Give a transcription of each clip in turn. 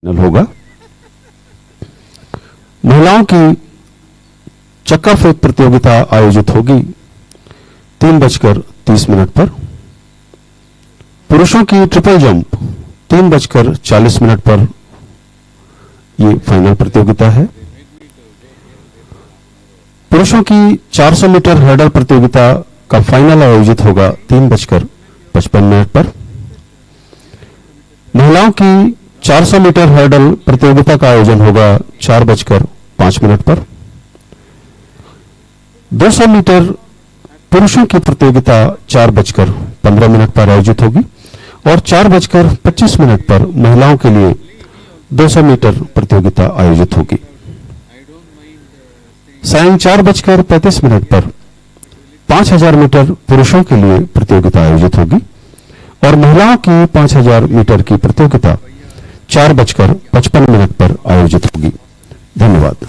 Final होगा। महिलाओं की चक्का फेंक प्रतियोगिता आयोजित होगी 3:30 पर। पुरुषों की ट्रिपल जंप 3:40 पर ये फाइनल प्रतियोगिता है। पुरुषों की 400 मीटर हर्डल प्रतियोगिता का फाइनल आयोजित होगा 3:55 पर। महिलाओं की 400 मीटर हर्डल प्रतियोगिता का आयोजन होगा 4:05 पर। 200 मीटर पुरुषों की प्रतियोगिता 4:15 पर आयोजित होगी और 4:25 पर महिलाओं के लिए 200 मीटर प्रतियोगिता आयोजित होगी। सायं 4:35 पर 5000 मीटर पुरुषों के लिए प्रतियोगिता आयोजित होगी और महिलाओं की 5000 मीटर की प्रतियोगिता 4:55 पर आयोजित होगी। धन्यवाद।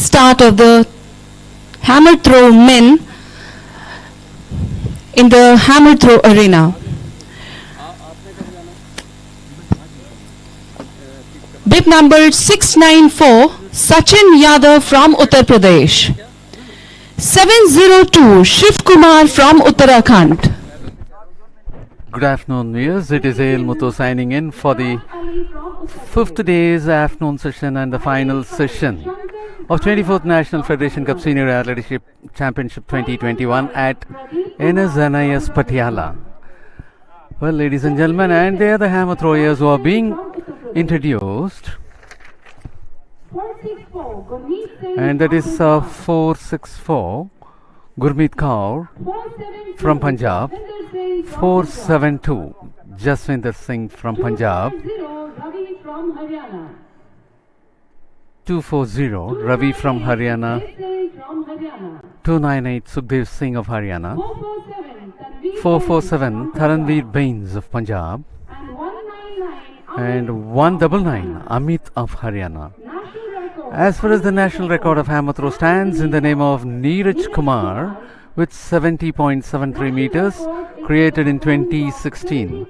start of the hammer throw men in the hammer throw arena. Bib number 694, Sachin Yadav from Uttar Pradesh. 702, Shiv Kumar from Uttarakhand. Good afternoon, viewers. It is A.L. Muthu signing in for the fifth day's afternoon session and the final session of 24th National Federation Cup Senior Athletics Championship 2021 at NIS PATAILA. Well, ladies and gentlemen, and they are the hammer throwers who are being introduced. And that is 464 Gurmeet Kaur from Punjab, 472 Jaswinder Singh from Punjab, 240 Ravi from Haryana, 298 Sukhdev Singh of Haryana, 447 Taranveer Bains of Punjab, and 199 Amit of Haryana. As far as the national record of hammer throw stands in the name of Neeraj Kumar with 70.73 meters created in 2016,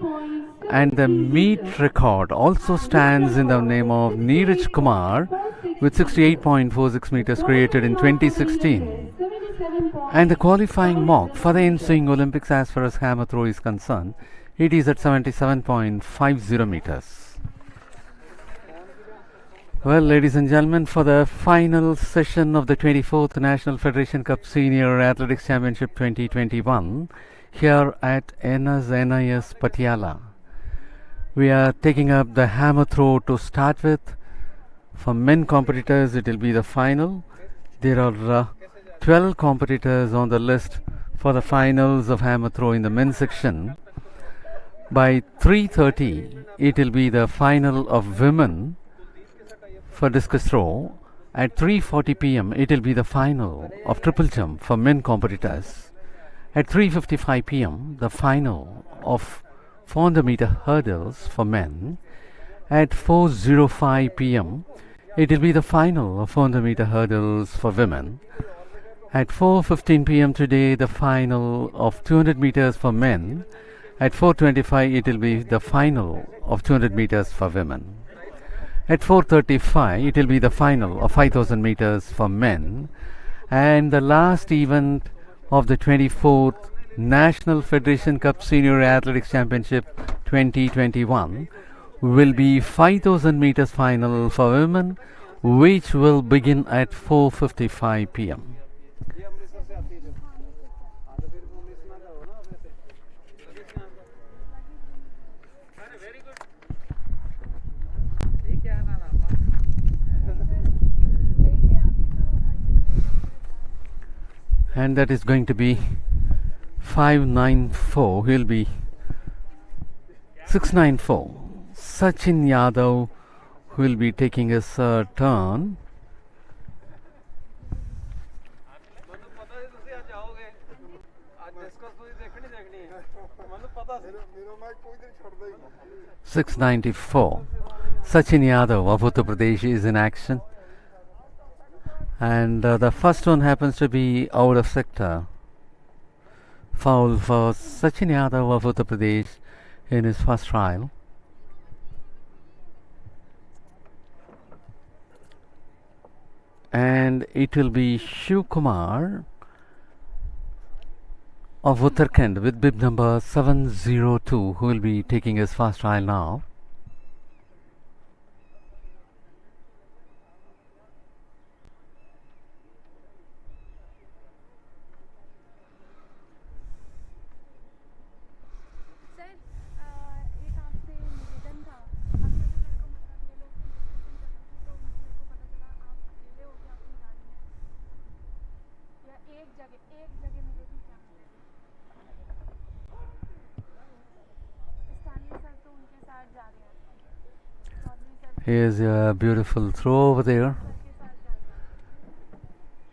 and the meet record also stands in the name of Neeraj Kumar with 68.46 meters created in 2016, and the qualifying mark for the ensuing Olympics as far as hammer throw is concerned, it is at 77.50 meters. Well, ladies and gentlemen, for the final session of the 24th National Federation Cup Senior Athletics Championship 2021 here at NIS PATAILA, we are taking up the hammer throw to start with. For men competitors, it will be the final. There are 12 competitors on the list for the finals of hammer throw in the men's section. By 3:30, it will be the final of women for discus throw. At 3:40 p.m. it will be the final of triple jump for men competitors. At 3:55 p.m. the final of 400 meter hurdles for men. At 4:05 p.m. it will be the final of 400 meter hurdles for women. At 4:15 p.m. today the final of 200 meters for men. At 4:25 it will be the final of 200 meters for women. At 4:35 it will be the final of 5000 meters for men, and the last event of the 24th National Federation Cup Senior Athletics Championship 2021 will be 5000 meters final for women, which will begin at 4:55 p.m. And that is going to be 594. He'll be 694. Sachin Yadav will be taking his turn. .694. Sachin Yadav of Uttar Pradesh is in action. And the first one happens to be out of sector. Foul for Sachin Yadav of Uttar Pradesh in his first trial. And it will be Shiv Kumar of Uttarakhand with bib number 702 who will be taking his first trial now. Here's a beautiful throw over there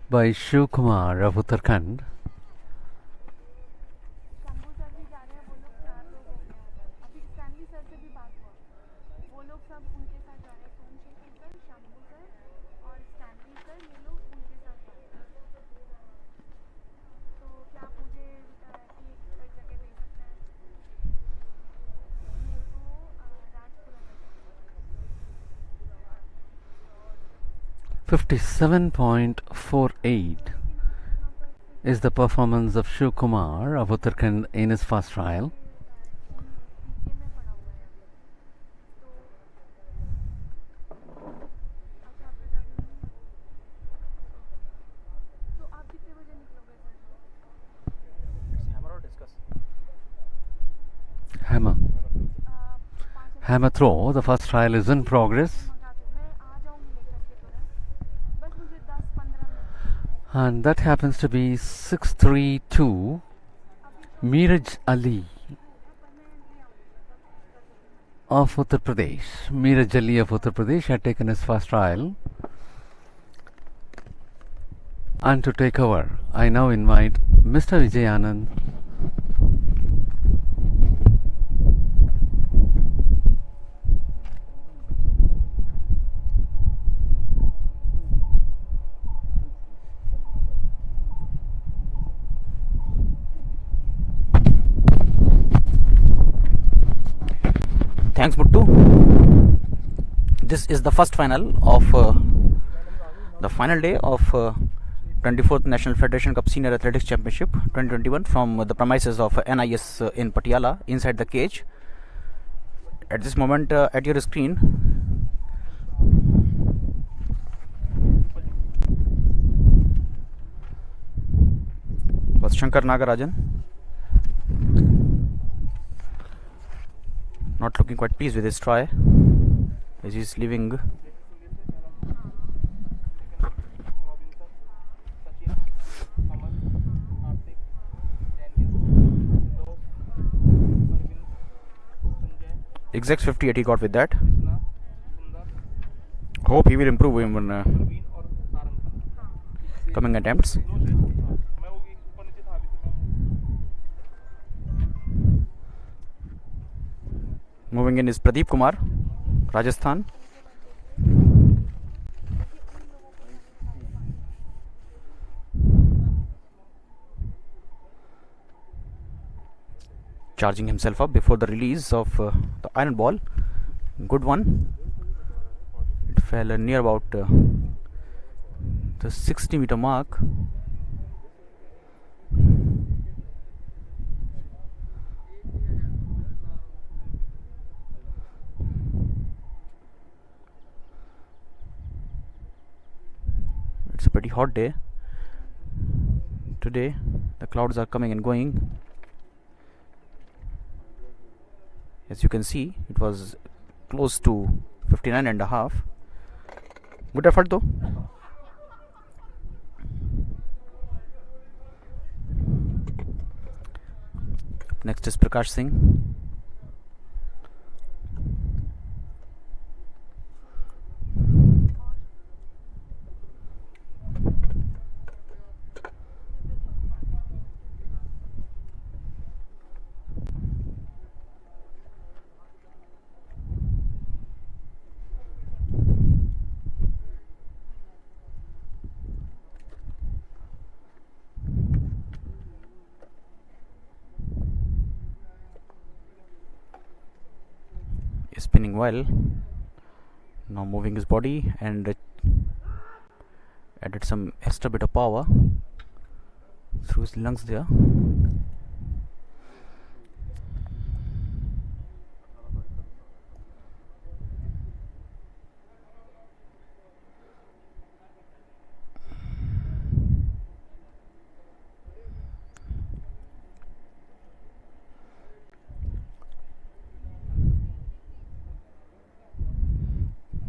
by Shiv Kumar of Uttarakhand. 57.48 is the performance of Shiv Kumar of Uttarakhand in his first trial. Hammer. Hammer throw, the first trial is in progress. And that happens to be 632 Miraj Ali of Uttar Pradesh. Miraj Ali of Uttar Pradesh had taken his first trial. And to take over, I now invite Mr. Vijay Anand. Thanks, Muttu. This is the first final of the final day of 24th National Federation Cup Senior Athletics Championship 2021 from the premises of NIS in Patiala, inside the cage. At this moment, at your screen, was Shankar Nagarajan. Not looking quite pleased with his try as he's leaving. Exact 58 he got with that. Hope he will improve in coming attempts. Moving in is Pradeep Kumar, Rajasthan. Charging himself up before the release of the iron ball. Good one. It fell near about the 60-meter mark. It's a pretty hot day today. The clouds are coming and going. As you can see, it was close to 59.5. Good effort though. Next is Prakash Singh. Spinning well. Now moving his body and added some extra bit of power through his lungs there.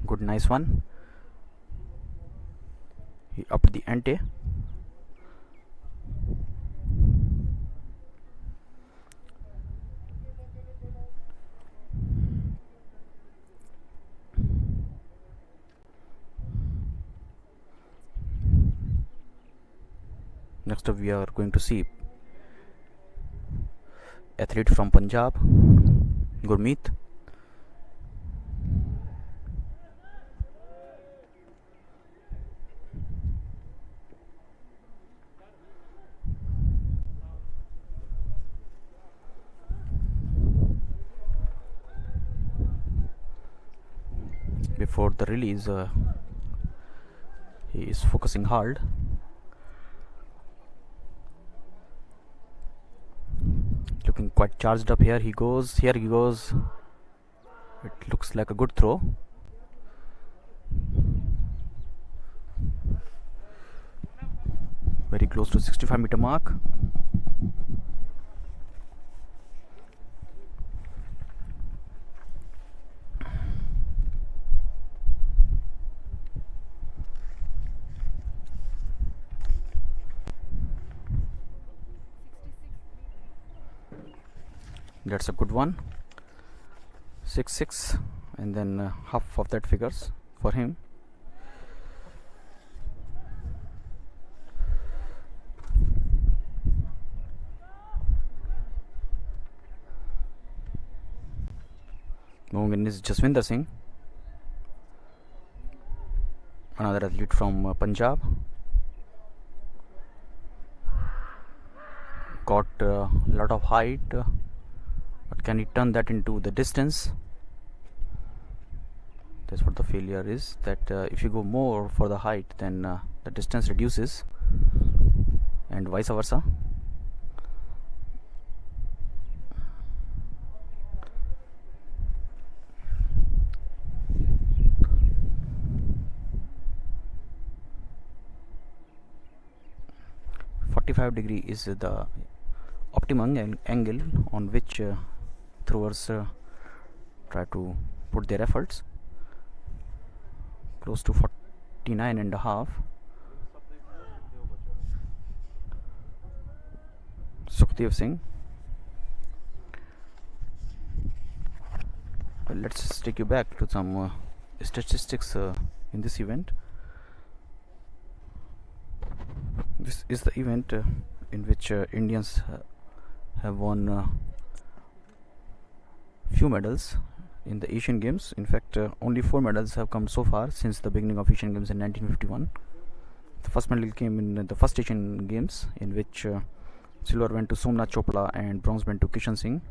Good, nice one. He upped the ante. Next up we are going to see athlete from Punjab, Gurmeet. Before the release, He is focusing hard. Looking quite charged up. Here he goes. It looks like a good throw. Very close to 65-meter mark. That's a good one. 6-6, and then half of that figures for him. Moving in is Jaswinder Singh, another athlete from Punjab. Got a lot of height, but can he turn that into the distance? That's what the failure is, that if you go more for the height, then the distance reduces, and vice versa. -45° is the optimum angle on which throwers try to put their efforts. Close to 49.5. Sukhdev Singh. Well, let's take you back to some statistics in this event. This is the event in which Indians have won few medals in the Asian Games. In fact, only 4 medals have come so far since the beginning of Asian Games in 1951. The first medal came in the first Asian Games, in which silver went to Somnath Chopra and bronze went to Kishan Singh.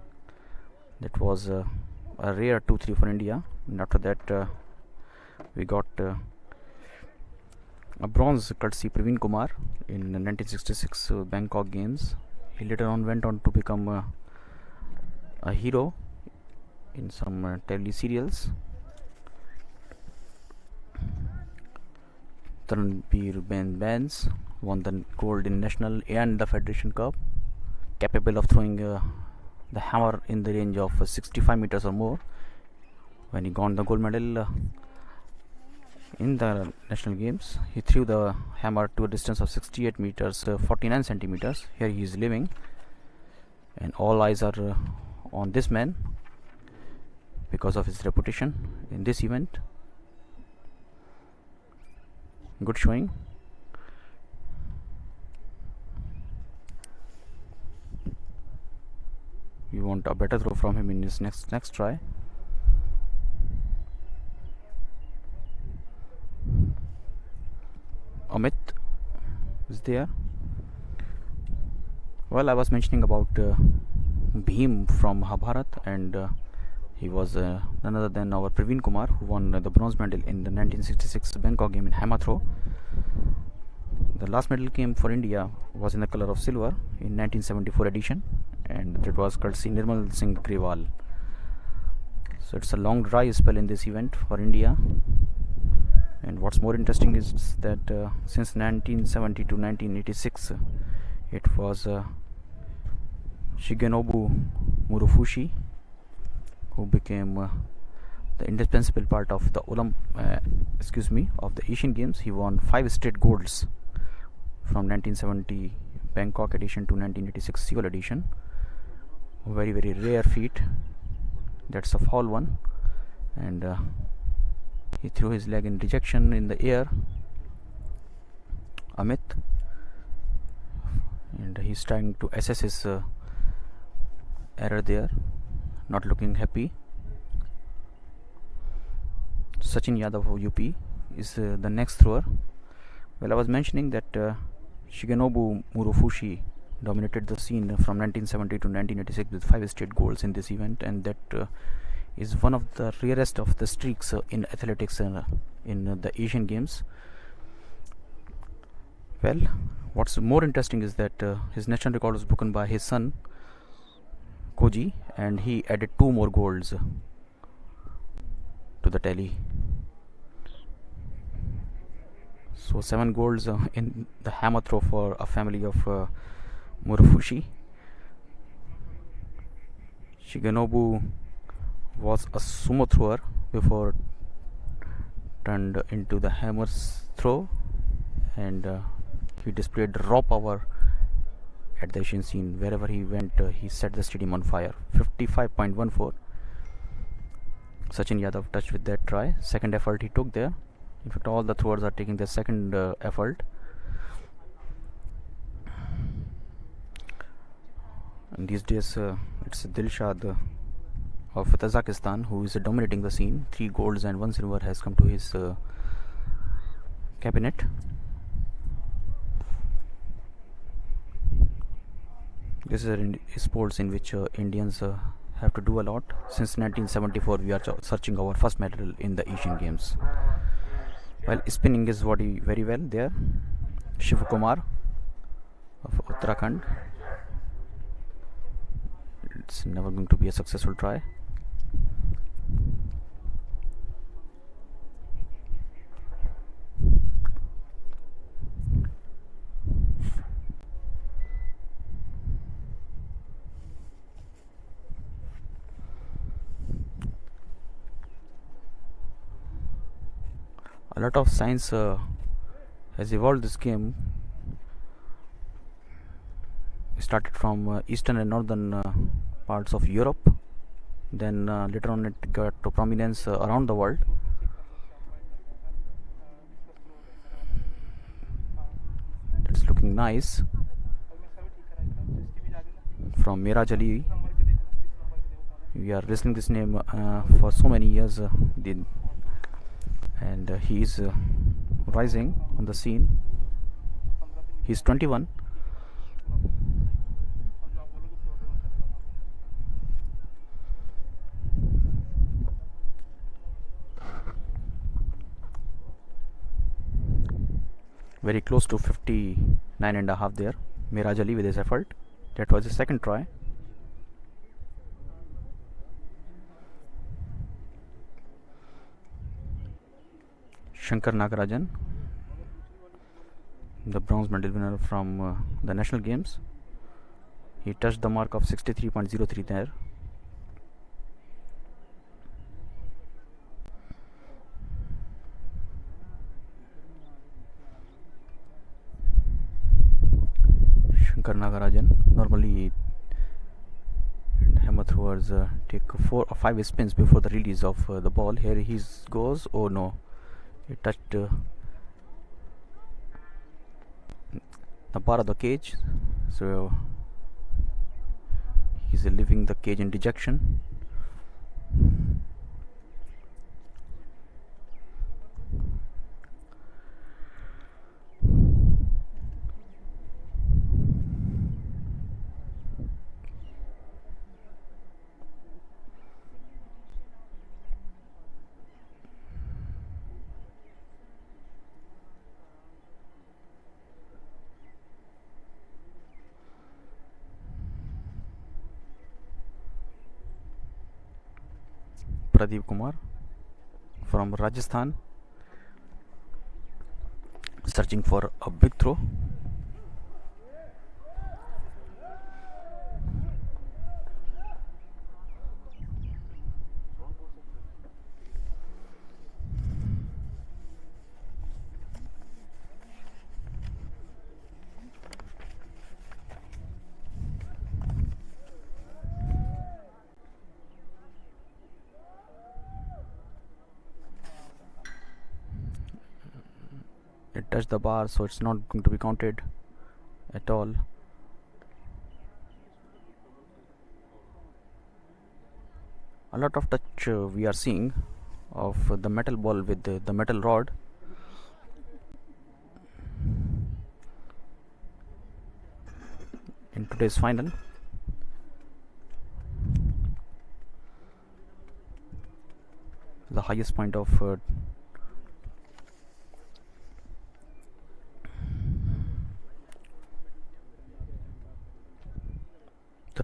That was a rare 2-3 for India. And after that, we got a bronze courtesy Praveen Kumar in 1966 Bangkok Games. He later on went on to become a hero in some tele-serials. Tanveer Bains won the gold in National and the Federation Cup, capable of throwing the hammer in the range of 65 meters or more. When he got the gold medal in the National Games, he threw the hammer to a distance of 68 meters 49 centimeters. Here he is living, and all eyes are on this man because of his reputation in this event. Good showing. We want a better throw from him in his next try. Amit is there. Well, I was mentioning about Bhim from Mahabharat, and he was none other than our Praveen Kumar, who won the bronze medal in the 1966 Bangkok game in hammer throw. The last medal came for India was in the color of silver in 1974 edition, and that was courtesy Nirmal Singh Grewal. So it's a long dry spell in this event for India. And what's more interesting is that since 1970 to 1986, it was Shigenobu Murofushi who became the indispensable part of the of the Asian Games. He won 5 straight golds from 1970 Bangkok edition to 1986 Seoul edition. A very, very rare feat. That's a foul one, and he threw his leg in rejection in the air, Amit, and he's trying to assess his error there, not looking happy. Sachin Yadav of UP is the next thrower. Well, I was mentioning that Shigenobu Murofushi dominated the scene from 1970 to 1986 with 5 straight goals in this event, and that is one of the rarest of the streaks in athletics in the Asian Games. Well, what's more interesting is that his national record was broken by his son Koji, and he added 2 more golds to the tally. So 7 golds in the hammer throw for a family of Murufushi. Shigenobu was a sumo thrower before turned into the hammer throw, and he displayed raw power at the Asian scene. Wherever he went, he set the stadium on fire. 55.14. Sachin Yadav touched with that try. Second effort he took there. In fact, all the throwers are taking their second effort. And these days, it's Dilshad of Tajikistan who is dominating the scene. 3 golds and 1 silver has come to his cabinet. This is a sports in which Indians have to do a lot. Since 1974, we are searching our first medal in the Asian Games. While spinning his body very well there, Shiv Kumar of Uttarakhand. It's never going to be a successful try. A lot of science has evolved this game. It started from eastern and northern parts of Europe, then later on it got to prominence around the world. It's looking nice. From Miraj Ali, we are listening this name for so many years, and he is rising on the scene. He's 21. Very close to 59.5 there. Miraj Ali with his effort. That was his second try. Shankar Nagarajan, the bronze medal winner from the national games. He touched the mark of 63.03 there. Shankar Nagarajan, normally hammer throwers take 4 or 5 spins before the release of the ball. Here he goes. Oh no, he touched the bar of the cage, so he's leaving the cage in dejection. Pradeep Kumar from Rajasthan, searching for a big throw. It touched the bar, so it's not going to be counted at all. A lot of touch we are seeing of the metal ball with the metal rod. In today's final. The highest point of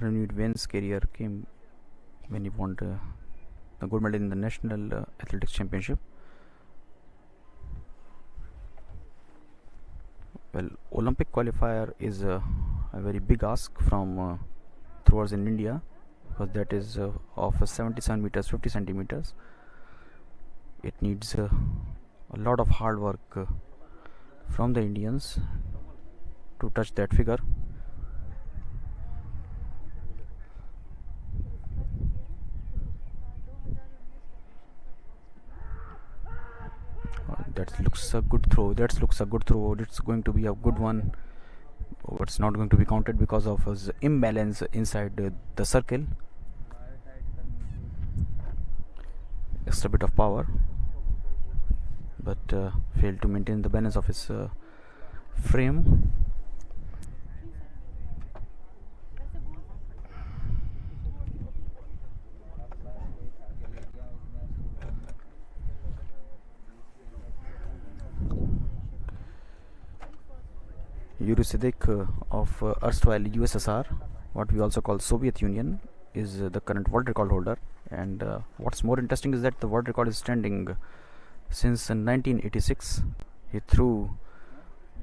Ranveer Vain's career came when he won the gold medal in the National Athletics Championship. Well, Olympic qualifier is a very big ask from throwers in India, because that is of 77 meters 50 centimeters. It needs a lot of hard work from the Indians to touch that figure. That looks a good throw. It's going to be a good one. It's not going to be counted because of his imbalance inside the circle. Extra bit of power, but failed to maintain the balance of his frame. Yuri Siddiq of erstwhile USSR, what we also call Soviet Union, is the current world record holder. And what's more interesting is that the world record is standing since 1986. He threw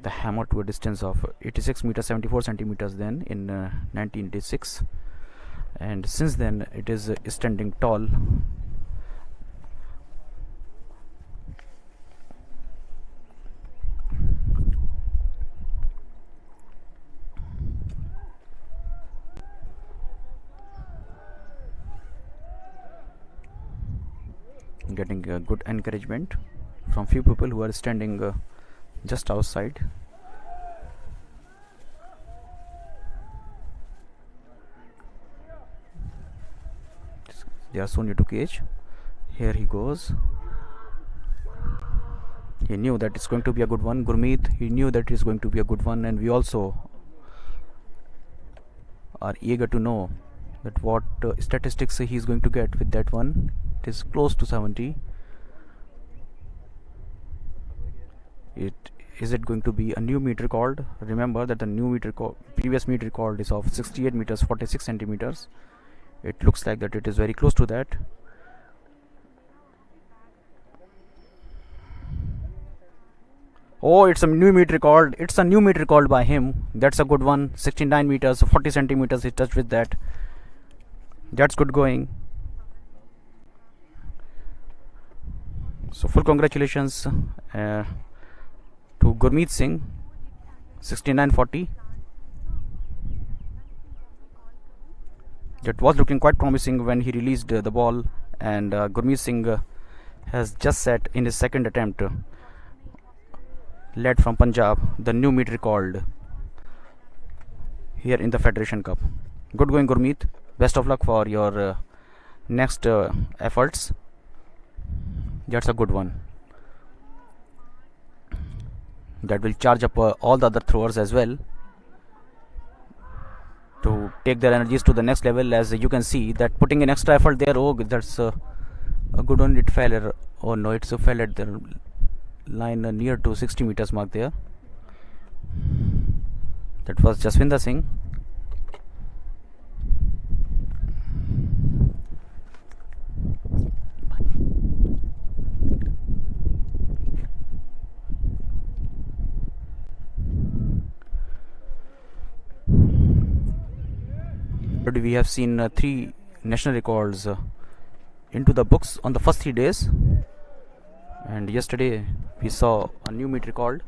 the hammer to a distance of 86 meters 74 centimeters then in 1986, and since then it is standing tall. Getting good encouragement from few people who are standing just outside. They are so near to cage. Here he goes. He knew that it's going to be a good one. Gurmeet, he knew that it's going to be a good one, and we also are eager to know that what statistics he is going to get with that one. It is close to 70. Is it going to be a new meet record? Remember that the previous meet record is of 68 meters 46 centimeters. It looks like that it is very close to that. Oh, it's a new meet record. It's a new meet record by him. That's a good one. 69 meters 40 centimeters he touched with that. That's good going. So full congratulations to Gurmeet Singh. 69.40. That was looking quite promising when he released the ball, and Gurmeet Singh has just set in his second attempt, led from Punjab, the new meet record here in the Federation Cup. Good going, Gurmeet. Best of luck for your next efforts. That's a good one. That will charge up all the other throwers as well to take their energies to the next level. As you can see that putting an extra effort there. Oh, that's a good one. It fell. Oh no, it's fell at the line near to 60 meters mark there. That was Jaswinder Singh. We have seen 3 national records into the books on the first 3 days, and yesterday we saw a new meet record.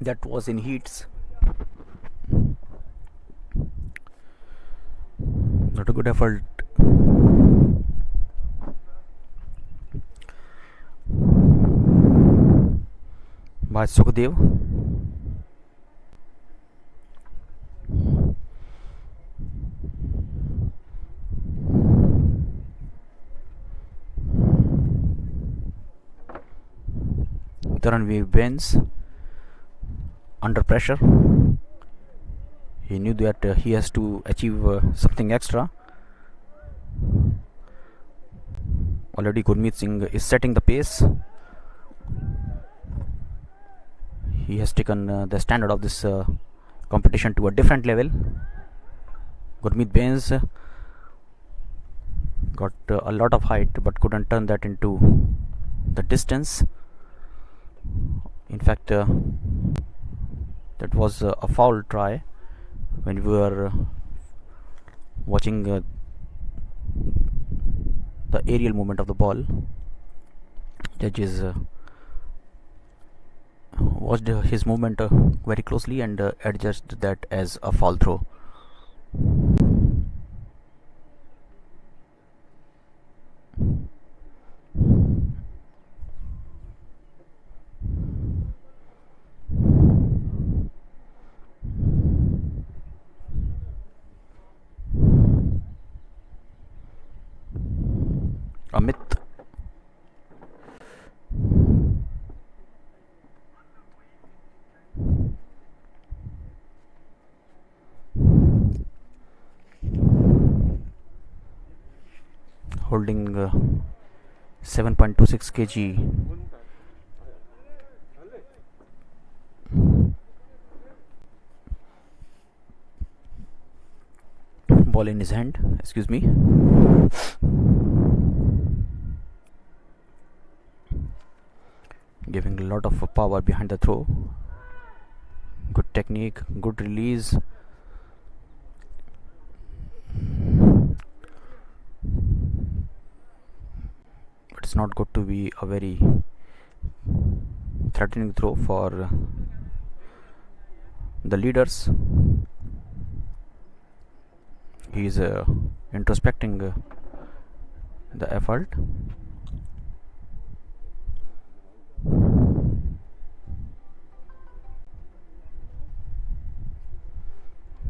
That was in heats. Not a good effort. By Sukhdev. Ranveer Vain's under pressure. He knew that he has to achieve something extra. Already Gurmeet Singh is setting the pace. he has taken the standard of this competition to a different level. Gurmeet Bains got a lot of height but couldn't turn that into the distance. In fact, that was a foul try when we were watching the aerial movement of the ball. Judges watched his movement very closely and adjusted that as a foul throw. Amit holding 7.26 kg ball in his hand, excuse me. Giving a lot of power behind the throw. Good technique, good release. But it's not good to be a very threatening throw for the leaders. He is introspecting the effort.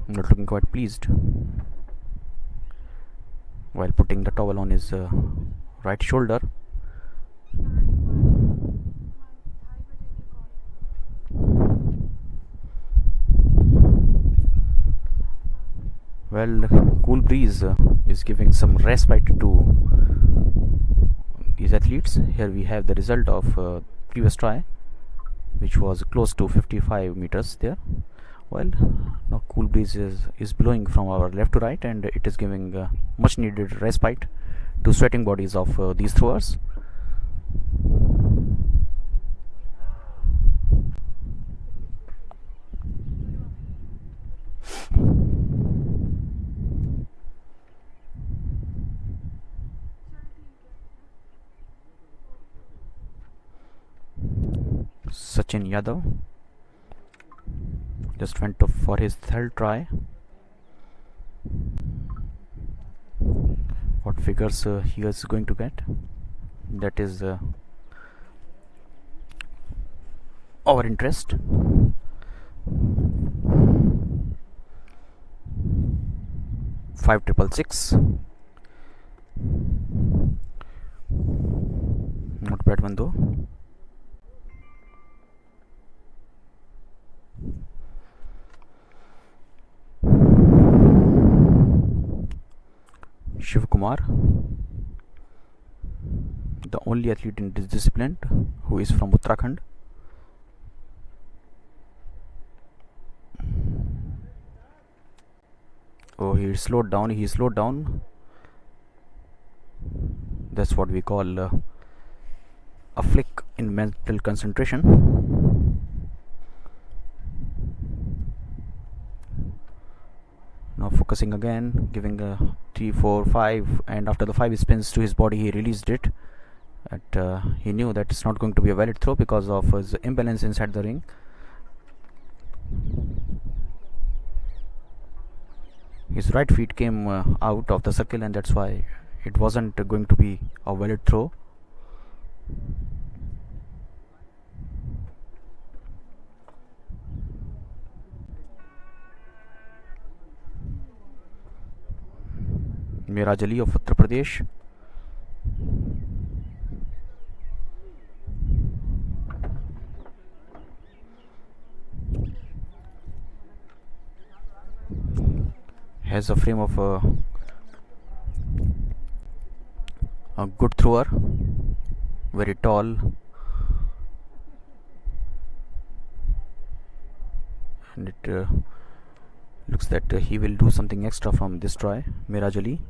Not looking quite pleased while putting the towel on his right shoulder. Well, cool breeze is giving some respite to these athletes. Here we have the result of previous try, which was close to 55 meters there. Well, now cool breeze is blowing from our left to right, and it is giving much needed respite to sweating bodies of these throwers. Sachin Yadav just went for his third try. What figures he is going to get? That is our interest. Five 666. Not bad one though. Shiv Kumar, the only athlete in this discipline who is from Uttarakhand. Oh, he slowed down. That's what we call a flick in mental concentration. Now focusing again, giving a 3, 4, 5, and after the 5 spins to his body, he released it. He knew that it's not going to be a valid throw because of his imbalance inside the ring. His right feet came out of the circle, and that's why it wasn't going to be a valid throw. Miraj Ali of Uttar Pradesh. Has a frame of a good thrower, very tall. and it looks that he will do something extra from this try. Miraj Ali.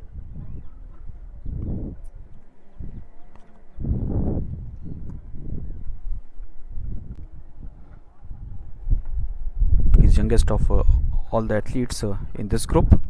He's youngest of all the athletes in this group.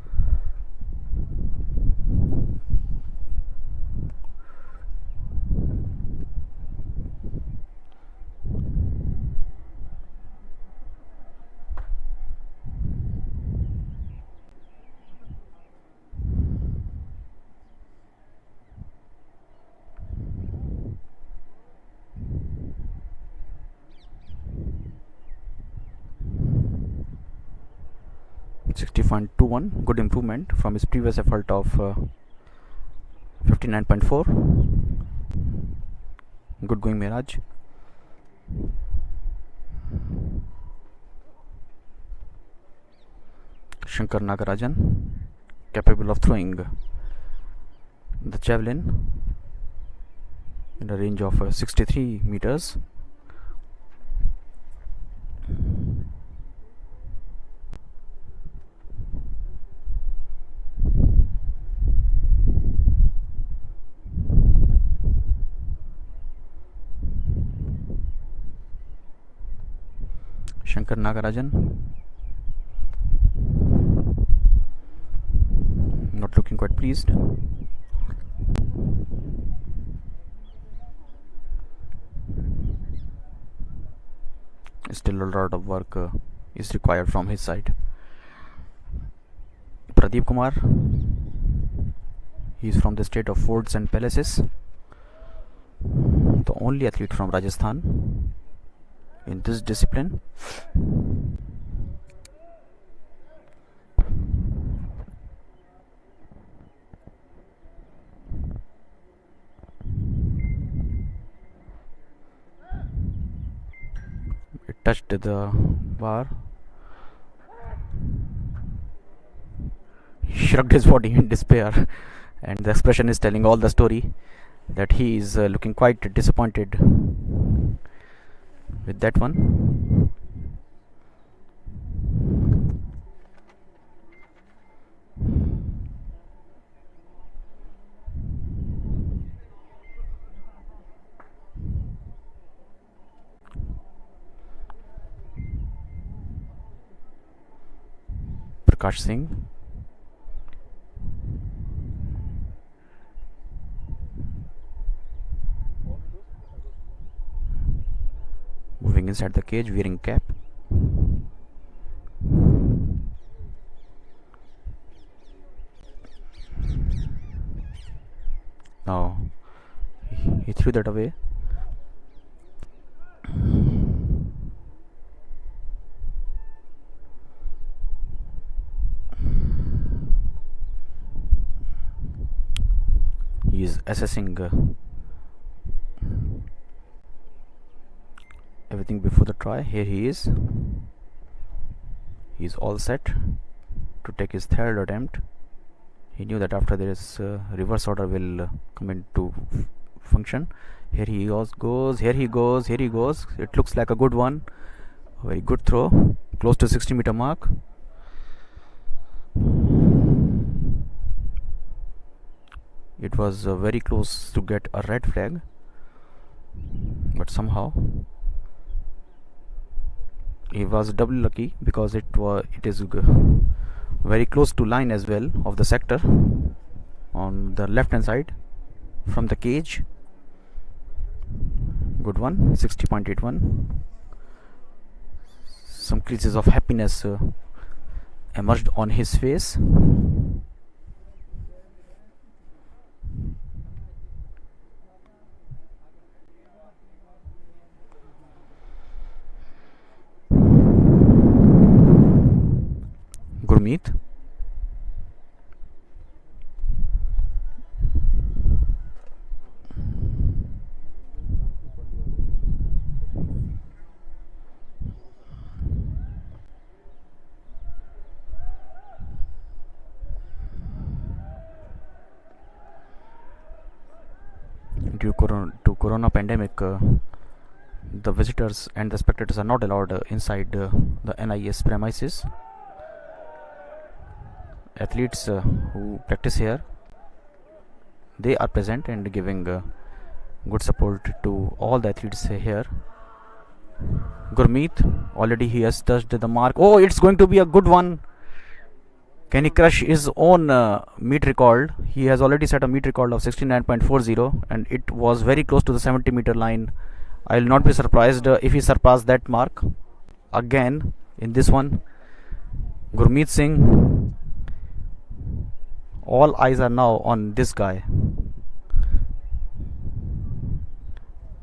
.21, good improvement from his previous effort of 59.4. Good going, Miraj. Shankar Nagarajan, capable of throwing the javelin in a range of 63 meters. Shankar Nagarajan not looking quite pleased. Still a lot of work is required from his side. Pradeep Kumar, he is from the state of forts and palaces, the only athlete from Rajasthan in this discipline. It touched the bar. He shrugged his body in despair, and the expression is telling all the story that he is looking quite disappointed with that one. Prakash Singh, moving inside the cage wearing cap. Now he threw that away. He is assessing everything before the try. Here he is. He is all set to take his third attempt. He knew that after this reverse order will come into function. Here he goes. Here he goes. Here he goes. It looks like a good one. A very good throw, close to 60-meter mark. It was very close to get a red flag, but somehow he was doubly lucky because it is very close to line as well of the sector on the left hand side from the cage. Good one, 60.81. Some creases of happiness emerged on his face. Gurmeet, due to corona pandemic, the visitors and the spectators are not allowed inside the NIS premises. Athletes who practice here, they are present and giving good support to all the athletes here. Gurmeet, already he has touched the mark. Oh, it's going to be a good one. Can he crush his own meet record? He has already set a meet record of 69.40 and it was very close to the 70-meter line. I will not be surprised if he surpassed that mark again in this one. Gurmeet Singh, all eyes are now on this guy.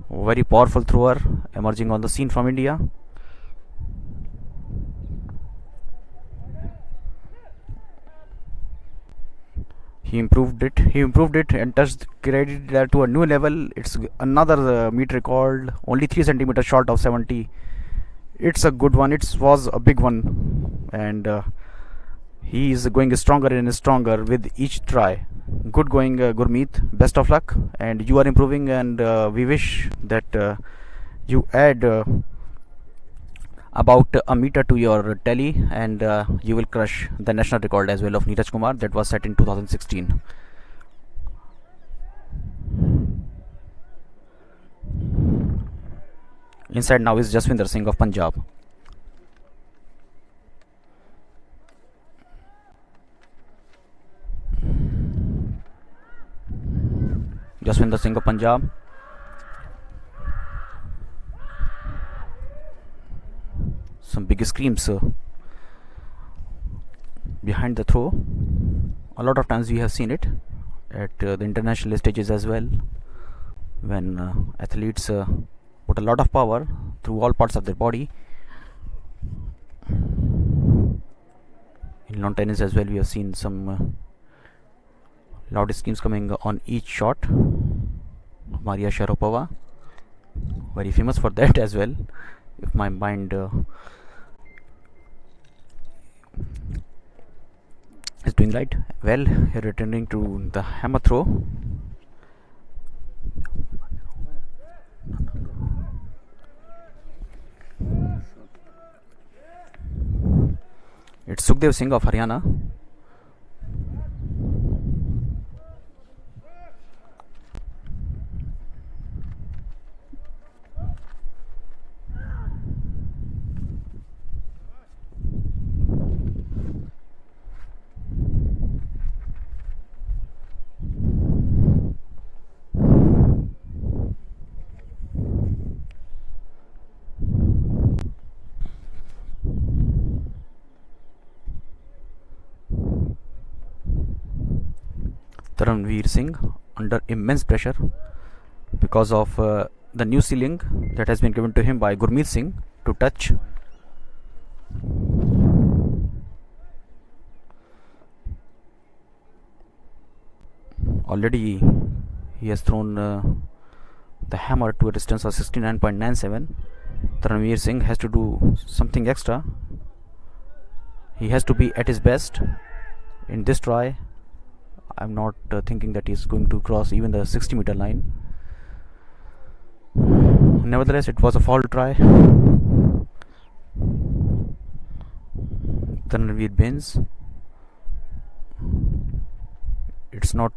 Very powerful thrower emerging on the scene from India. He improved it and touched, carried that to a new level. It's another meet record, only 3 centimeters short of 70. It's a good one. It was a big one, and he is going stronger and stronger with each try. Good going, Gurmeet. Best of luck, and you are improving, and we wish that you add about a meter to your tally, and you will crush the national record as well of Neeraj Kumar that was set in 2016. Inside now is Jaswinder Singh of Punjab. Jaswinder Singh of Punjab. Some big screams behind the throw. A lot of times we have seen it at the international stages as well, when athletes put a lot of power through all parts of their body. In lawn tennis as well, we have seen some loud screams coming on each shot. Maria Sharapova, very famous for that as well, if my mind is doing right. Well, here returning to the hammer throw. It's Sukhdev Singh of Haryana. Taranveer Singh under immense pressure because of the new ceiling that has been given to him by Gurmeet Singh to touch. Already he has thrown the hammer to a distance of 69.97. Taranveer Singh has to do something extra. He has to be at his best in this try. I'm not thinking that he's going to cross even the 60-meter line. Nevertheless, it was a foul try. Taranveer bends. It's not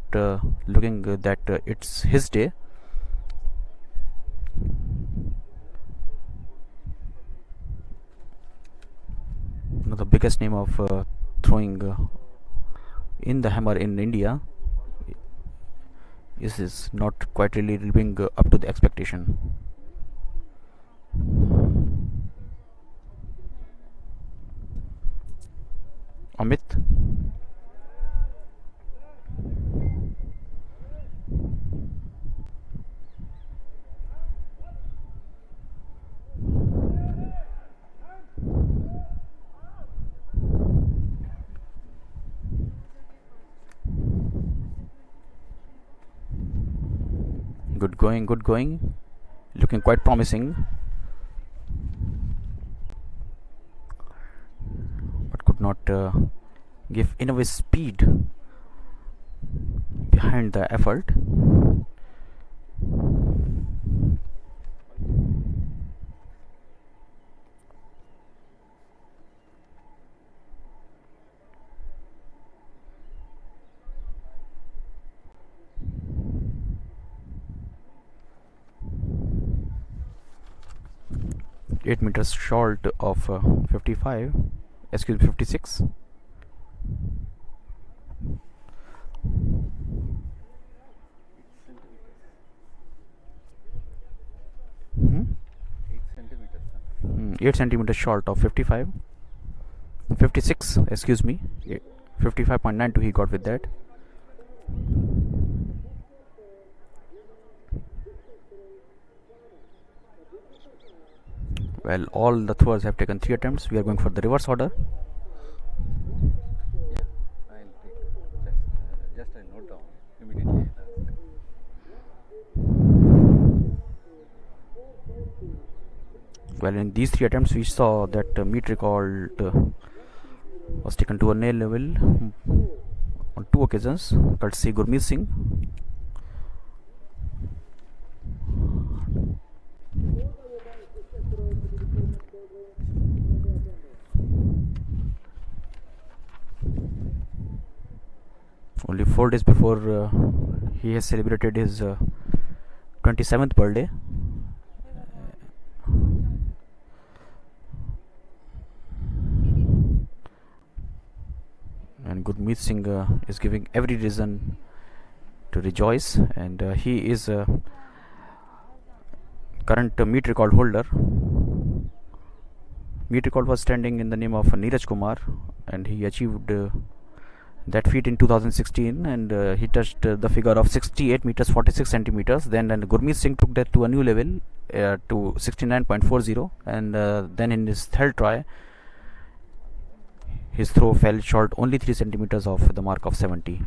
looking that it's his day. One of the biggest name of throwing in the hammer in India is not quite really living up to the expectation. Amit. Good going, looking quite promising, but could not give enough speed behind the effort. 8 meters short of 55, excuse me, 56. Hmm? 8 centimeters short of 55, 56, excuse me, 55.92 he got with that. Well, all the throwers have taken 3 attempts. We are going for the reverse order. Just I note down immediately. Well, in these 3 attempts we saw that meet record was taken to a nail level on 2 occasions, courtesy Gurmeet Singh. Only 4 days before he has celebrated his 27th birthday. And Gurmeet Singh is giving every reason to rejoice, and he is current meet record holder. Meet record was standing in the name of Neeraj Kumar, and he achieved that feat in 2016, and he touched the figure of 68 meters 46 centimeters. Then Gurmeet Singh took that to a new level to 69.40, and then in his third try his throw fell short only 3 centimeters of the mark of 70.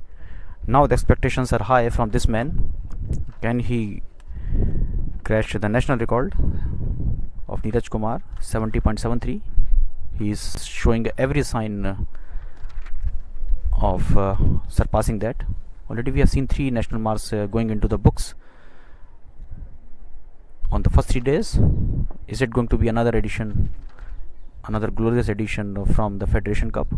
Now the expectations are high from this man. Can he crash the national record of Neeraj Kumar, 70.73? He is showing every sign of surpassing that. Already we have seen 3 national marks going into the books on the first 3 days. Is it going to be another edition, another glorious edition from the Federation Cup?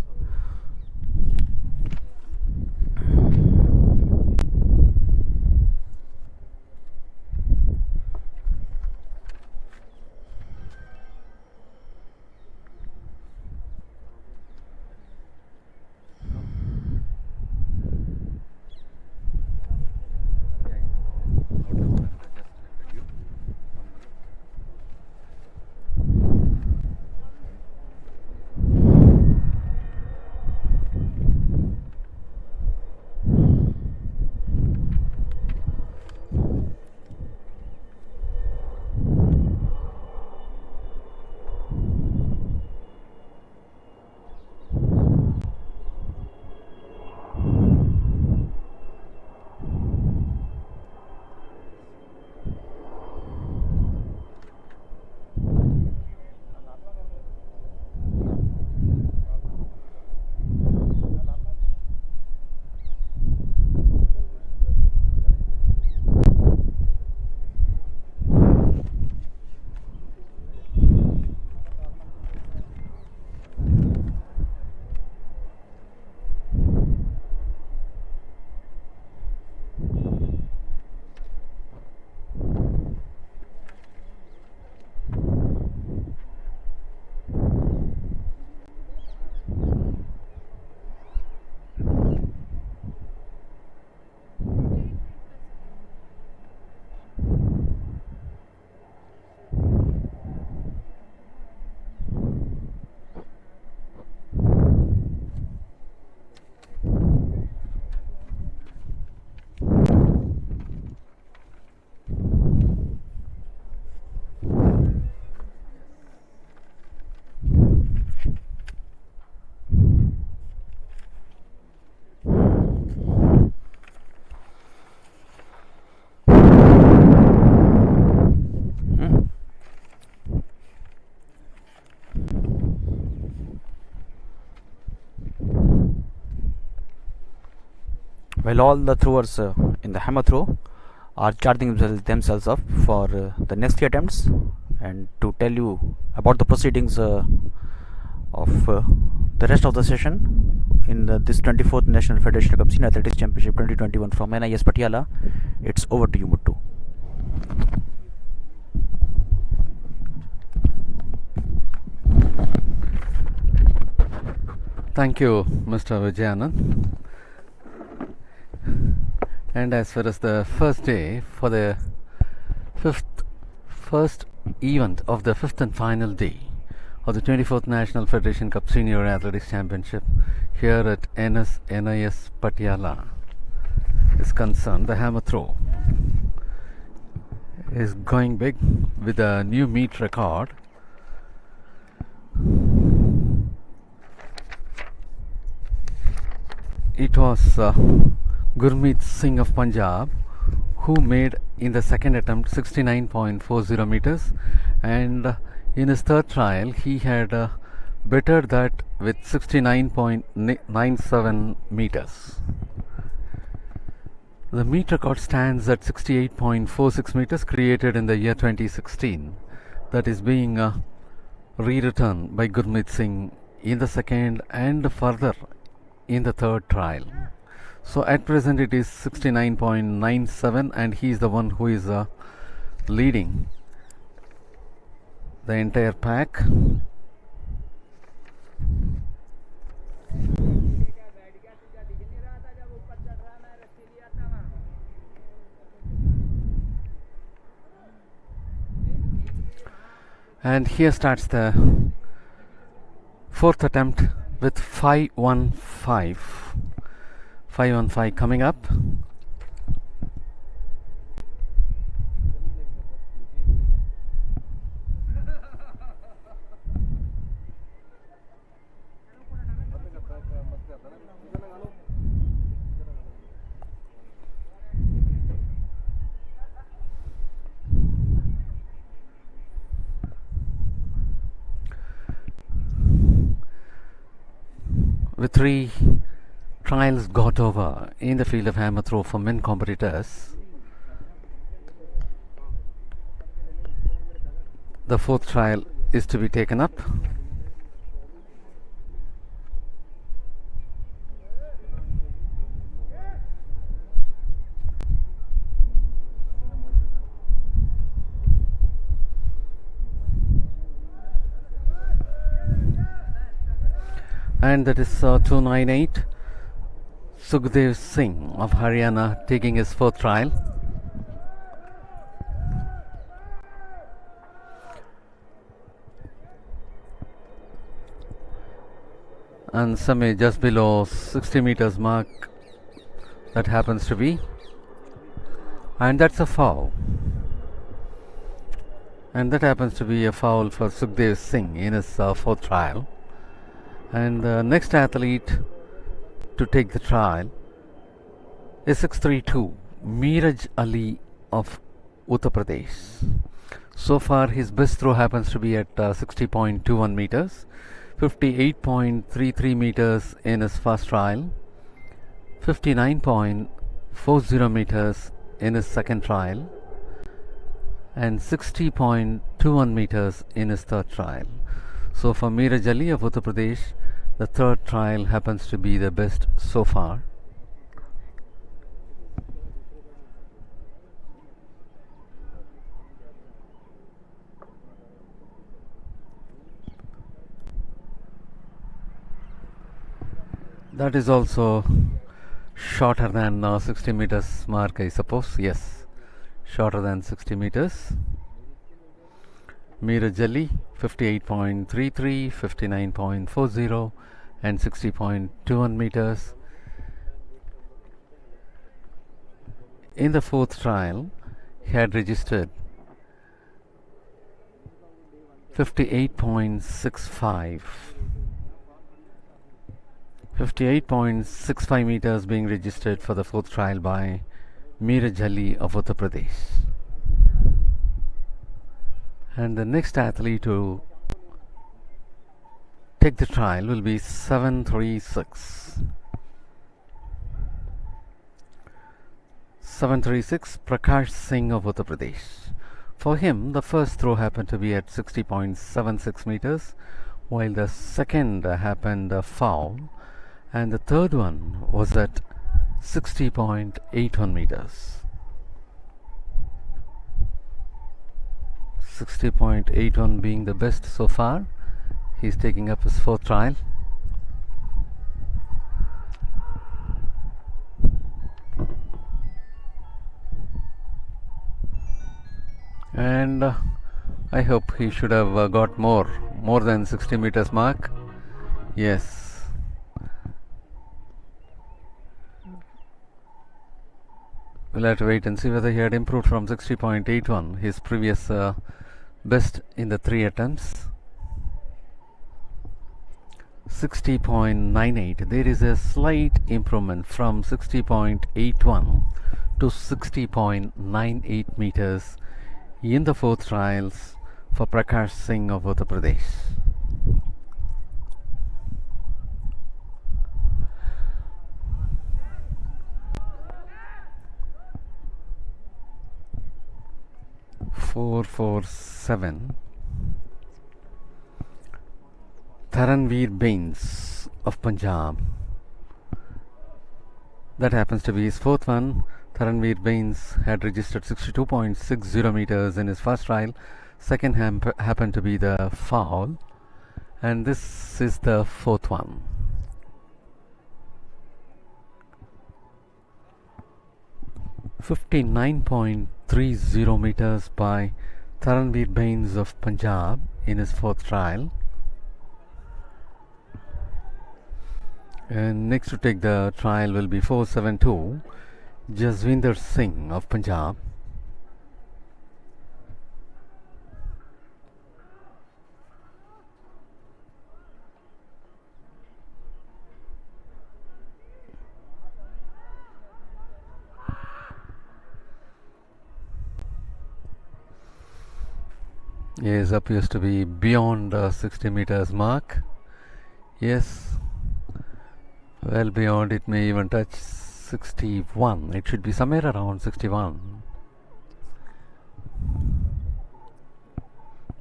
Well, all the throwers in the hammer throw are charging themselves up for the next 3 attempts. And to tell you about the proceedings of the rest of the session in this 24th National Federation Cup Senior Athletics Championship 2021 from NIS Patiala, it's over to you, Muttu. Thank you, Mr. Vijayanand. And as far as the first day for the first event of the fifth and final day of the 24th National Federation Cup Senior Athletics Championship here at NIS Patiala is concerned, the hammer throw is going big with a new meet record. It was Gurmeet Singh of Punjab who made in the second attempt 69.40 meters, and in his third trial he had bettered that with 69.97 meters. The meet record stands at 68.46 meters created in the year 2016, that is being rewritten by Gurmeet Singh in the second and further in the third trial. So at present it is 69.97 and he is the one who is leading the entire pack. And here starts the fourth attempt with 515. 515 coming up. With 3 trials got over in the field of hammer throw for men competitors, the fourth trial is to be taken up. And that is 298. Sukhdev Singh of Haryana taking his fourth trial. And Samay just below 60 meters mark, that happens to be, and that's a foul. And that happens to be a foul for Sukhdev Singh in his fourth trial. And the next athlete to take the trial is 632 Miraj Ali of Uttar Pradesh. So far his best throw happens to be at 60.21 meters, 58.33 meters in his first trial, 59.40 meters in his second trial, and 60.21 meters in his third trial. So for Miraj Ali of Uttar Pradesh, the third trial happens to be the best so far. That is also shorter than 60 meters mark, I suppose. Yes, shorter than 60 meters. Miraj Ali 58.33, 59.40 and 60.21 meters. In the fourth trial he had registered 58.65. 58.65 meters being registered for the fourth trial by Miraj Ali of Uttar Pradesh. And the next athlete to take the trial will be 736. 736 Prakash Singh of Uttar Pradesh. For him, the first throw happened to be at 60.76 meters, while the second happened foul, and the third one was at 60.81 meters. 60.81 being the best so far. He's taking up his fourth trial. and I hope he should have got more than 60 meters mark. Yes, we'll have to wait and see whether he had improved from 60.81, his previous best in the 3 attempts. 60.98. There is a slight improvement from 60.81 to 60.98 meters in the 4th trials for Prakash Singh of Uttar Pradesh. .447. Taranveer Bains of Punjab. That happens to be his 4th one. Taranveer Bains had registered 62.60 meters in his first trial. Second happened to be the foul, and this is the 4th one. .59.30 meters by Taranveer Bains of Punjab in his 4th trial. And next to take the trial will be 472, Jaswinder Singh of Punjab. Yes, appears to be beyond 60 meters mark. Yes, well beyond. It may even touch 61. It should be somewhere around 61.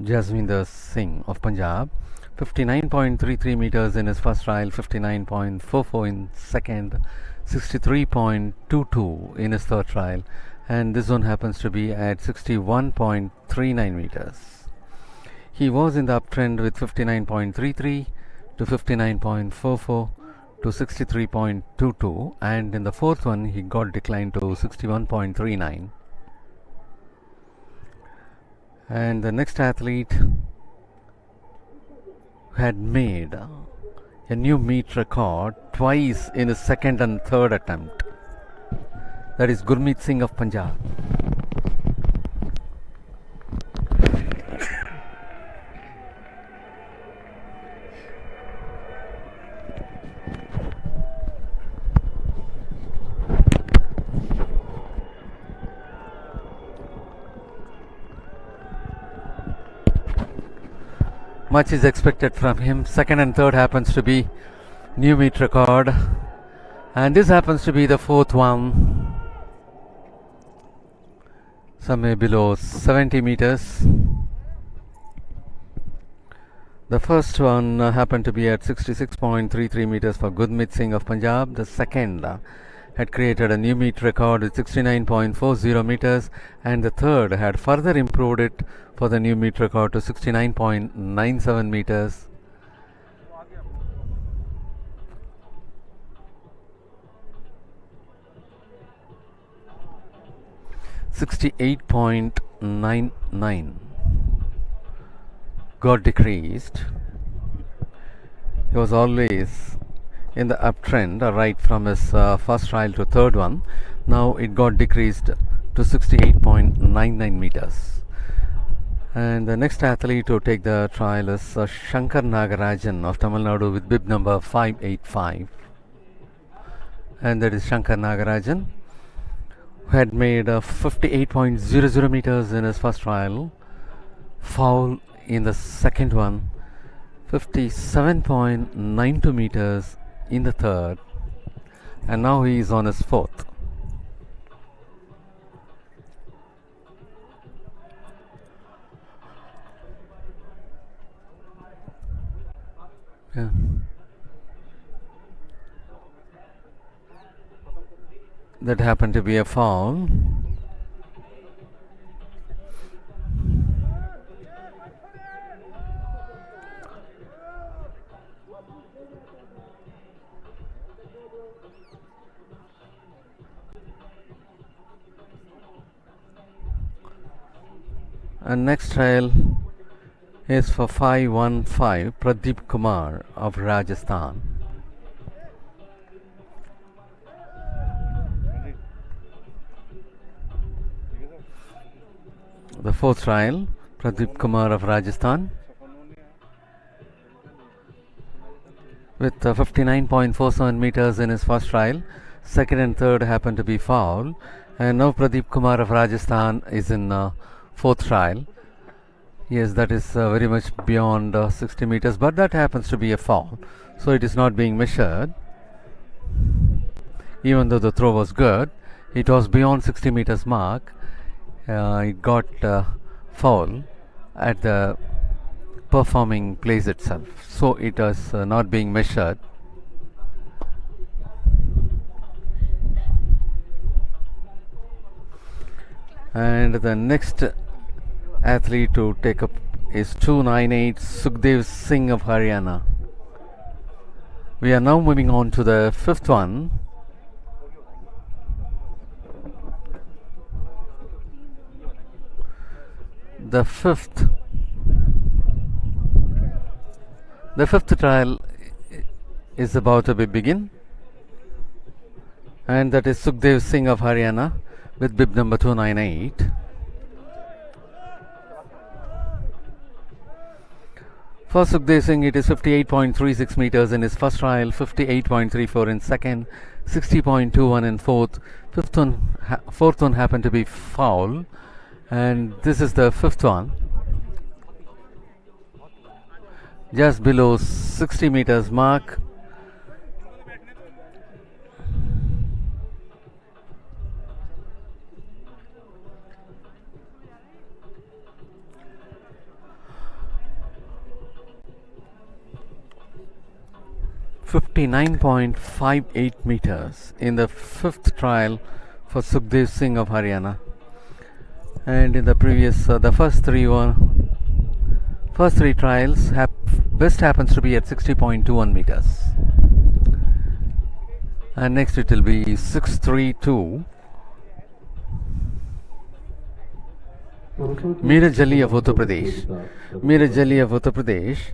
Jaswinder Singh of Punjab, 59.33 meters in his first trial, 59.44 in second, 63.22 in his third trial, and this one happens to be at 61.39 meters. He was in the uptrend with 59.33 to 59.44 to 63.22, and in the 4th one he got declined to 61.39. And the next athlete had made a new meet record twice in his 2nd and 3rd attempt. That is Gurmeet Singh of Punjab. Much is expected from him. 2nd and 3rd happens to be new meet record, and this happens to be the 4th one, somewhere below 70 meters. The first one happened to be at 66.33 meters for Gurmeet Singh of Punjab. The second had created a new meet record with 69.40 meters, and the third had further improved it for the new meet record to 69.97 meters. .99 got decreased. He was always in the uptrend right from his first trial to third one. Now it got decreased to 68.99 meters. And the next athlete to take the trial is Shankar Nagarajan of Tamil Nadu with bib number 585. And that is Shankar Nagarajan, who had made 58.00 meters in his first trial, foul in the second one, 57.92 meters in the third, and now he is on his 4th. Yeah. That happened to be a foul. And next trial is for 515 Pradeep Kumar of Rajasthan. The fourth trial, Pradeep Kumar of Rajasthan, with 59.47 meters in his first trial. Second and third happened to be foul, and now Pradeep Kumar of Rajasthan is in fourth trial. Yes, that is very much beyond 60 meters, but that happens to be a foul, so it is not being measured. Even though the throw was good, it was beyond 60 meters mark. It got foul at the performing place itself, so it was not being measured. And the next athlete to take up is 298 Sukhdev Singh of Haryana. We are now moving on to the fifth one. The fifth trial is about to begin, and that is Sukhdev Singh of Haryana with bib number 298. For Sukhdev Singh, it is 58.36 meters in his first trial, 58.34 in second, 60.21 in fourth. Fourth one happened to be foul, and this is the fifth one, just below 60 meters mark. .58 meters in the fifth trial for Sukhdev Singh of Haryana. And in the previous, the first three trials, best happens to be at 60.21 meters. And next it will be 632. Meeraj Ali of Uttar Pradesh. Meeraj Ali of Uttar Pradesh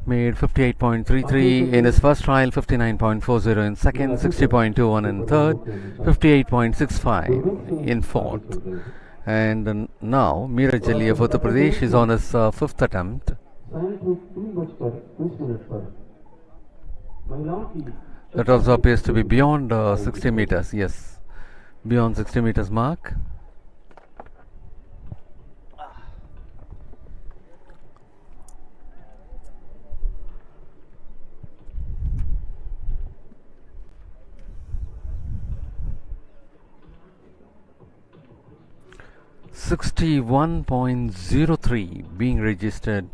made 58.33 in his first trial, 59.40 in second, 60.21 in third, 58.65 in fourth. And now Meeraj Ali of Uttar Pradesh is on his fifth attempt. That also appears to be beyond 60 meters. Yes, beyond 60 meters mark. .03 being registered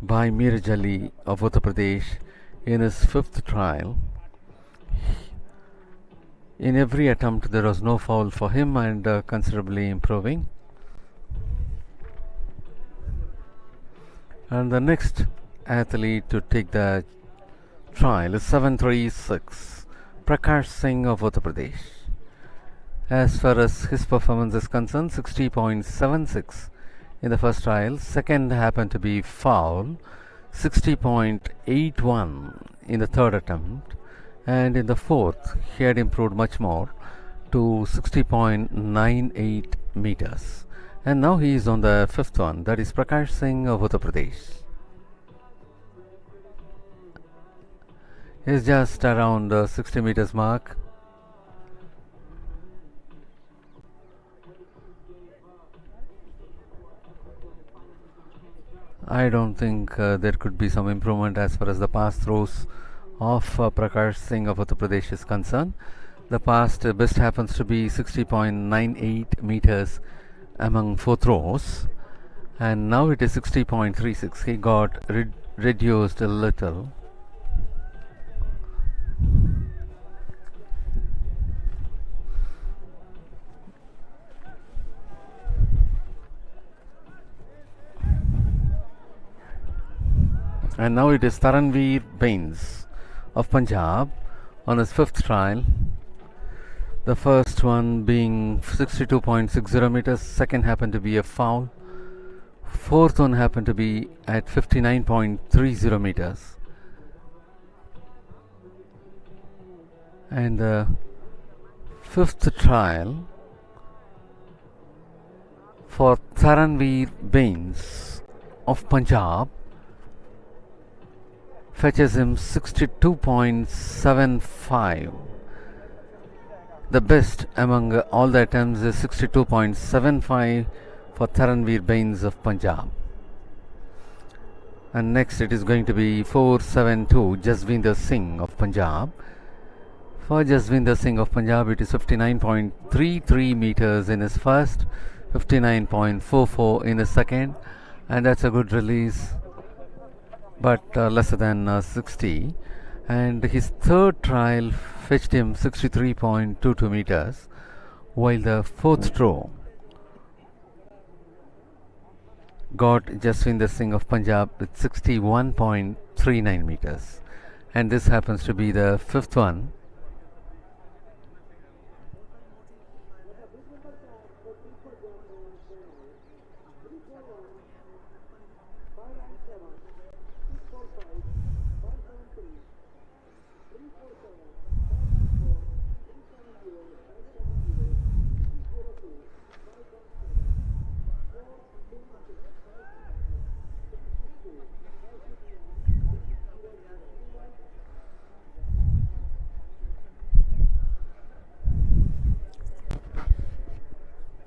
by Meeraj Ali of Uttar Pradesh in his fifth trial. In every attempt there was no foul for him, and considerably improving. And the next athlete to take the trial is 736 Prakash Singh of Uttar Pradesh. As far as his performance is concerned, 60.76 in the first trial. Second happened to be foul, 60.81 in the third attempt. And in the fourth, he had improved much more to 60.98 meters. And now he is on the fifth one, that is Prakash Singh of Uttar Pradesh. He is just around 60 meters mark. I don't think there could be some improvement as far as the pass throws of Prakash Singh of Uttar Pradesh is concerned. The past best happens to be 60.98 meters among four throws, and now it is 60.36. He got reduced a little. And now it is Taranveer Bains of Punjab on his fifth trial. The first one being 62.60 meters, second happened to be a foul, fourth one happened to be at 59.30 meters. And the fifth trial for Taranveer Bains of Punjab fetches him 62.75. The best among all the attempts is 62.75 for Taranveer Bains of Punjab. And next it is going to be 472 Jasvinder Singh of Punjab. For Jasvinder Singh of Punjab, it is 59.33 meters in his first, 59.44 in his second, and that's a good release, but lesser than 60. And his third trial fetched him 63.22 meters, while the fourth throw got Jasvinder Singh of Punjab with 61.39 meters. And this happens to be the fifth one.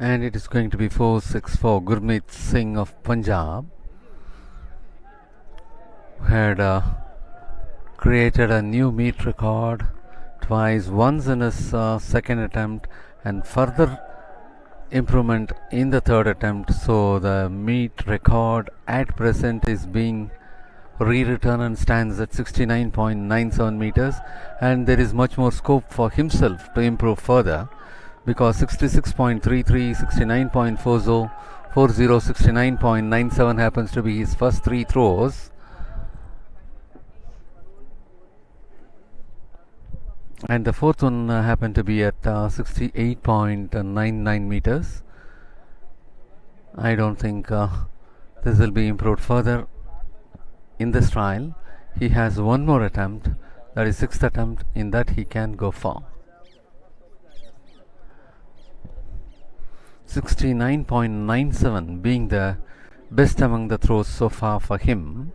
And it is going to be 464 Gurmeet Singh of Punjab, had created a new meet record twice, once in his second attempt and further improvement in the third attempt. So the meet record at present is being rewritten and stands at 69.97 meters, and there is much more scope for himself to improve further, because 66.33, 69.40, 69.97 happens to be his first three throws. And the fourth one happened to be at 68.99 meters. I don't think this will be improved further in this trial. He has one more attempt, that is sixth attempt, in that he can go far. 69.97 being the best among the throws so far for him.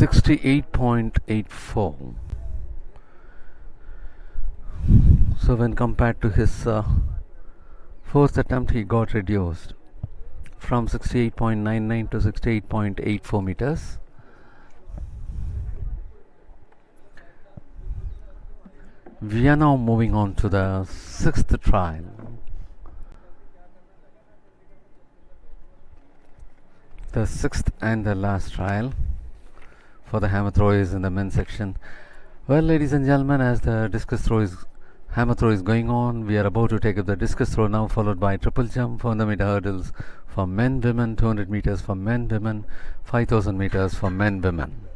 .84. So when compared to his fourth attempt, he got reduced from 68.99 to 68.84 meters. We are now moving on to the sixth trial. The sixth and the last trial for the hammer throw is in the men's section. Well, ladies and gentlemen, as the discus throw is hammer throw is going on, we are about to take up the discus throw now, followed by triple jump, 400 meter hurdles for men, women, 200 meters for men, women, 5000 meters for men, women.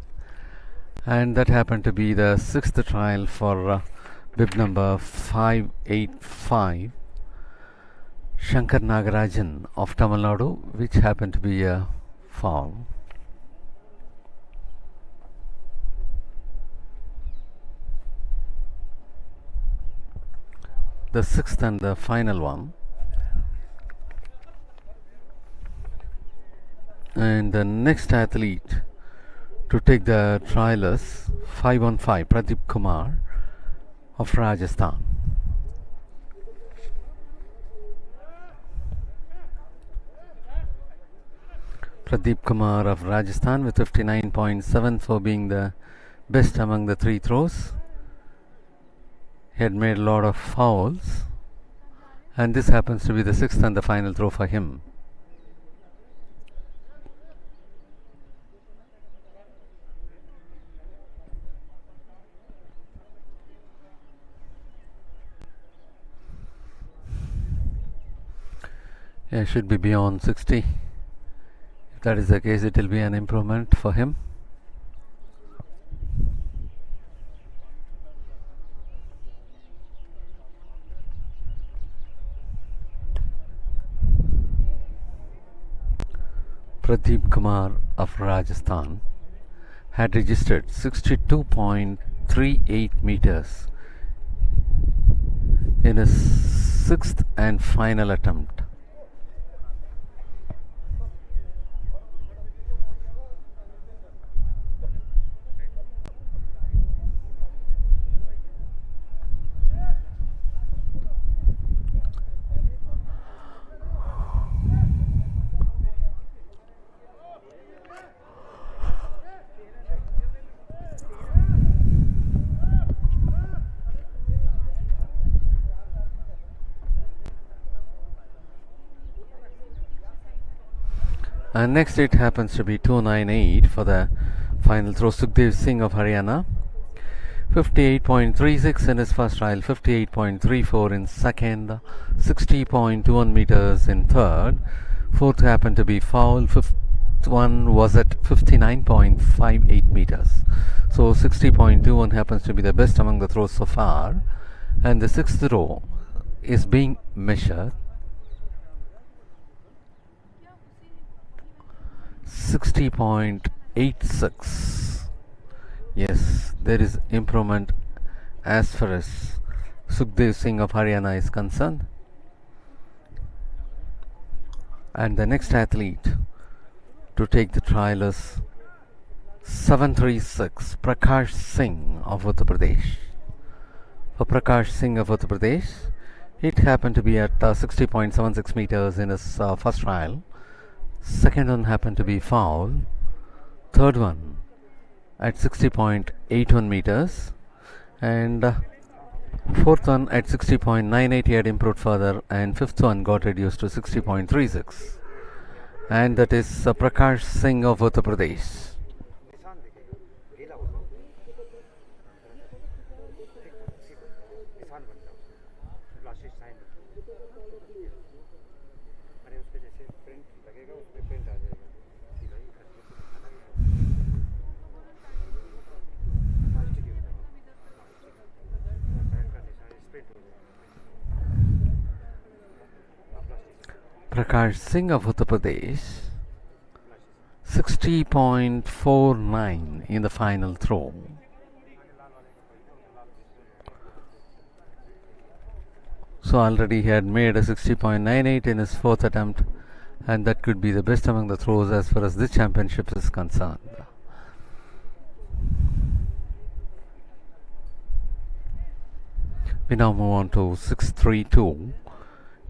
And that happened to be the sixth trial for bib number 585, Shankar Nagarajan of Tamil Nadu, which happened to be a foul. The sixth and the final one. And the next athlete to take the trial is 515 Pradeep Kumar of Rajasthan. Pradeep Kumar of Rajasthan with 59.74 being the best among the three throws. He had made a lot of fouls, and this happens to be the sixth and the final throw for him. Yeah, should be beyond 60 that is the case, it will be an improvement for him. Pradeep Kumar of Rajasthan had registered 62.38 meters in his sixth and final attempt. And next it happens to be 298 for the final throw. Sukhdev Singh of Haryana, 58.36 in his first trial, 58.34 in second, 60.21 meters in third. Fourth happened to be foul. Fifth one was at 59.58 meters. So 60.21 happens to be the best among the throws so far. And the sixth throw is being measured. 60.86. Yes, there is improvement as far as Sukhdev Singh of Haryana is concerned. And the next athlete to take the trial is 736 Prakash Singh of Uttar Pradesh. For Prakash Singh of Uttar Pradesh, it happened to be at 60.76 meters in his first trial. Second one happened to be foul. Third one at 60.81 meters. And fourth one at 60.98, he had improved further. And fifth one got reduced to 60.36. And that is Prakash Singh of Uttar Pradesh. Prakash Singh of Uttar Pradesh, 60.49 in the final throw. So already he had made a 60.98 in his fourth attempt, and that could be the best among the throws as far as this championship is concerned. We now move on to 632.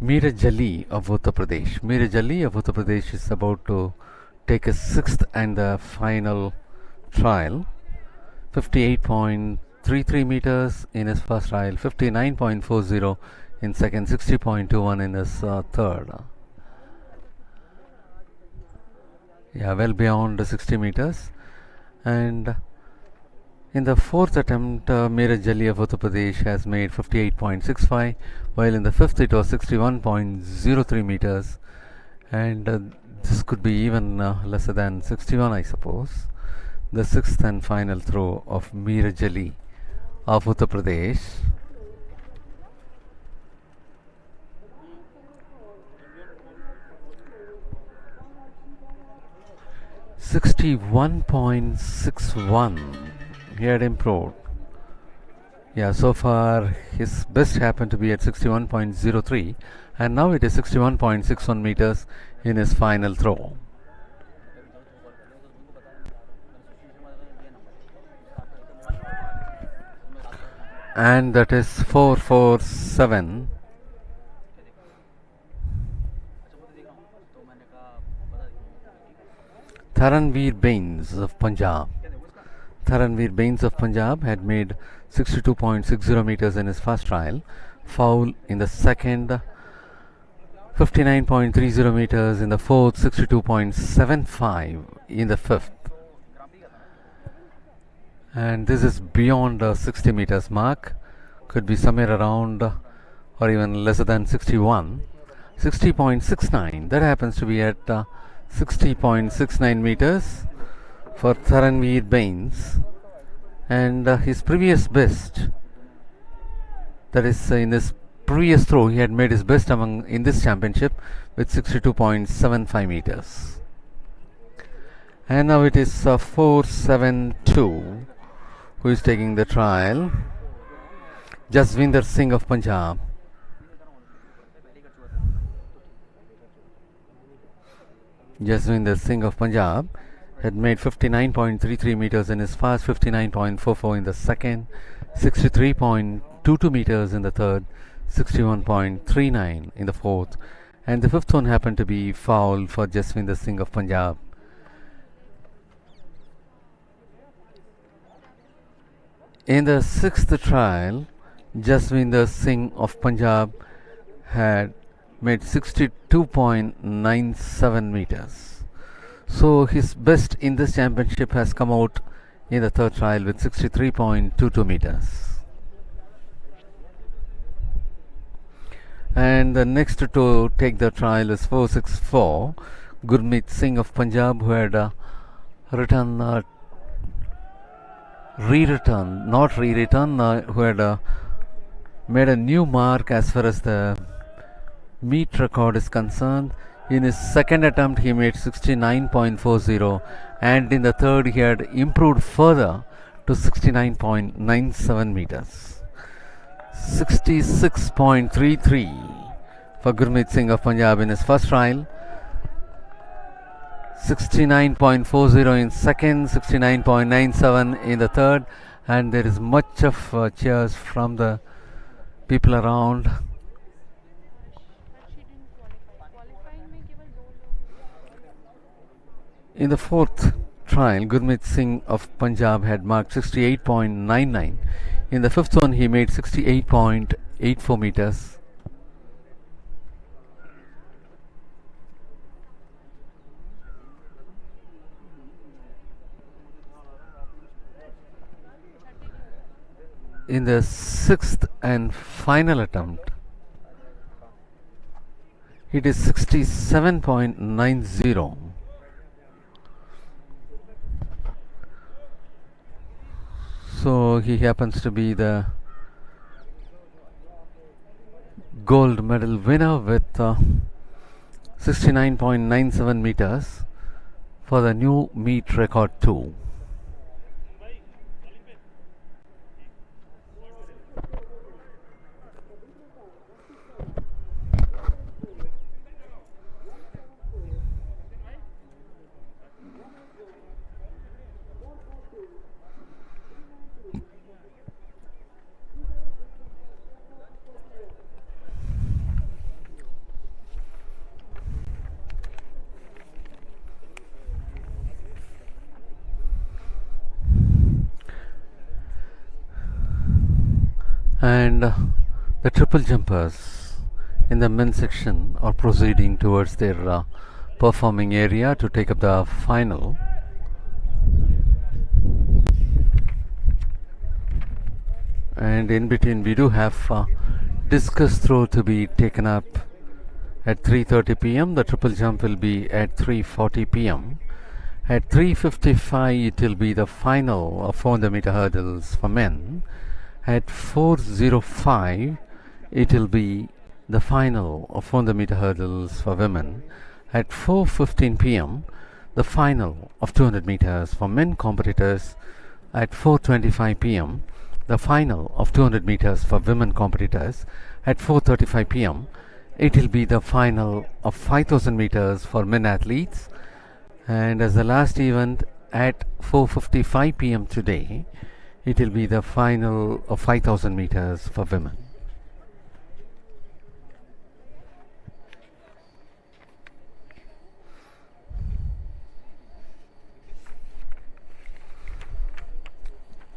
Meeraj Ali of Uttar Pradesh. Meeraj Ali of Uttar Pradesh is about to take his sixth and the final trial. 58.33 meters in his first trial, 59.40 in second, 60.21 in his third. Yeah, well beyond the 60 meters. And in the fourth attempt, Meeraj Ali of Uttar Pradesh has made 58.65, while in the fifth it was 61.03 meters, and this could be even lesser than 61, I suppose. The sixth and final throw of Meeraj Ali of Uttar Pradesh. .61 he had improved. Yeah, so far his best happened to be at 61.03, and now it is 61.61 meters in his final throw. And that is 447. Taranveer Bains of Punjab. Taranveer Bains of Punjab had made 62.60 meters in his first trial, foul in the second, 59.30 meters in the fourth, 62.75 in the fifth. And this is beyond the 60 meters mark, could be somewhere around or even lesser than 61. 60.69, that happens to be at 60.69 meters for Dharanveer Bains, and his previous best, that is in his previous throw, he had made his best in this championship with 62.75 meters. And now it is 472 who is taking the trial. Jasvinder Singh of Punjab. Jasvinder Singh of Punjab had made 59.33 meters in his first, 59.44 in the second, 63.22 meters in the third, 61.39 in the fourth, and the fifth one happened to be foul for Jasvinder Singh of Punjab. In the sixth trial, Jasvinder Singh of Punjab had made 62.97 meters. So his best in this championship has come out in the third trial with 63.22 meters. And the next to take the trial is 464, Gurmeet Singh of Punjab, who had who had made a new mark as far as the meet record is concerned. In his second attempt he made 69.40, and in the third he had improved further to 69.97 meters. 66.33 for Gurmeet Singh of Punjab in his first trial, 69.40 in second, 69.97 in the third, and there is much of cheers from the people around. In the fourth trial, Gurmeet Singh of Punjab had marked 68.99. In the fifth one, he made 68.84 meters. In the sixth and final attempt, it is 67.90. So he happens to be the gold medal winner with 69.97 meters for the new meet record 2. And the triple jumpers in the men's section are proceeding towards their performing area to take up the final. And in between we do have discus throw to be taken up at 3:30 p.m. The triple jump will be at 3:40 p.m. At 3:55 it will be the final of 400 meter hurdles for men. At 4:05 it will be the final of 400 meter hurdles for women. At 4:15 p.m. the final of 200 meters for men competitors. At 4:25 p.m. the final of 200 meters for women competitors. At 4:35 p.m. it will be the final of 5000 meters for men athletes. And as the last event, at 4:55 p.m. today, it will be the final of 5000 meters for women.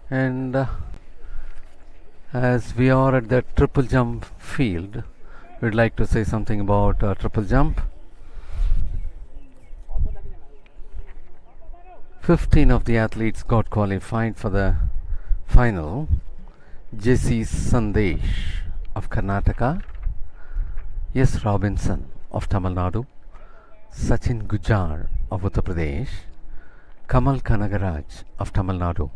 And as we are at the triple jump field, we'd like to say something about triple jump. 15 of the athletes got qualified for the final. J.C. Sandesh of Karnataka, S. Robinson of Tamil Nadu, Sachin Gujar of Uttar Pradesh, Kamal Kanagaraj of Tamil Nadu,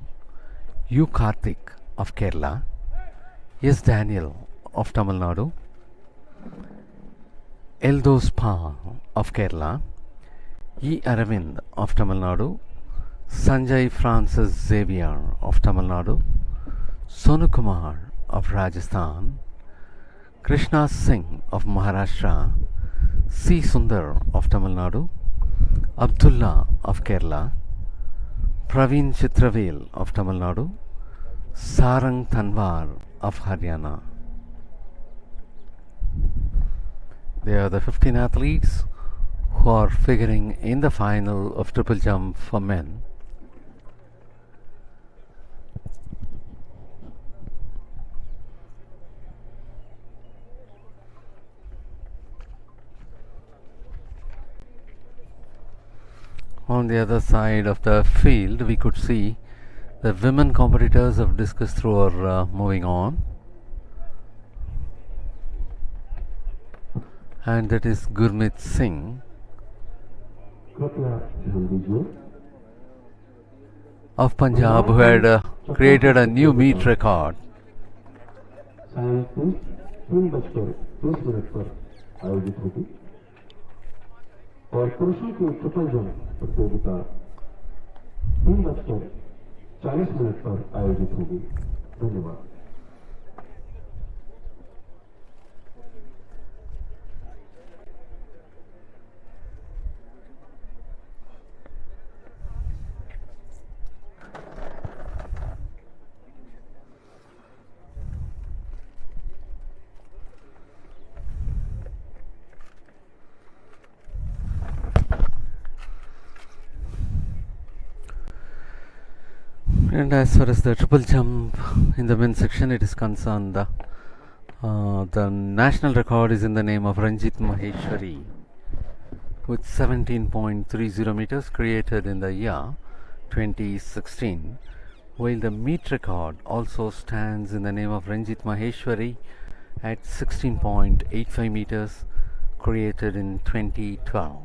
U. Karthik of Kerala, S. Daniel of Tamil Nadu, Eldos Pa of Kerala, E. Aravind of Tamil Nadu, Sanjay Francis Xavier of Tamil Nadu, Sonu Kumar of Rajasthan, Krishna Singh of Maharashtra, C. Sundar of Tamil Nadu, Abdullah of Kerala, Praveen Chitravel of Tamil Nadu, Sarang Tanwar of Haryana. They are the 15 athletes who are figuring in the final of triple jump for men. On the other side of the field, we could see the women competitors of discus throw are moving on, and that is Gurmeet Singh of Punjab, who had created a new meet record. और पुरुषों की triple jump प्रतियोगिता 3:40 पर आयोजित होगी। धन्यवाद। And as far as the triple jump in the men's section it is concerned, the national record is in the name of Ranjit Maheshwari with 17.30 meters, created in the year 2016, while the meet record also stands in the name of Ranjit Maheshwari at 16.85 meters, created in 2012.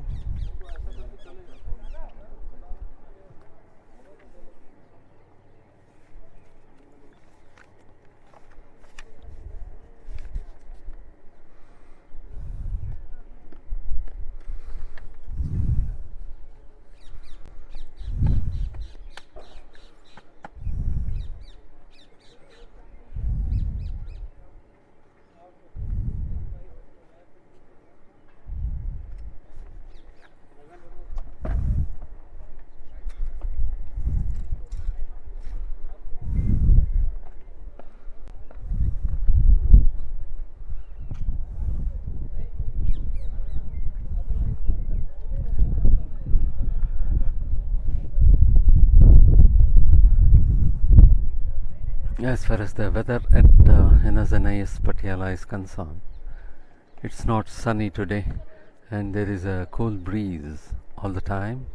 As far as the weather at NIS Patiala is concerned, it's not sunny today and there is a cool breeze all the time.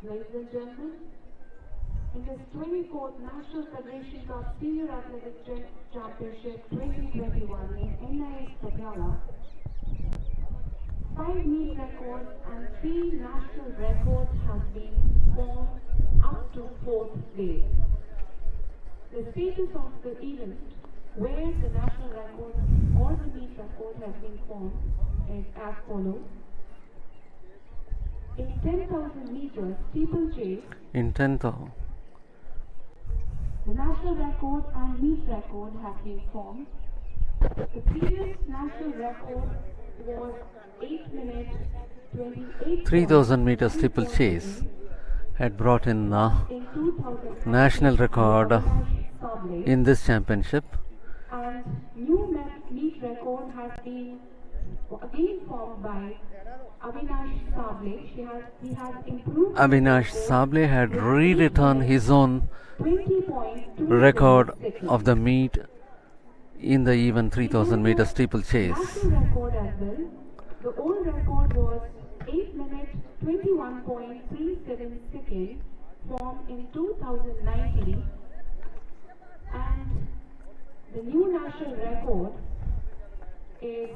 Ladies and gentlemen, in this 24th National Federation Cup Senior Athletics Championship 2021 in NIS Patiala, 5 meet records and 3 national records have been formed up to 4th place. The status of the event where the national record or the meet record has been formed is as follows. In 10,000 meters steeplechase, the national record and meet record have been formed. The previous national record was 8 minutes 28 3,000 meters steeplechase had brought in national record in this championship. And new meet record has been again formed by Avinash Sable. He has improved Avinash Sable had rewritten his own 20.20 record seconds. of the meet in the even 3000 meter steeplechase. National record as well. The old record was 8 minutes 21.37 seconds formed in 2019, and the new national record is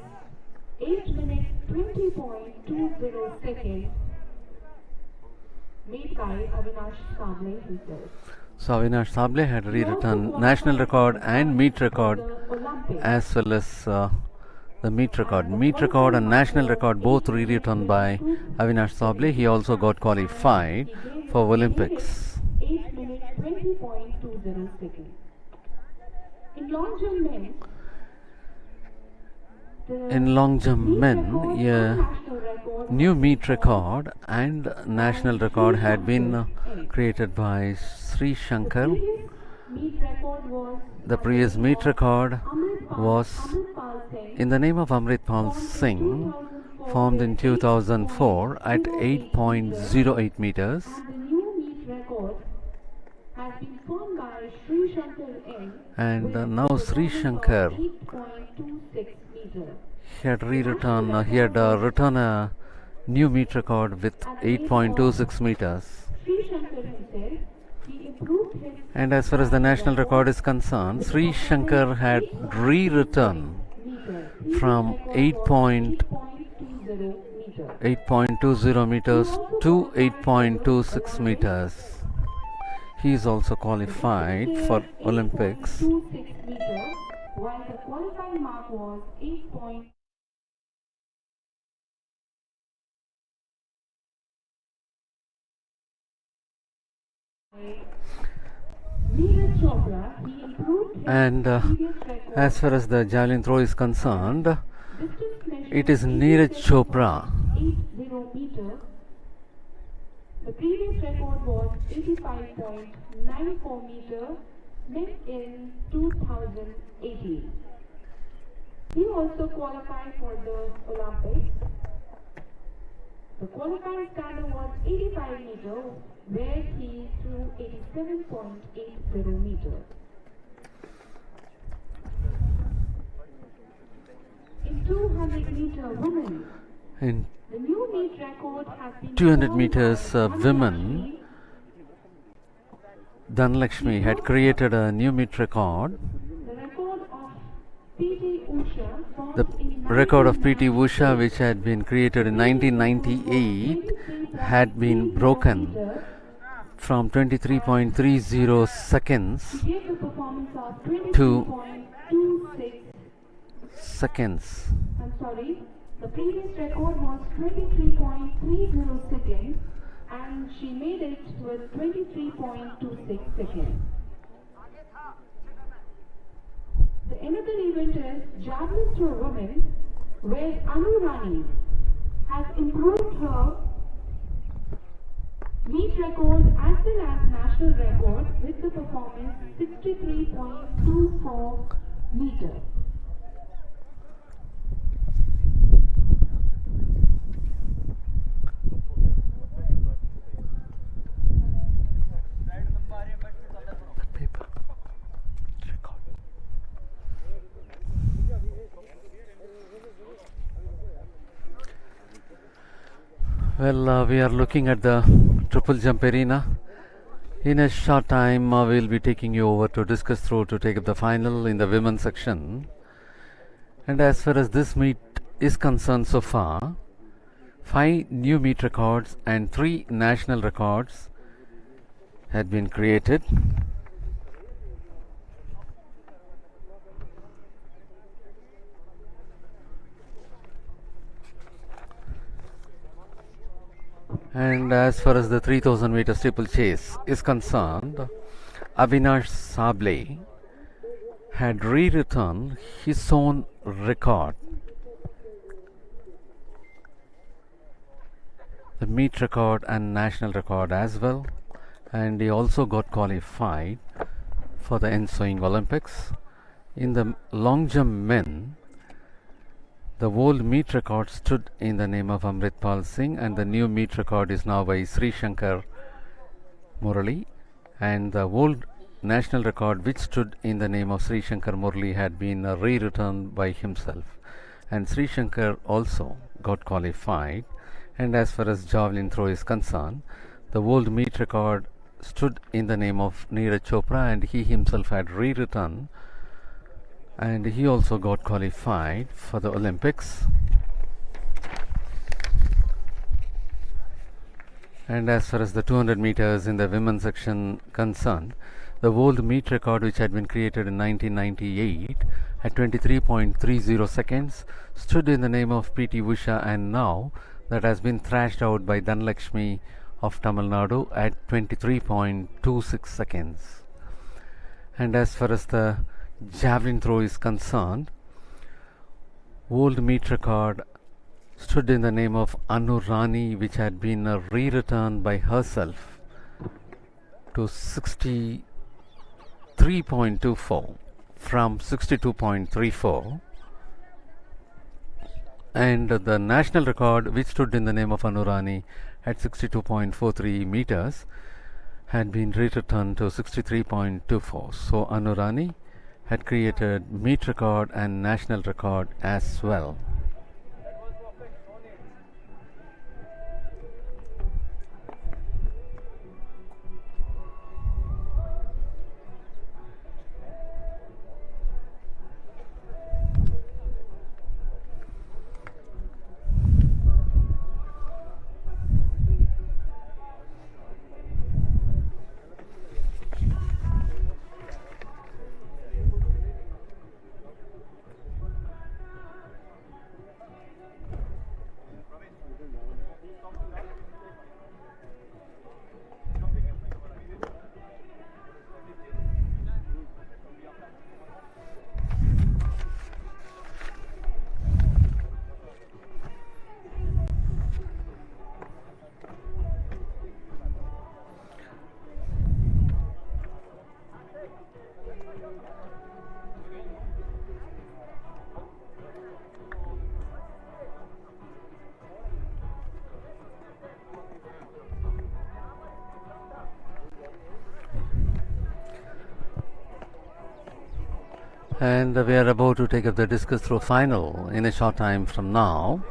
8 minutes 20.20 seconds made by Avinash Sable himself. So Avinash Sable had rewritten national record and meet record as well as the meet record. Meet record and national record both rewritten by Avinash Sable. He also got qualified for Olympics. 8 minutes 20.20 seconds. In long jump men, In long jump men, a new meet record and national record had been created by Sri Shankar. The previous meet record was in the name of Amritpal Singh, formed in 2004 at 8.08 meters. And now Sri Shankar written a new meet record with 8.26 meters. And as far as the national record is concerned, Sri Shankar had rewritten from 8.20 meters to 8.26 meters. He is also qualified for Olympics. While the qualifying mark was 8. And as far as the javelin throw is concerned, it is Neeraj Chopra. 80 meters. The previous record was 85.94 meters, met in 2018. He also qualified for the Olympics. The qualifying standard was 85 meters, where he threw 87.80 meters. In 200-meter women, In the new meet record has been 200 meters women, Dhanlakshmi had created a new meet record. The record of P.T. Usha The record of P.T. Usha, which had been created in 1998, had been broken from 23.30 seconds gave the performance of to 23.26. seconds. I'm sorry, the previous record was 23.30 seconds, and she made it with 23.26 seconds. The another event is javelin throw women, where Anu Rani has improved her meet record as well as national record with the performance 63.24 meters. Paper. Record. Well, we are looking at the triple jump arena. In a short time, we'll be taking you over to discus throw to take up the final in the women's section. And as far as this meet is concerned so far, 5 new meet records and 3 national records had been created. And as far as the 3000 meter steeplechase is concerned, Avinash Sable had rewritten his own record. The meet record and national record as well, and he also got qualified for the ensuing Olympics. In the long jump men, The old meet record stood in the name of Amritpal Singh, and the new meet record is now by Sri Shankar Murali, and the old national record which stood in the name of Sri Shankar Murali had been rewritten by himself, and Sri Shankar also got qualified. And as far as javelin throw is concerned, the old meet record stood in the name of Neeraj Chopra, and he himself had rewritten, and he also got qualified for the Olympics. And as far as the 200 meters in the women's section concerned, the world meet record, which had been created in 1998 at 23.30 seconds, stood in the name of PT Usha, and now that has been thrashed out by Dhanlakshmi of Tamil Nadu at 23.26 seconds. And as far as the javelin throw is concerned, world meet record stood in the name of Anu Rani, which had been rewritten by herself to 63.24 from 62.34, and the national record, which stood in the name of Anu Rani at 62.43 meters, had been rewritten to 63.24. So Anu Rani had created meet record and national record as well. And we are about to take up the discus throw final in a short time from now.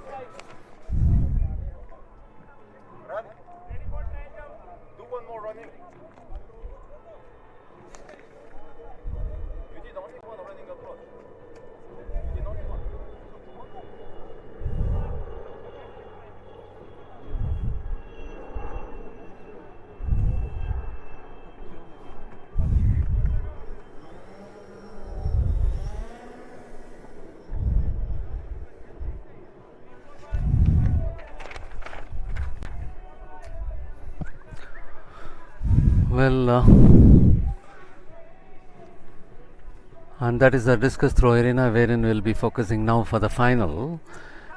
And that is the discus throw arena wherein we'll be focusing now for the final.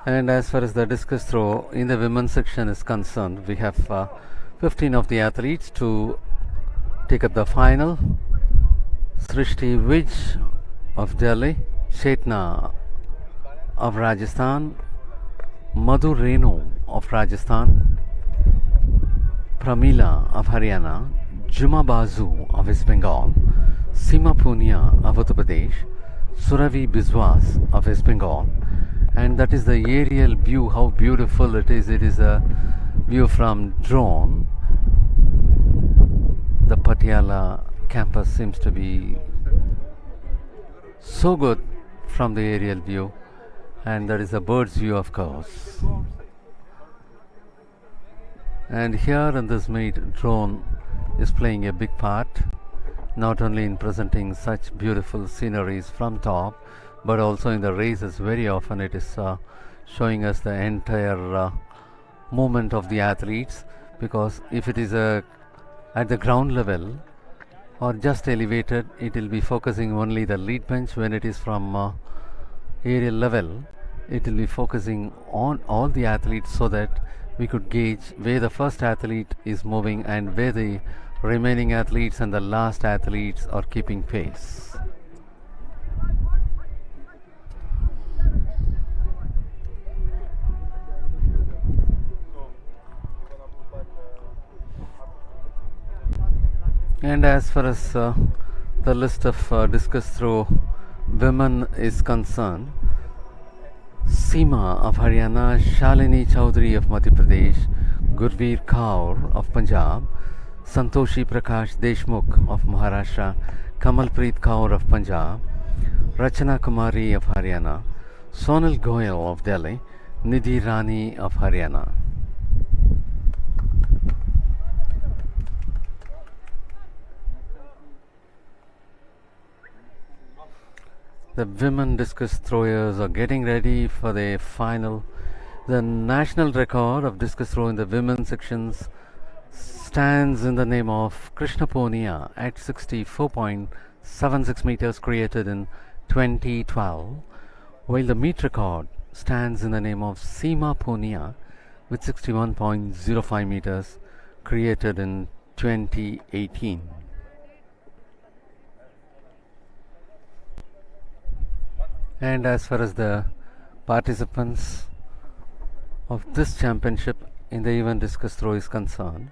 And as far as the discus throw in the women's section is concerned, we have 15 of the athletes to take up the final. Srishti Vij of Delhi, Chetna of Rajasthan, Madhu Renu of Rajasthan, Pramila of Haryana, Juma Bazu of West Bengal, Sima Punia of Uttar Pradesh, Suravi Biswas of West Bengal, and that is the aerial view, how beautiful it is. It is a view from drone. The Patiala campus seems to be so good from the aerial view, and that is a bird's view, of course. And here in this meet, drone is playing a big part, not only in presenting such beautiful sceneries from top, but also in the races. Very often it is showing us the entire movement of the athletes, because if it is at the ground level or just elevated, it will be focusing only the lead bench. When it is from aerial level, it will be focusing on all the athletes, so that we could gauge where the first athlete is moving and where the remaining athletes and the last athletes are keeping pace. And as far as the list of discus throw women is concerned, Seema of Haryana, Shalini Chowdhury of Madhya Pradesh, Gurveer Kaur of Punjab, Santoshi Prakash Deshmukh of Maharashtra, Kamalpreet Kaur of Punjab, Rachana Kumari of Haryana, Sonal Goyal of Delhi, Nidhi Rani of Haryana. The women discus throwers are getting ready for the final. The national record of discus throw in the women's sections stands in the name of Krishna Ponia at 64.76 meters, created in 2012, while the meet record stands in the name of Seema Ponia with 61.05 meters, created in 2018. And as far as the participants of this championship in the event discus throw is concerned,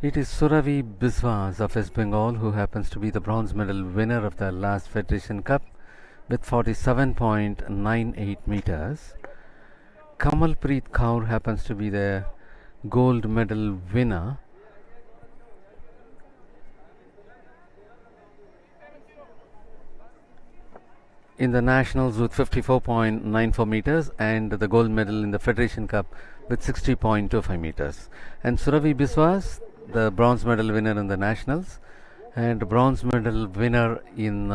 it is Surabhi Biswas of West Bengal who happens to be the bronze medal winner of the last Federation Cup with 47.98 meters. Kamalpreet Kaur happens to be the gold medal winner in the nationals with 54.94 meters, and the gold medal in the Federation Cup with 60.25 meters. And Surabhi Biswas, the bronze medal winner in the nationals and bronze medal winner in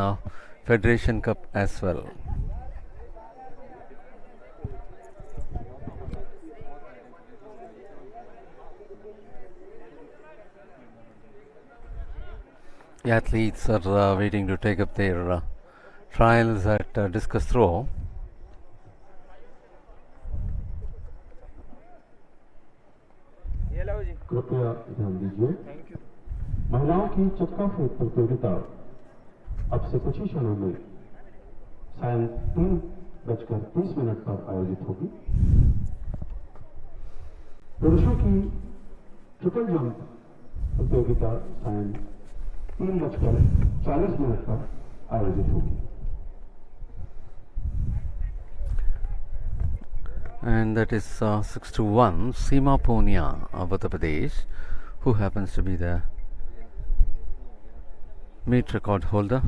Federation Cup as well. The athletes are waiting to take up their trials at discus throw. कृपया ध्यान दीजिए, महिलाओं की चक्का फेंक प्रतियोगिता अब से कुछ ही क्षणों में सायं 3:30 पर आयोजित होगी। पुरुषों की ट्रिपल जंप प्रतियोगिता सायं 3:40 पर आयोजित होगी। And that is 6-1 Seema Ponia of Uttar Pradesh, who happens to be the meet record holder.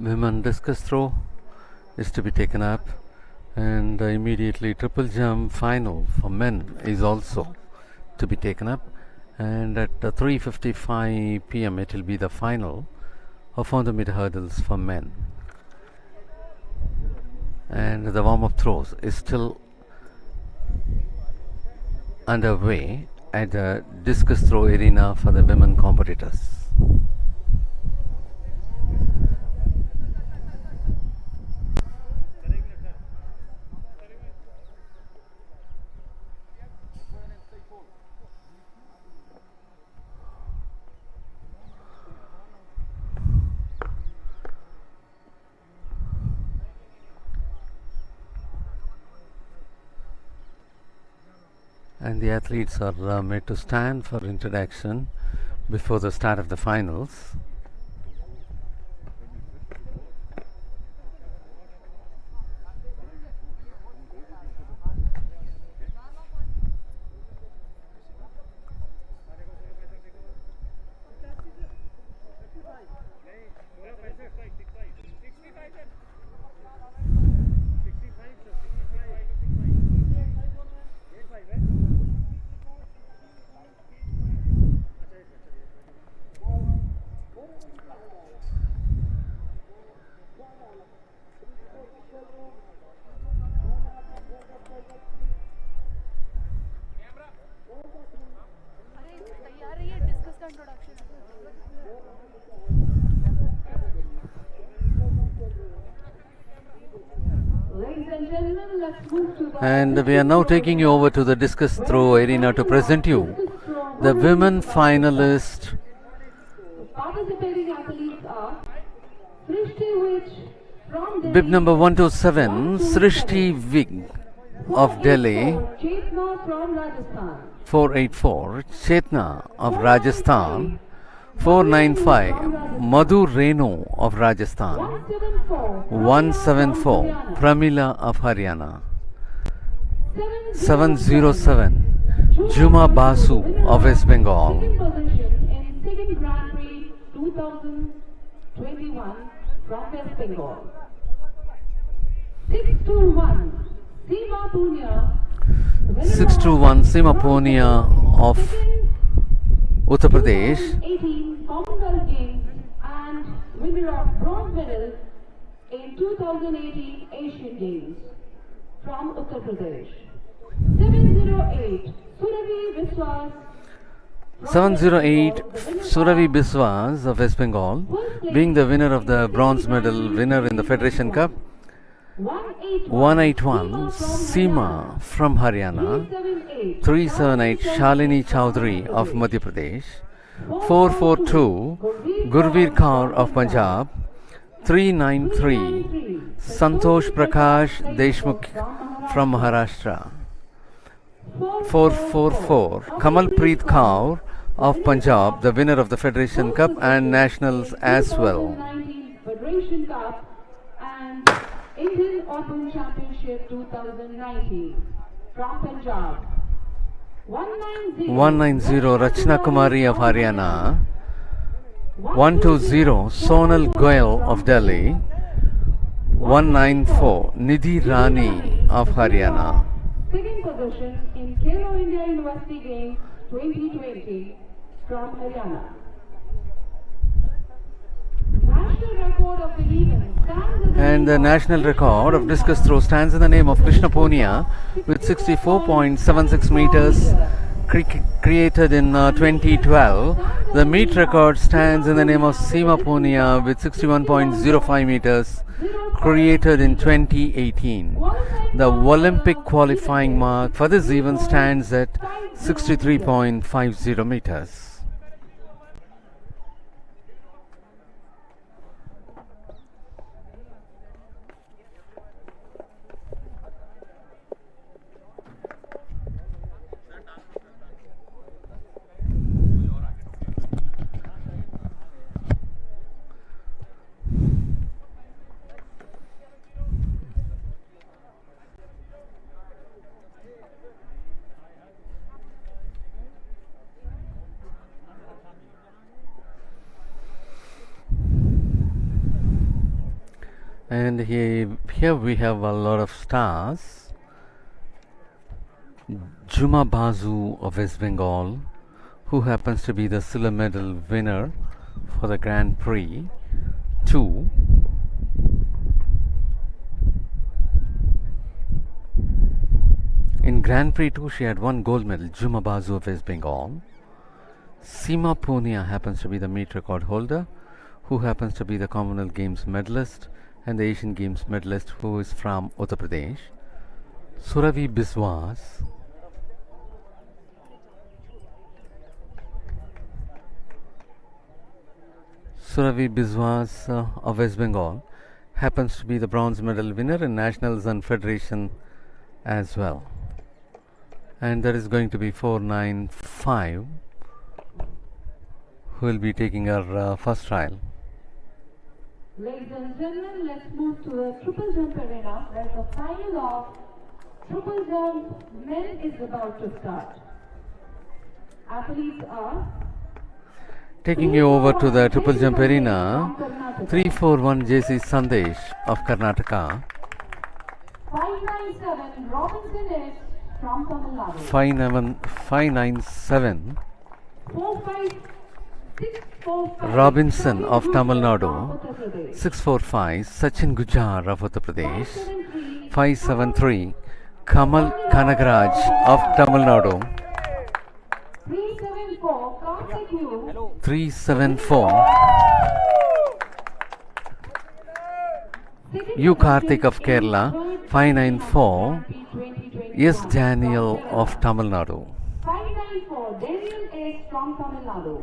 Women discus throw is to be taken up, and immediately triple jump final for men is also to be taken up, and at 3:55 p.m. it will be the final of 400 meter hurdles for men. And the warm-up throws is still underway at the discus throw arena for the women competitors. And the athletes are made to stand for introduction before the start of the finals. And we are now taking you over to the discus throw arena to present you the women finalists. Participating athletes are Srishti Vij from Bib number 127, Srishti Vig of Delhi. Chetna from Rajasthan. 484, Chetna of Rajasthan. 495, Madhu Renu of Rajasthan. 174, Pramila of Haryana. 707, Juma Basu of West Bengal. Second position in second Grand Prix 2021 from West Bengal. 621, Seema Punia. 621, Seema Punia of Uttar Pradesh. 2018 Commonwealth Games and winner of bronze medal in 2018 Asian Games from Uttar Pradesh. 708 Surabhi Biswas. 708, Surabhi Biswas of West Bengal, being the winner of the bronze medal winner in the Federation Cup. 181, Seema from Haryana. 378, Shalini Chowdhury of Madhya Pradesh. 442, Gurveer Kaur of Punjab. 393, Santosh Prakash Deshmukh from Maharashtra. 444, Kamalpreet Kaur of Punjab, the winner of the Federation Cup and Nationals as well. 2019 Federation Cup and Indian Open Championship 2019 from Punjab. 190, Rachna Kumari of Haryana. 120, Sonal Goyal of Delhi. 194, Nidhi Rani of Haryana. Second position in Khelo India University Games 2020 from Haryana. National record of the event stands as And the national record of discus throw stands in the name of Krishna Punia with 64.76 meters created in 2012. The meet record stands in the name of Seema Punia with 61.05 meters created in 2018. The Olympic qualifying mark for this event stands at 63.50 meters. And here we have a lot of stars. Juma Basu of West Bengal, who happens to be the silver medal winner for the Grand Prix 2. In Grand Prix 2, she had one gold medal, Juma Basu of West Bengal. Seema Punia happens to be the meet record holder, who happens to be the Commonwealth Games medalist and the Asian Games medalist, who is from Uttar Pradesh. Surabhi Biswas. Surabhi Biswas of West Bengal happens to be the bronze medal winner in Nationals and Federation as well. And there is going to be 495 who will be taking our first trial. Ladies and gentlemen, let's move to the triple jump arena where the final of triple jump men is about to start. Athletes are Taking you over to the triple jump arena, 341 JC Sandesh of Karnataka. 597 Robinson is from Tamil Nadu. 597 45645 Robinson of Tamil Nadu. Uttar Pradesh. 645 Sachin Gujar of Uttar Pradesh. 573 Kamal Kanagaraj of Tamil Nadu. 374 Karthik Yu. 374 U Karthik of Kerala. 594 S. Daniel of Tamil Nadu. 594 Daniel S. from Tamil Nadu.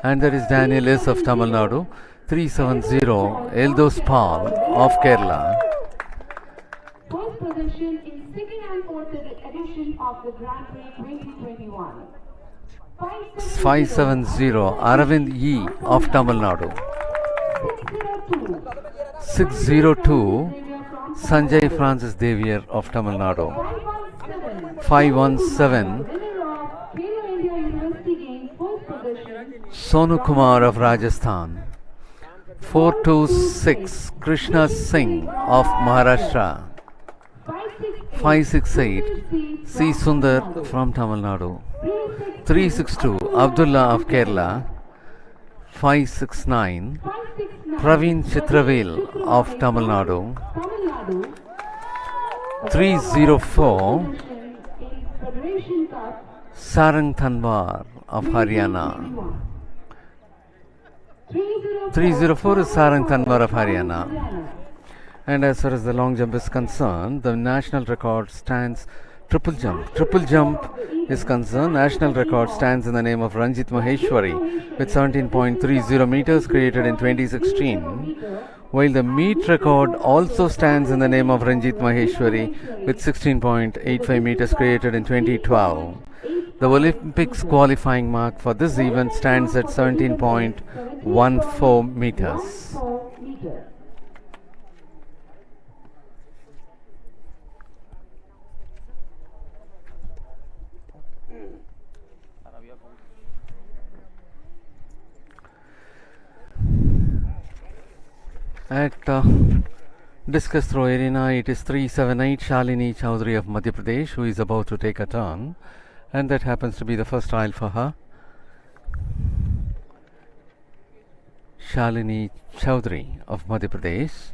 And there is Daniel S. of Tamil Nadu. 370 Eldos Pal of Kerala. First position in second and fourth edition of the Grand Prix 2021. 570 Aravind E. of Tamil Nadu. 602 Sanjay Francis Devier of Tamil Nadu. 517 Sonu Kumar of Rajasthan. 426 Krishna Singh of Maharashtra. 568 C. Sundar from Tamil Nadu. 362 Abdullah of Kerala. 569 Praveen Chitravel of Tamil Nadu. 304 Sarang Tanwar of Haryana. 304 is Sarang Tanwar of Haryana. And as far as the long jump is concerned, the national record stands triple jump. Triple jump is concerned, national record stands in the name of Ranjit Maheshwari with 17.30 meters created in 2016, while the meet record also stands in the name of Ranjit Maheshwari with 16.85 meters created in 2012. The Olympics qualifying mark for this event stands at 17.14 meters. At discus throw arena, it is 378 Shalini Chowdhury of Madhya Pradesh who is about to take a turn, and that happens to be the first trial for her. Shalini Chowdhury of Madhya Pradesh.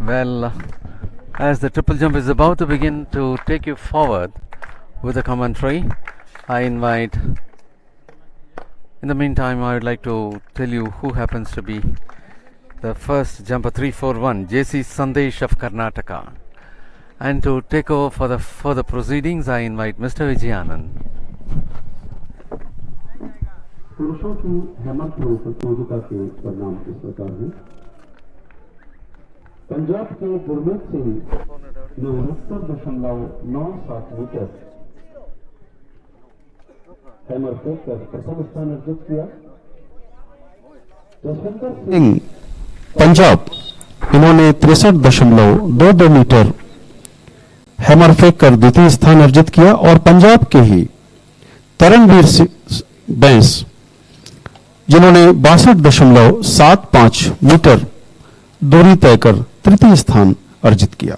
Well, as the triple jump is about to begin to take you forward with the commentary, I invite, in the meantime, I would like to tell you who happens to be the first jumper 341, JC Sandesh of Karnataka. And to take over for the further proceedings, I invite Mr. Vijayanand. पुरुषों की Hemant throw प्रतियोगिता के परिणाम इस प्रकार हैं। पंजाब के गुरमीत सिंह ने 69.97 मीटर हैमर फेंक कर प्रथम स्थान अर्जित किया। जसविंदर सिंह पंजाब, इन्होंने 63.22 मीटर हैमर फेंक कर द्वितीय स्थान अर्जित किया और पंजाब के ही तरणवीर बैंस, जिन्होंने 62.75 मीटर दूरी तय कर तृतीय स्थान अर्जित किया।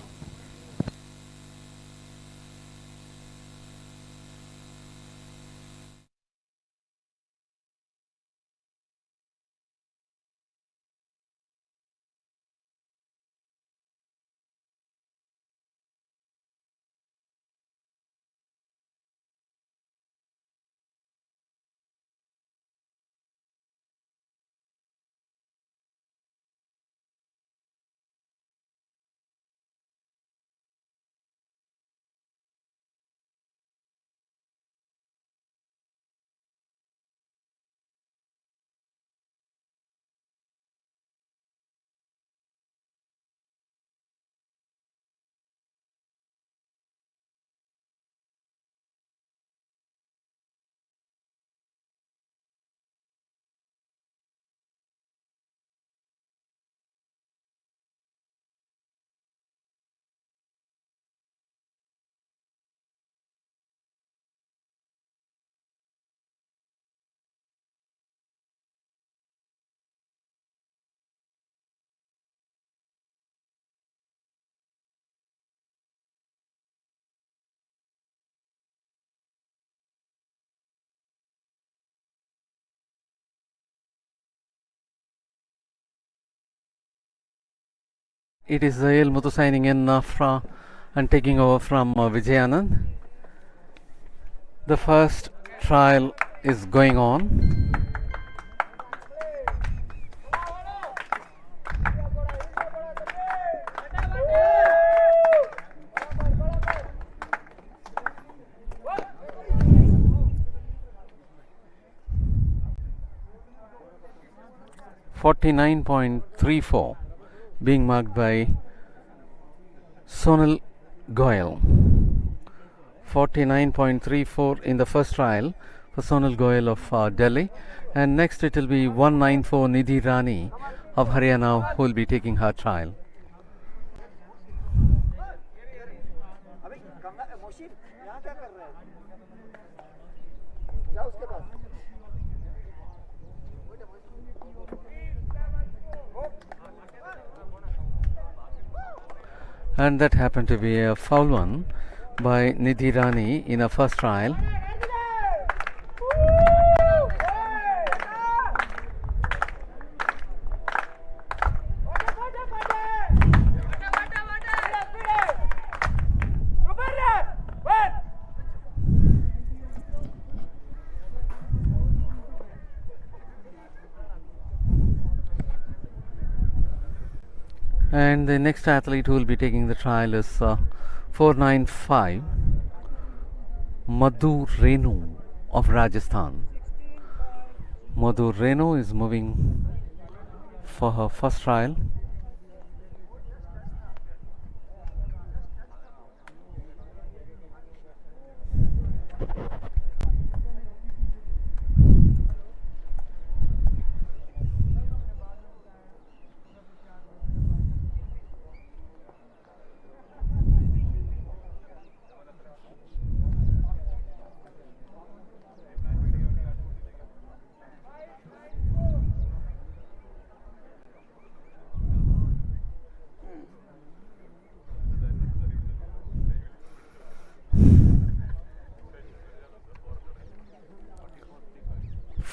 it is Zahil Muthu signing in and taking over from Vijayanand. The first trial is going on. .34 being marked by Sonal Goyal. 49.34 in the first trial for Sonal Goyal of Delhi, and next it will be 194 Nidhi Rani of Haryana who will be taking her trial. And that happened to be a foul one by Nidhi Rani in a first trial. And the next athlete who will be taking the trial is 495 Madhu Renu of Rajasthan. Madhu Renu is moving for her first trial.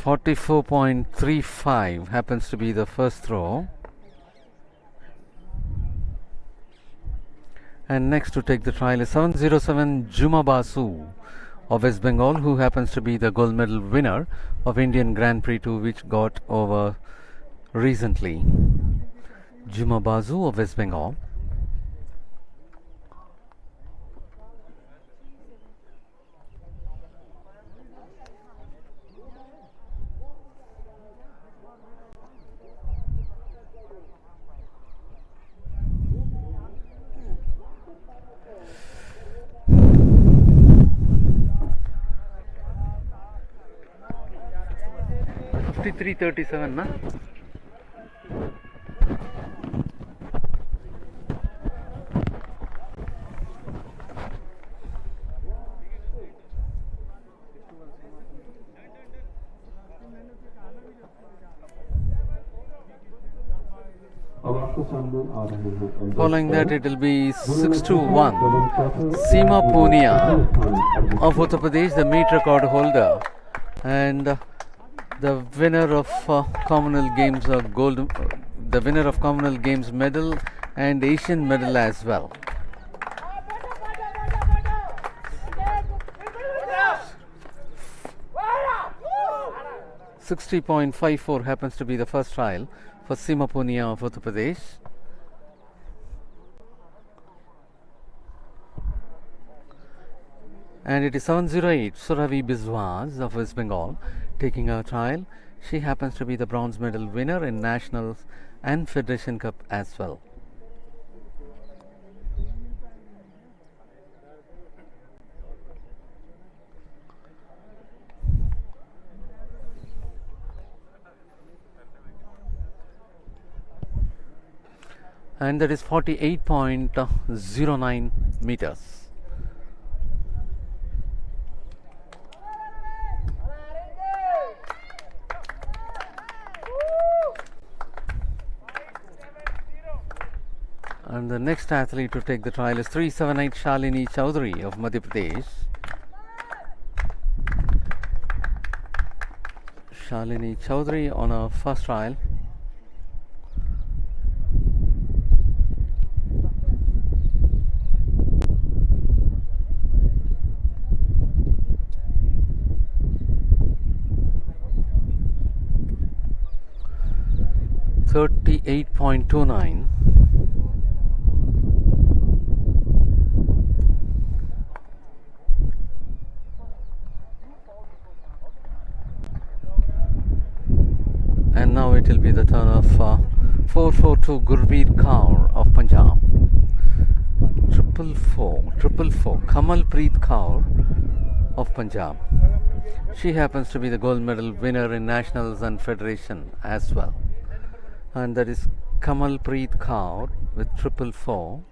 .35 happens to be the first throw. And next to take the trial is 707 Juma Basu of West Bengal, who happens to be the gold medal winner of Indian Grand Prix 2, which got over recently. Juma Basu of West Bengal. .53.37 na? Following that, it will be 6-1 Seema Punia of Uttar Pradesh, the meet record holder, and the winner of Commonwealth Games gold, the winner of Commonwealth Games medal and Asian medal as well. .60.54 happens to be the first trial for Seema Punia of Uttar Pradesh. And it is 708 Surabhi Biswas of West Bengal taking her trial. She happens to be the bronze medal winner in Nationals and Federation Cup as well. And that is 48.09 meters. And the next athlete to take the trial is 378 Shalini Chowdhury of Madhya Pradesh. Shalini Chowdhury on a first trial. 38.29. And now it will be the turn of 442 Gurveer Kaur of Punjab. 444 Kamalpreet Kaur of Punjab. She happens to be the gold medal winner in nationals and federation as well. And that is Kamalpreet Kaur with 444.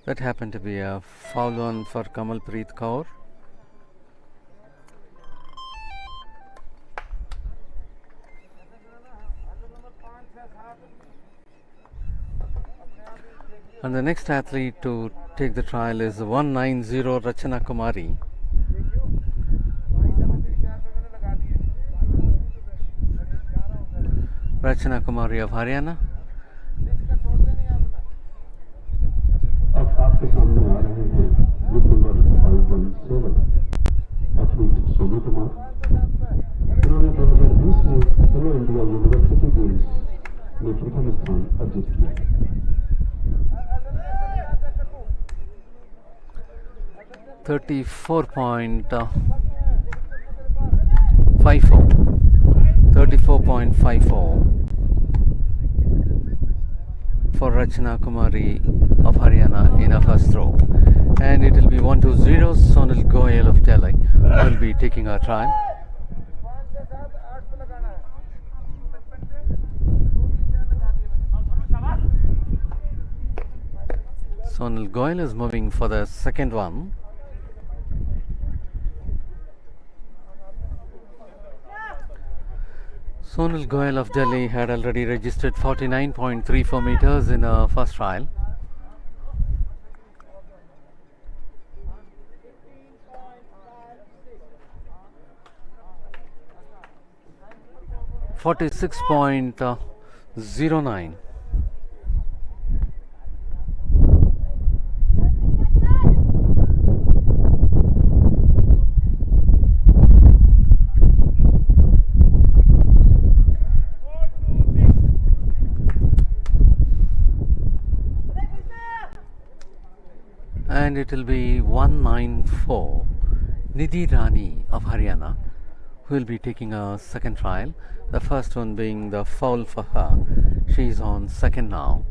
That happened to be a foul one for Kamalpreet Kaur. And the next athlete to take the trial is 190 Rachana Kumari. Rachana Kumari of Haryana. अब आपके सामने आ रहे हैं group number 517 athlete Sonu Kumar. उन्होंने 2020 में खेलो India university games में प्रथम स्थान अर्जित किया। 34.54 for Rachana Kumari of Haryana in a first throw. And it will be 120 Sonal Goyal of Delhi will be taking her trial. Sonal Goyal is moving for the second one. Sonal Goyal of Delhi had already registered 49.34 meters in a first trial. .09. And it will be 194 Nidhi Rani of Haryana who will be taking a second trial. The first one being the foul for her. She is on second now.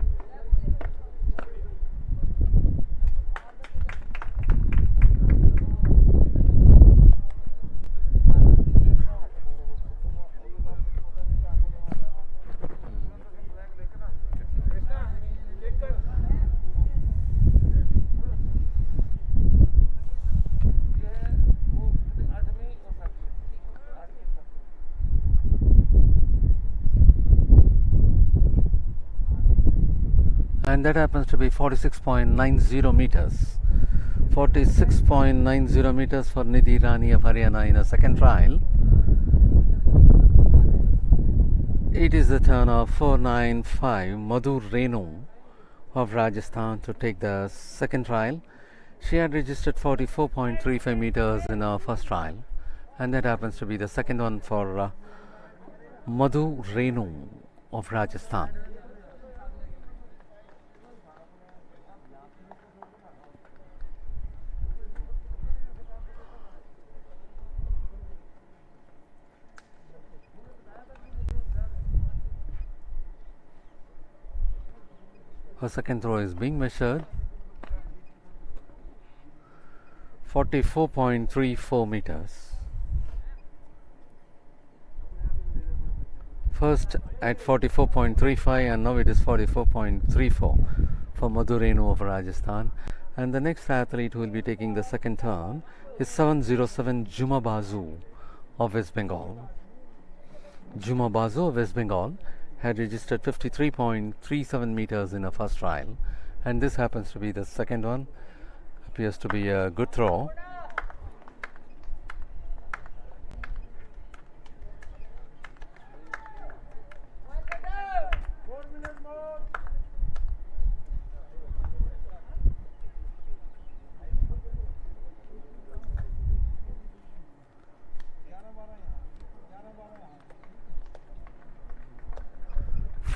And that happens to be 46.90 meters. 46.90 meters for Nidhi Rani of Haryana in a second trial. It is the turn of 495 Madhu Renu of Rajasthan to take the second trial. She had registered 44.35 meters in her first trial. And that happens to be the second one for Madhu Renu of Rajasthan. Her second throw is being measured. 44.34 meters. First at 44.35 and now it is 44.34 for Madhu Renu of Rajasthan. And the next athlete who will be taking the second turn is 707 Juma Bazu of West Bengal. Juma Bazu of West Bengal had registered 53.37 meters in a first trial, and this happens to be the second one. Appears to be a good throw.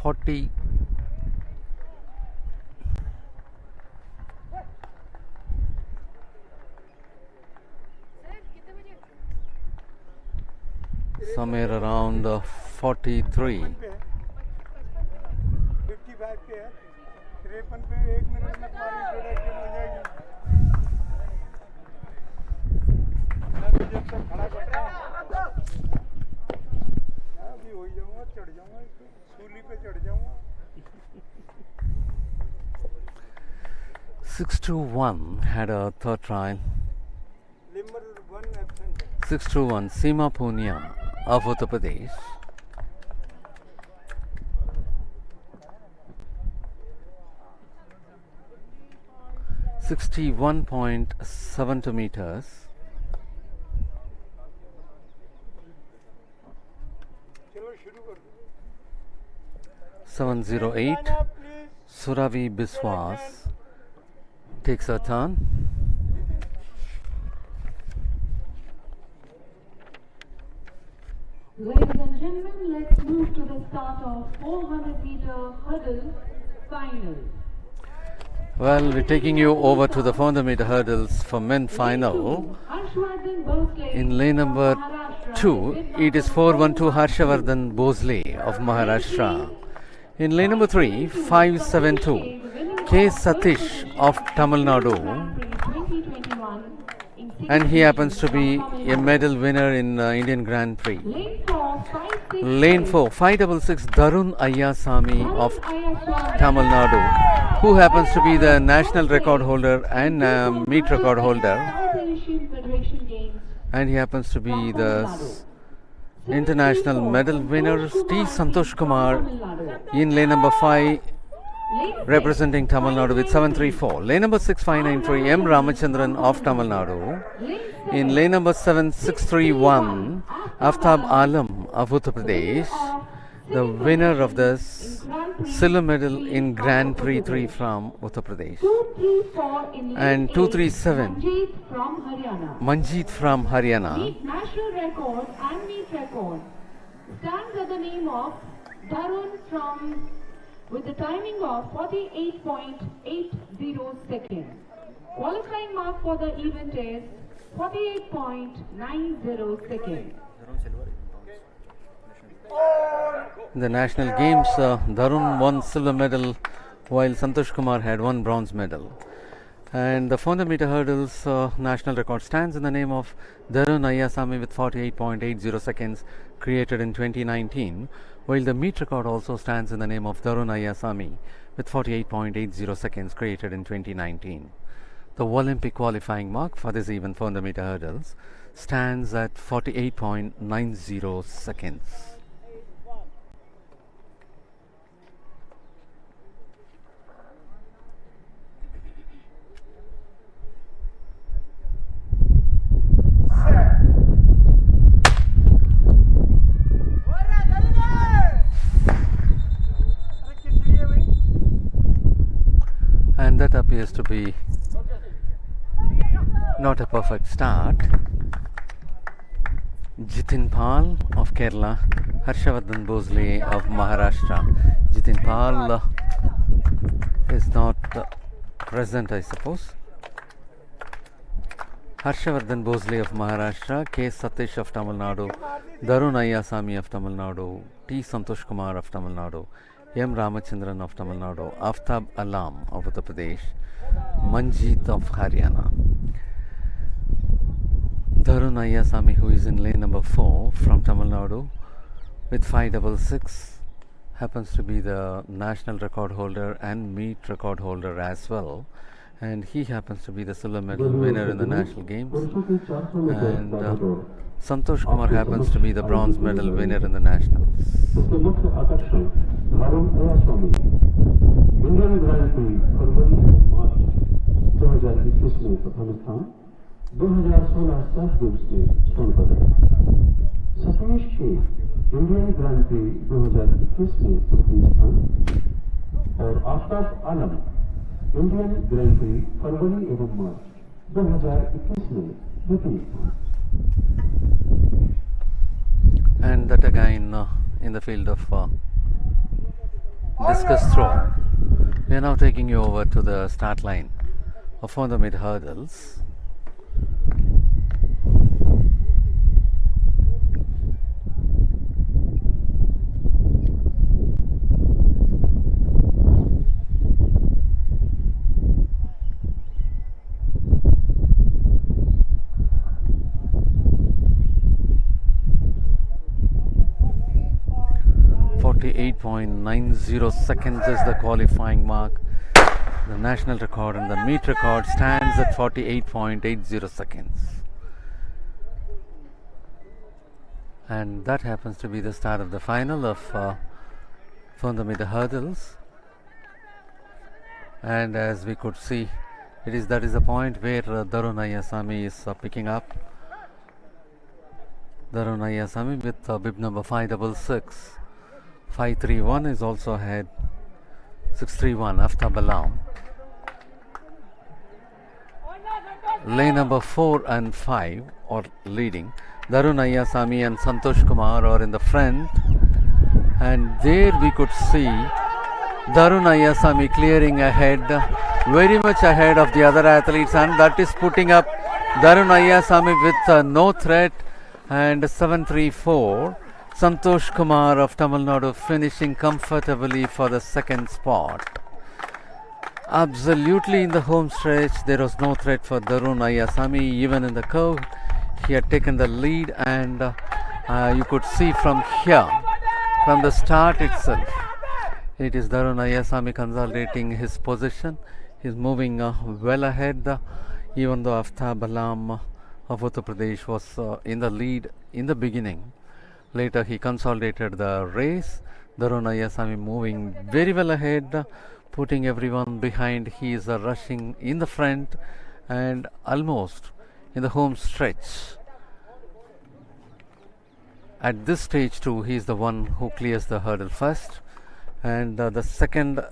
40. Somewhere around 43. 55 पे है 53 पे 1 minute में तुम्हारी introduction हो जाएगी मैं भी जब तक खड़ा करता हूँ अभी हो जाऊंगा चढ़ जाऊंगा सूली पे चढ़ जाऊंगा 621 had a third trial. Limber 1 absent 621 Seema Punia of Uttar Pradesh. .72 meters. चलो शुरू कर दो 708 Suravi Biswas takes her turn. Ladies and gentlemen, let's move to the start of 400-meter hurdle final. Well, we're taking you over to the 400-meter hurdles for men final. In lane number 2, it is 412 Harshavardhan Bosley of Maharashtra. In lane number 3, 572 K. Satish of Tamil Nadu. And he happens to be a medal winner in Indian Grand Prix. Lane 4, 566 Darun Ayyasamy of Tamil Nadu, who happens to be the national record holder and meet record holder. And he happens to be the international medal winner. T. Santosh Kumar in lane number 5, representing Tamil Nadu with 734. Lane number 6593 M. Ramachandran of Tamil Nadu. In lane number 7631 Aftab Alam of Uttar Pradesh, the winner of the silver medal in Grand Prix 3 from Uttar Pradesh. And 237 Manjeet from Haryana. National record and meet record stands at the name of Darun from with the timing of 48.80 seconds. Qualifying mark for the event is 48.90 seconds. In the national games, Darun won silver medal while Santosh Kumar had one bronze medal. And the 400-meter hurdles national record stands in the name of Darun Ayyasamy with 48.80 seconds, created in 2019, while the meet record also stands in the name of Darun Ayyasamy with 48.80 seconds, created in 2019. The Olympic qualifying mark for this event 400-meter hurdles stands at 48.90 seconds. And that appears to be not a perfect start. Jitin Pal of Kerala, Harshavardhan Bosley of Maharashtra. Jitin Pal is not present, I suppose. Harshavardhan Bosley of Maharashtra, K. Satish of Tamil Nadu, Darun Ayyasamy of Tamil Nadu, T. Santosh Kumar of Tamil Nadu, M. Ramachandran of Tamil Nadu, Aftab Alam of Uttar Pradesh, Manjeet of Haryana. Darun Ayyasamy, who is in lane number 4 from Tamil Nadu with 566, happens to be the national record holder and meet record holder as well. And he happens to be the silver medal winner in the national games. And Santosh Kumar happens to be the bronze medal winner in the nationals. Indian grand prix फरवरी मार्च 2021 में प्रथम स्थान, 2016 Surf games में स्वर्ण पदक। सतीश के Indian grand pre 2021 में प्रथम स्थान और आफ्ताब आलम इंडियन ग्रैंड प्री फरवरी एवं मार्च 2021 में द्वितीय स्थान। And that again in the field of discus throw. We are now taking you over to the start line of on the mid hurdles. .90 seconds is the qualifying mark. The national record and the meet record stands at 48.80 seconds. And that happens to be the start of the final of 400 meter hurdles. And as we could see, that is the point where Darun Ayasami is picking up. Darun Ayasami with bib number 566. 531 is also ahead. 631 Aftab Alam. Lane number 4 and 5 are leading. Darun Ayasami and Santosh Kumar are in the front, and there we could see Darun Ayasami clearing ahead, very much ahead of the other athletes, and that is putting up Darun Ayasami with no threat, and 734. Santosh Kumar of Tamil Nadu finishing comfortably for the second spot. Absolutely in the home stretch, there was no threat for Darun Ayasami. Even in the curve, he had taken the lead, and you could see from here, from the start itself, it is Darun Ayasami consolidating his position. He is moving well ahead, even though Aftab Alam of Uttar Pradesh was in the lead in the beginning. Later he consolidated the race. Darun Ayasami moving very well ahead, putting everyone behind. He is rushing in the front and almost in the home stretch. At this stage too, he is the one who clears the hurdle first, and the second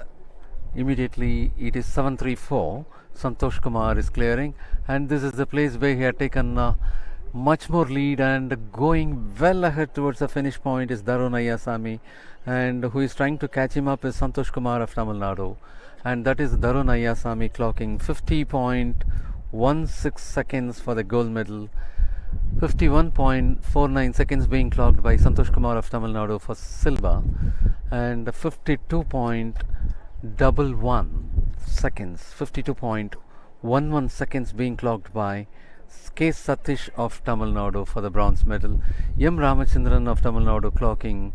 immediately it is 734. Santosh Kumar is clearing, and this is the place where he had taken much more lead, and going well ahead towards the finish point is Darun Ayasami, and who is trying to catch him up is Santosh Kumar of Tamil Nadu, and that is Darun Ayasami clocking 50.16 seconds for the gold medal, 51.49 seconds being clocked by Santosh Kumar of Tamil Nadu for silver, and 52.11 seconds being clocked by K. Satish of Tamil Nadu for the bronze medal. M. Ramachandran of Tamil Nadu clocking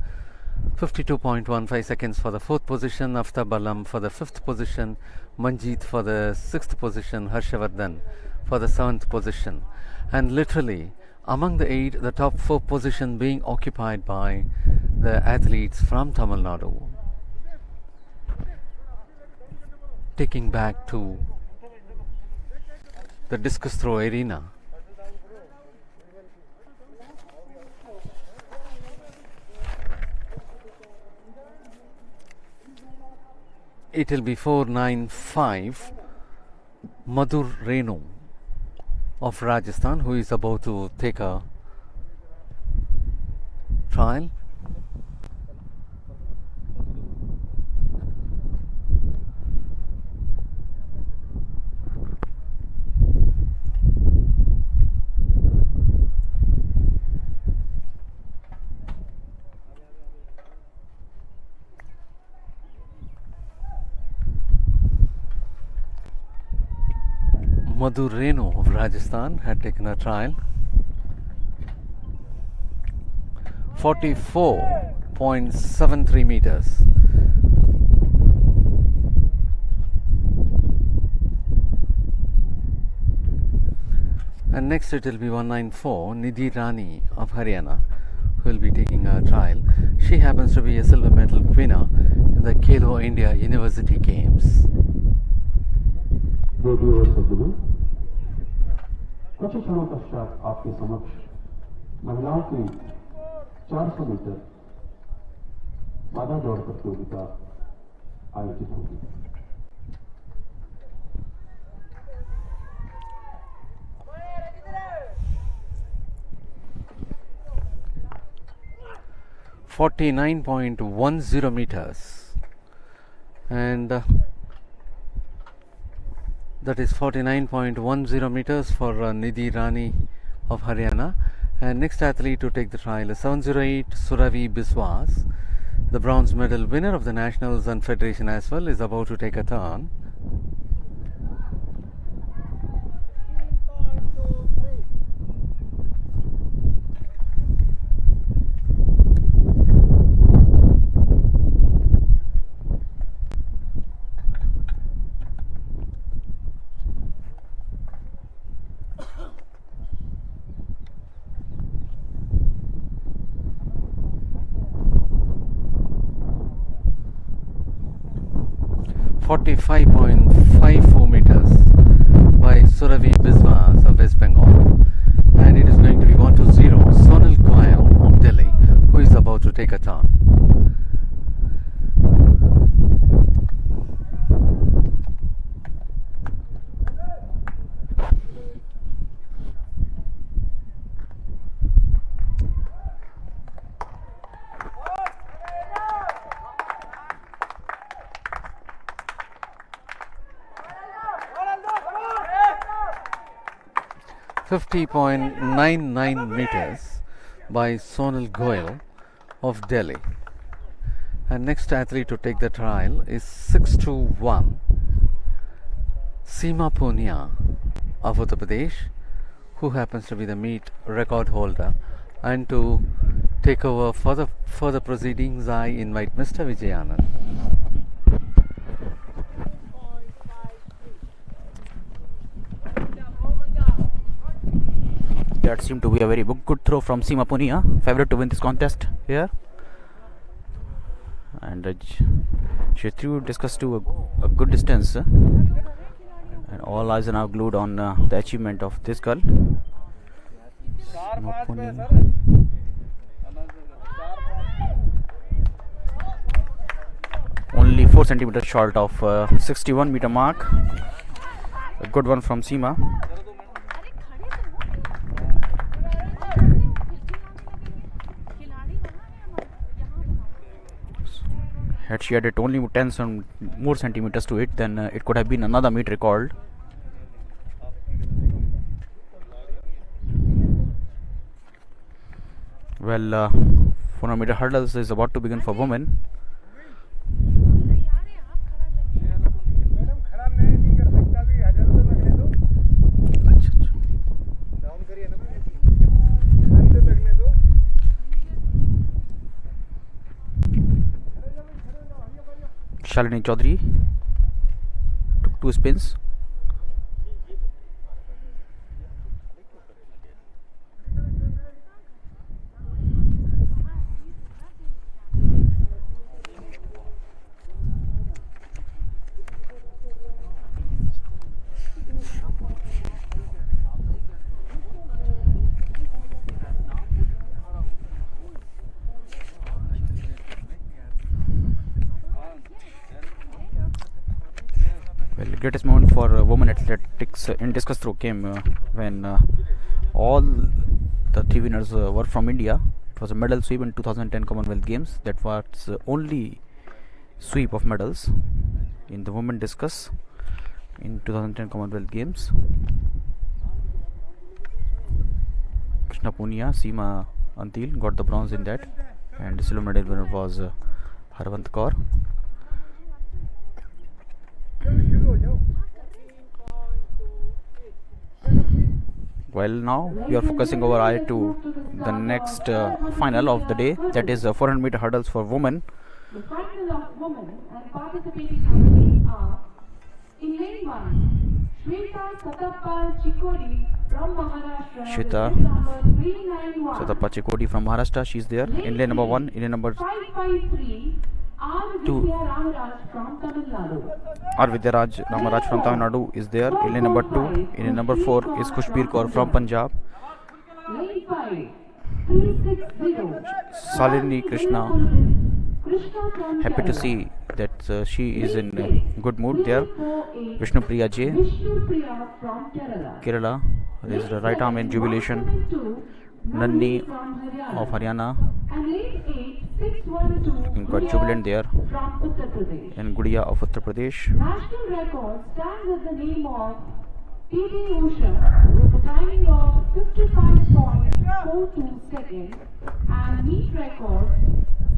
52.15 seconds for the fourth position. Aftab Alam for the fifth position. Manjeet for the sixth position. Harshavardhan for the seventh position. And literally among the eight, the top four position being occupied by the athletes from Tamil Nadu. Taking back to the discus throw arena. It will be 495 Madhur Renu of Rajasthan, who is about to take a trial. Madhur Renu of Rajasthan had taken a trial. 44.73 meters. And next it will be 194 Nidhi Rani of Haryana, who will be taking a trial. She happens to be a silver medal winner in the Khelo India University Games. देवी और सज्जनों, कुछ क्षणों पश्चात आपके समक्ष महिलाओं की 400 metre बाधा दौड़ प्रतियोगिता आयोजित होगी। 49.10 meters. and that is 49.10 meters for Nidhi Rani of Haryana. And next athlete to take the trial is 708 Suravi Biswas. The bronze medal winner of the nationals and federation as well is about to take a turn. .54 meters by Suravi Biswas of West Bengal, and it is going to be 1-0 Sonal Goyal of Delhi, who is about to take a turn. .99 meters by Sonal Goyal of Delhi. And next athlete to take the trial is 621 Seema Punia of Uttar Pradesh, who happens to be the meet record holder. And to take over for the proceedings, I invite Mr. Vijayanand. That seemed to be a very good throw from Seema Punia, favorite to win this contest here. And she threw discus to a good distance. And all eyes are now glued on the achievement of this girl. Seema Punia. Only 4 centimeters short of 61 meter mark. A good one from Seema. Had she added only 10 more centimeters to it, then it could have been another meet record. Well, 400 meter hurdles is about to begin for women. Shalini Chaudhary took 2 spins. Greatest moment for women athletics in discus throw came when all the 3 winners were from India. It was a medal sweep in 2010 Commonwealth Games. That was only sweep of medals in the women discus in 2010 Commonwealth Games. Krishna Punia, Seema Antil got the bronze in that, and the silver medal winner was Harvant Kaur. Well, now we are focusing our eye to the next final of the day, that is 400 meter hurdles for women. The final of women and participating athletes are in lane 1, Shweta Satappa Chikodi from Maharashtra. Shweta Number 391. Satappa Chikodi from Maharashtra, she is there in lane number 1. In lane number 553. Two. Ramaraj from Tamil Nadu. R. Vidyaraj Ramaraj from Tamil Nadu is there in lane number 2. In lane number 4 is Khushbir Kaur from Punjab. Lane 5, 360. Salini Krishna, happy to see that she is in good mood there. Vishnu Priya J, Vishnupriya from Kerala, raised the right arm in jubilation. Nanni of Haryana, and lane 8, 612. looking quite jubilant there. From Uttar Pradesh. And Gudiya of Uttar Pradesh. National record stands at the name of P.T. Usha with a timing of 55.42 seconds, and meet record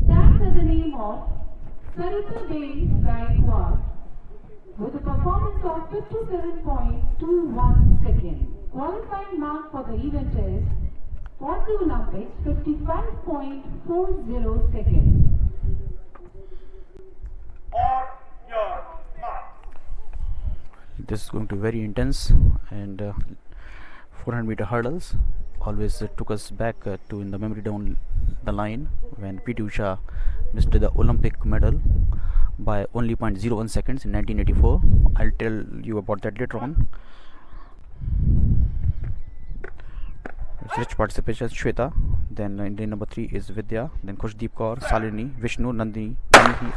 stands at the name of Sarita Devi Gaikwad with a performance of 57.21 seconds. Qualifying mark for the event is for the Olympics 55.40 seconds. और your mark. This is going to be very intense, and 400-meter hurdles always took us back to in the memory down the line when P.T. Usha missed the Olympic medal by only 0.01 seconds in 1984. I'll tell you about that later on. Rich participation, Shweta. Then Indian number 3 is Vidya. Then Kushdeep Kaur, Salini, Vishnu, Nandini,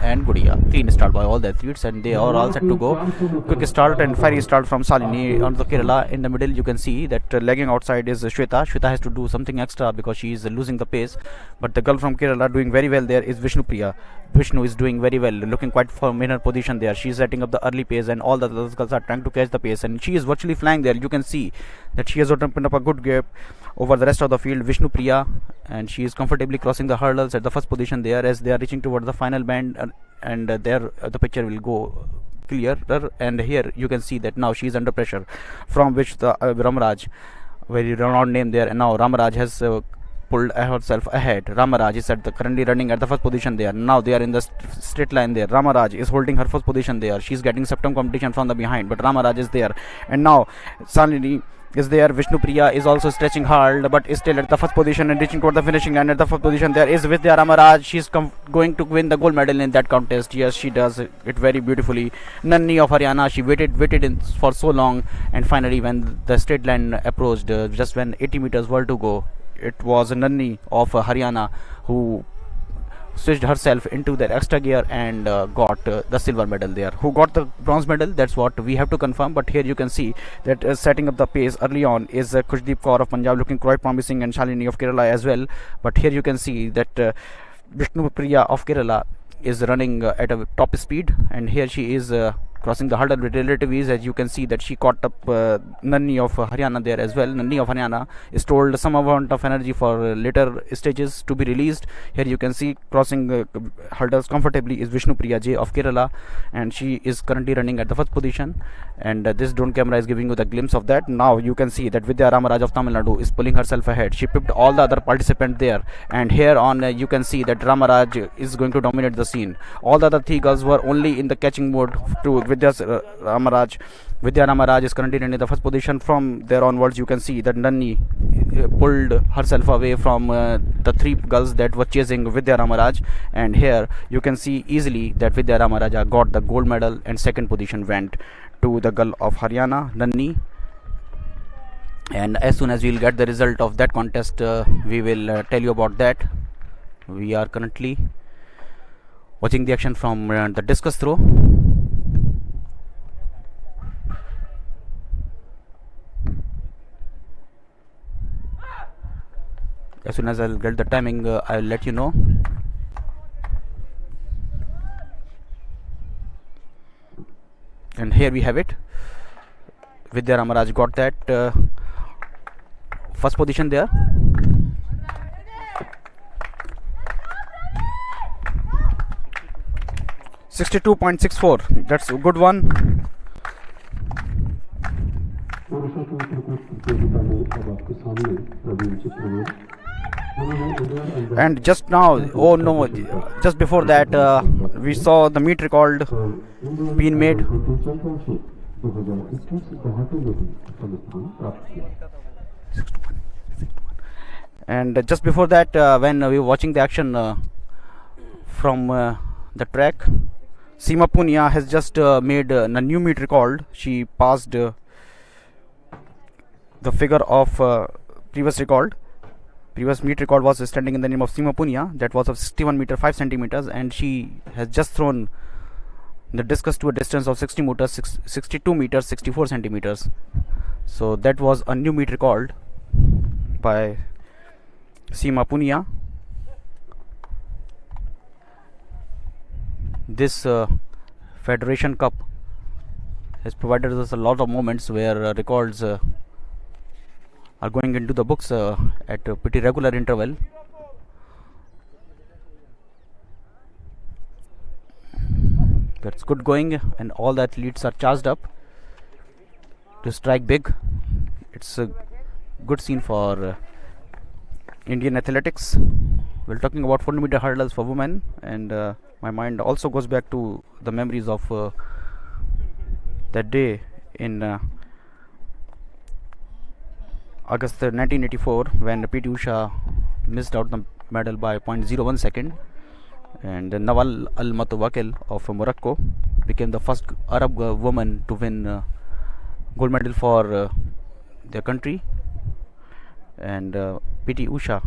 and Gudiya. Clean start by all the athletes, and they are all set to go. Quick start and fiery start from Salini on the Kerala. In the middle, you can see that lagging outside is Shweta. Shweta has to do something extra because she is losing the pace. But the girl from Kerala doing very well there is Vishnu Priya. Vishnu is doing very well, looking quite firm in her position there. She is setting up the early pace, and all the other girls are trying to catch the pace, and she is virtually flying there. You can see that she has opened up a good gap over the rest of the field. Vishnu Priya, and she is comfortably crossing the hurdles at the first position there as they are reaching towards the final band, and there the picture will go clearer. And here you can see that now she is under pressure, from which the Ramaraj, very renowned name there, and now Ramaraj has pulled herself ahead. Ramaraj is currently running at the first position there. Now they are in the straight line there. Ramaraj is holding her first position there. She is getting septum competition from the behind, but Ramaraj is there. And now Salini is there. Vishnu Priya is also stretching hard, but is still at the first position and reaching toward the finishing line. At the first position there is Vidya Ramaraj. She is going to win the gold medal in that contest. Yes, she does it very beautifully. Nanni of Haryana, she waited for so long, and finally when the straight line approached, just when 80 meters were to go, it was Nanni of Haryana who switched herself into the extra gear and got the silver medal there. Who got the bronze medal, that's what we have to confirm, but here you can see that setting up the pace early on is Kushdeep Kaur of Punjab, looking quite promising, and Shalini of Kerala as well. But here you can see that Vishnu Priya of Kerala is running at a top speed, and here she is crossing the hurdle with relative ease. As you can see that she caught up Nanni of Haryana there as well. Nanni of Haryana is told some amount of energy for later stages to be released. Here you can see crossing hurdles comfortably is Vishnu Priya J of Kerala, and she is currently running at the first position, and this drone camera is giving you the glimpse of that. Now you can see that Vidya Ramaraj of Tamil Nadu is pulling herself ahead. She pipped all the other participants there, and here on you can see that Ramaraj is going to dominate the scene. All the other three girls were only in the catching mode to Vidya Ramaraj. Vidya Ramaraj is currently in the first position. From there onwards you can see that Nanni pulled herself away from the three girls that were chasing Vidya Ramaraj, and here you can see easily that Vidya Ramaraj got the gold medal, and second position went to the girl of Haryana, Nanni. And as soon as we will get the result of that contest, we will tell you about that. We are currently watching the action from the discus throw. As soon as I'll get the timing, I'll let you know. And here we have it. Vidya Ramaraj got that first position there. .64. That's a good one. And just now, oh no, just before that, we saw the meet record being made. And just before that, when we were watching the action from the track, Seema Punia has just made a new meet record. She passed the figure of previous record. Previous meet record was standing in the name of Seema Punia, that was of 61 meter 5 centimeters, and she has just thrown the discus to a distance of 62 meters 64 centimeters. So that was a new meet record by Seema Punia. this Federation Cup has provided us a lot of moments where records are going into the books at a pretty regular interval. That's good going, and all the athletes are charged up to strike big. It's a good scene for Indian athletics. We're talking about 400-meter hurdles for women, and my mind also goes back to the memories of that day in August 1984 when PT Usha missed out the medal by 0.01 second, and Nawal Al Matawakil of Morocco became the first Arab woman to win gold medal for their country, and PT Usha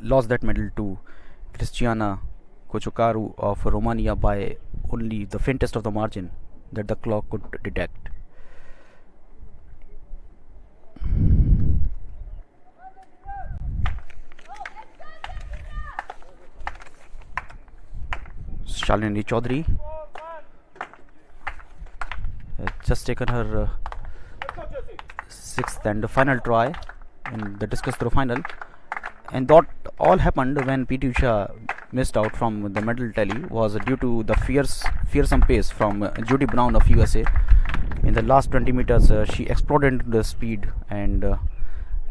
lost that medal to Cristiana Kochokaru of Romania by only the faintest of the margin that the clock could detect. Shalini Chaudhary has just taken her sixth and final try in the discus throw final, and that all happened when PT Usha missed out from the medal tally was due to the fearsome pace from Judy Brown of USA. In the last 20 meters she exploded the speed, and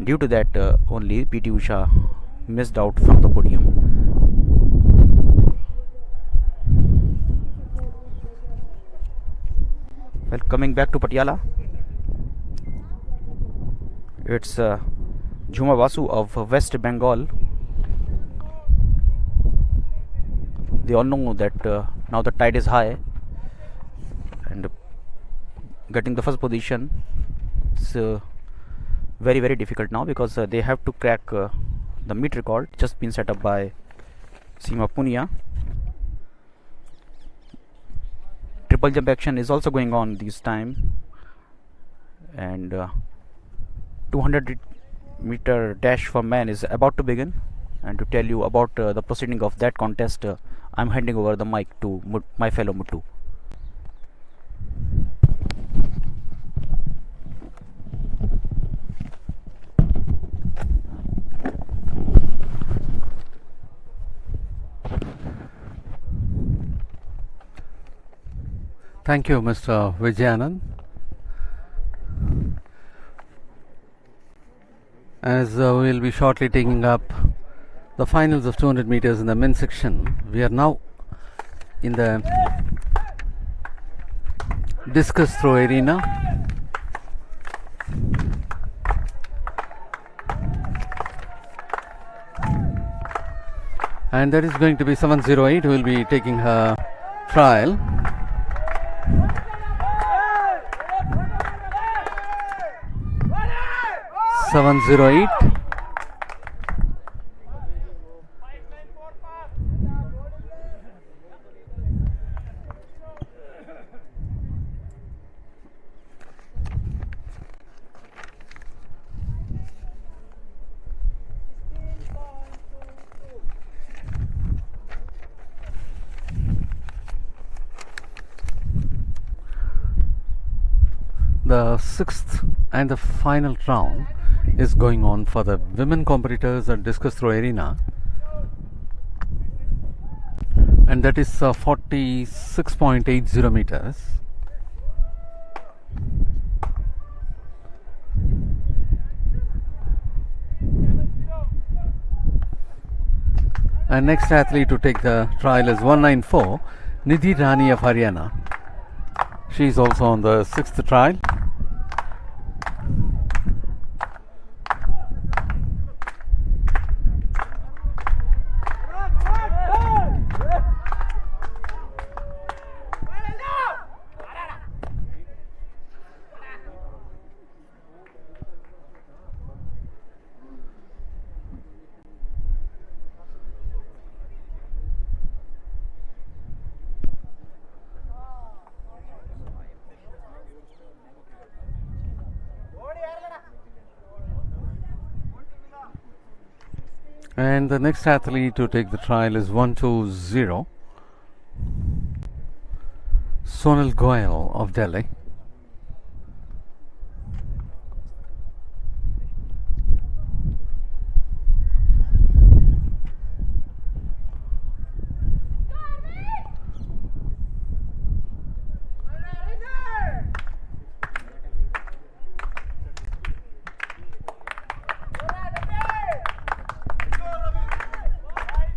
due to that only PT Usha missed out from the podium. Well, coming back to Patiala, it's Jhuma Basu of West Bengal. They all know that now the tide is high, and getting the first position is very, very difficult now, because they have to crack the meet record just been set up by Seema Punia. Triple jump action is also going on this time, and 200-meter dash for men is about to begin. And to tell you about the proceeding of that contest, I'm handing over the mic to my fellow Muttu. Thank you, Mr. Vijayanand. As we'll be shortly taking up the finals of 200 meters in the men's section, we are now in the discus throw arena. And that is going to be 708 who will be taking her trial. (708) The sixth and the final round is going on for the women competitors at discus throw arena, and that is 46.80 meters. And next athlete to take the trial is 194 Nidhi Rani of Haryana. She is also on the sixth trial. And the next athlete to take the trial is 120 Sonal Goyal of Delhi.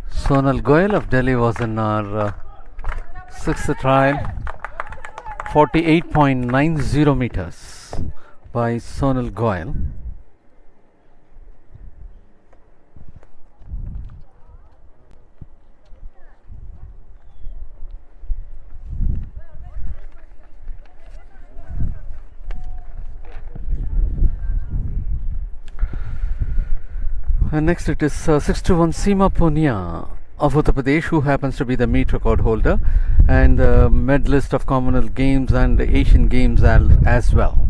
Sonal Goyal of Delhi was in our sixth trial, 48.90 meters by Sonal Goyal. And next it is 6-1 Seema Punia of Uttar Pradesh, who happens to be the meet record holder and medalist of Commonwealth Games and Asian Games as well,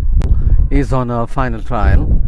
is on a final trial.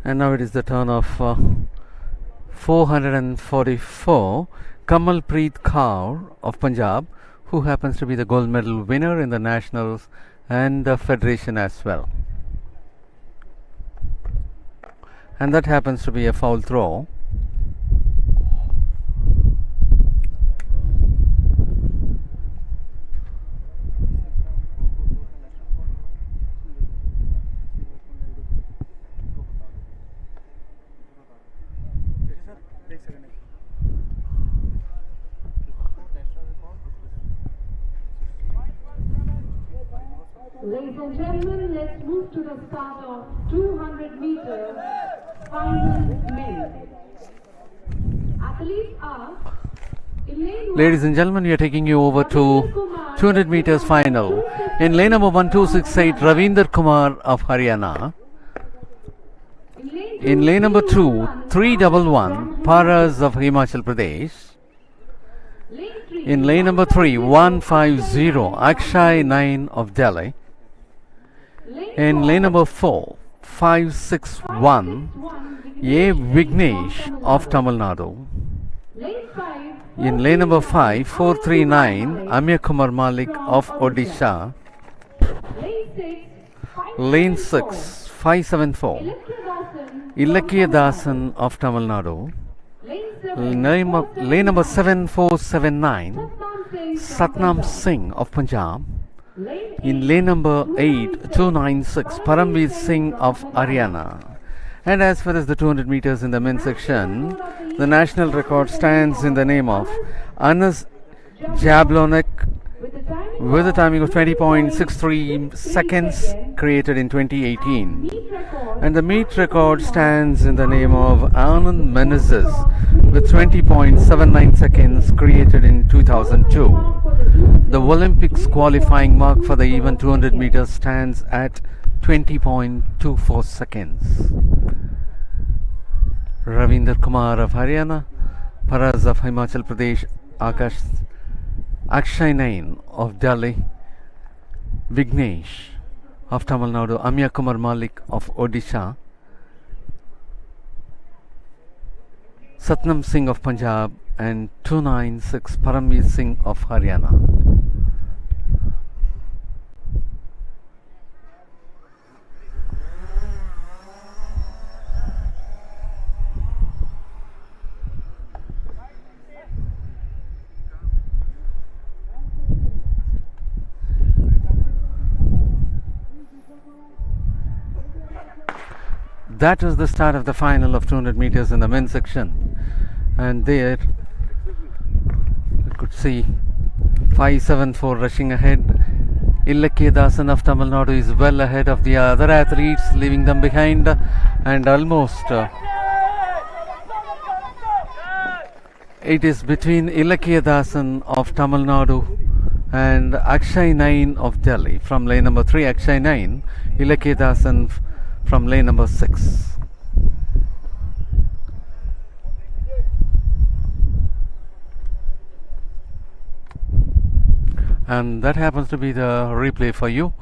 And now it is the turn of 444 Kamalpreet Kaur of Punjab, who happens to be the gold medal winner in the nationals and the federation as well. And that happens to be a foul throw. Ladies and gentlemen, let's move to the start of 200 meter final men. Athletes are Ladies and gentlemen, we are taking you over to 200 meters final. In lane number 1268, Ravinder Kumar of Haryana. In lane number 2, 311, Paras of Himachal Pradesh. In lane number 3, 150, Akshay 9 of Delhi. In lane number 4, 561, A. Vignesh of Tamil Nadu. In lane number 5, 439, Amya Kumar Malik of Odisha. Lane 6, 574, Ilakya Dasan of Tamil Nadu. Lane number 7479, Satnam Singh of Punjab. In lane number 8, 296, Paramveer Singh of Haryana. And as far as the 200 meters in the men's section, the national record stands in the name of Anas Jablonek with a timing of 20.63 seconds, created in 2018. And the meet record stands in the name of Anand Menezes with 20.79 seconds, created in 2002. The Olympics qualifying mark for the even 200 meters stands at 20.24 seconds. Ravinder Kumar of Haryana, Paras of Himachal Pradesh, Akshay 9 of Delhi, Vignesh of Tamil Nadu, Amya Kumar Malik of Odisha, Satnam Singh of Punjab, and 296 Paramveer Singh of Haryana. That was the start of the final of 200 meters in the men's section, and there you could see 574 rushing ahead. Ilakya Dasan of Tamil Nadu is well ahead of the other athletes, leaving them behind, and almost it is between Ilakya Dasan of Tamil Nadu and Akshay 9 of Delhi. From lane number 3, Akshay 9, Ilakya Dasan from lane number 6. And that happens to be the replay for you,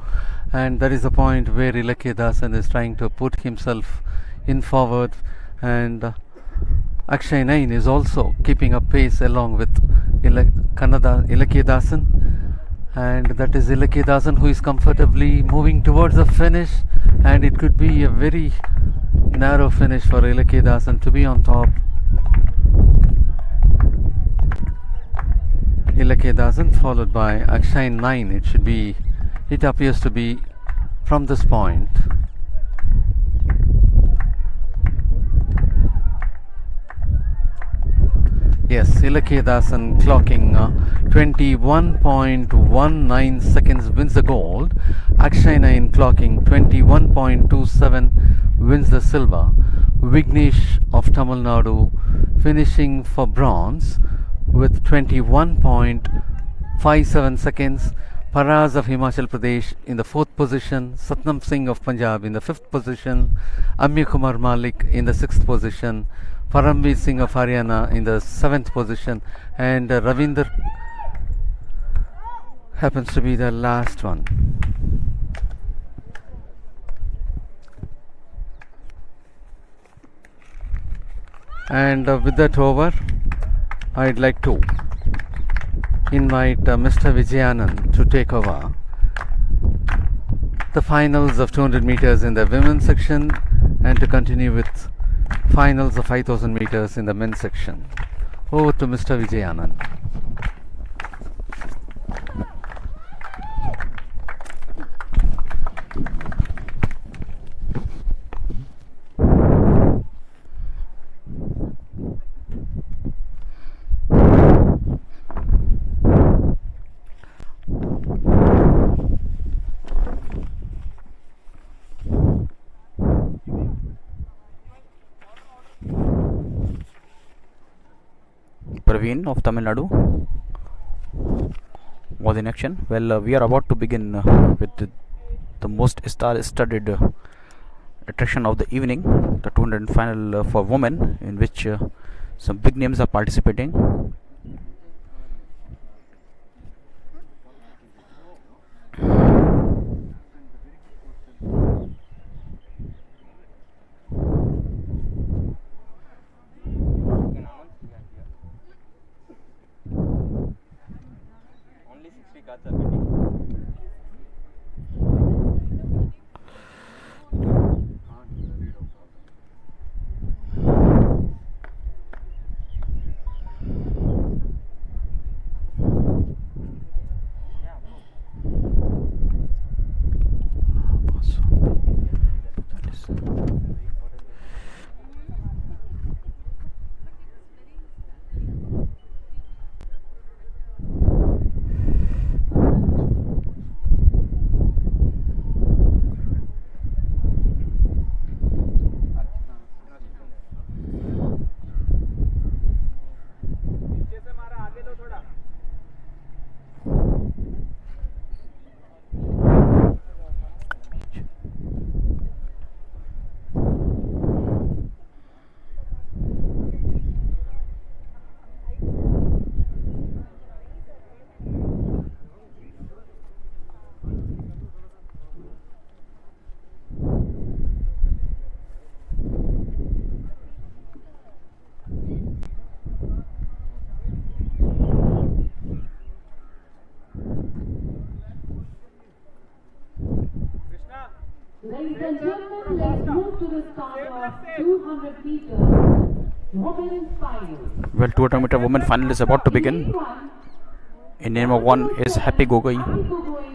and that is the point where Ilakhidasan is trying to put himself in forward, and Akshay 9 is also keeping a pace along with Ilakhidasan, and that is Ilakhidasan who is comfortably moving towards the finish, and it could be a very narrow finish for Ilakhidasan to be on top. Ilakhidasan followed by Akshay 9. It appears to be from this point. Yes, Ilakhidasan clocking 21.19 seconds wins the gold. Akshay 9 clocking 21.27 wins the silver. Vignesh of Tamil Nadu finishing for bronze with 21.57 seconds. Paraz of Himachal Pradesh in the 4th position, Satnam Singh of Punjab in the 5th position, Amya Kumar Malik in the 6th position, Paramveer Singh of Haryana in the 7th position, and Ravinder happens to be the last one. And with that over, I'd like to invite Mr. Vijayanand to take over the finals of 200 meters in the women's section and to continue with finals of 5000 meters in the men's section. Over to Mr. Vijayanand. Praveen of Tamil Nadu was in action. Well, we are about to begin with the most star-studded attraction of the evening, the 200 final for women, in which some big names are participating. Ladies and gentlemen, let's move to the start of 200 meters women's final. Well, 200 meter women final is about to begin. In number 1 is Happy Gogoi.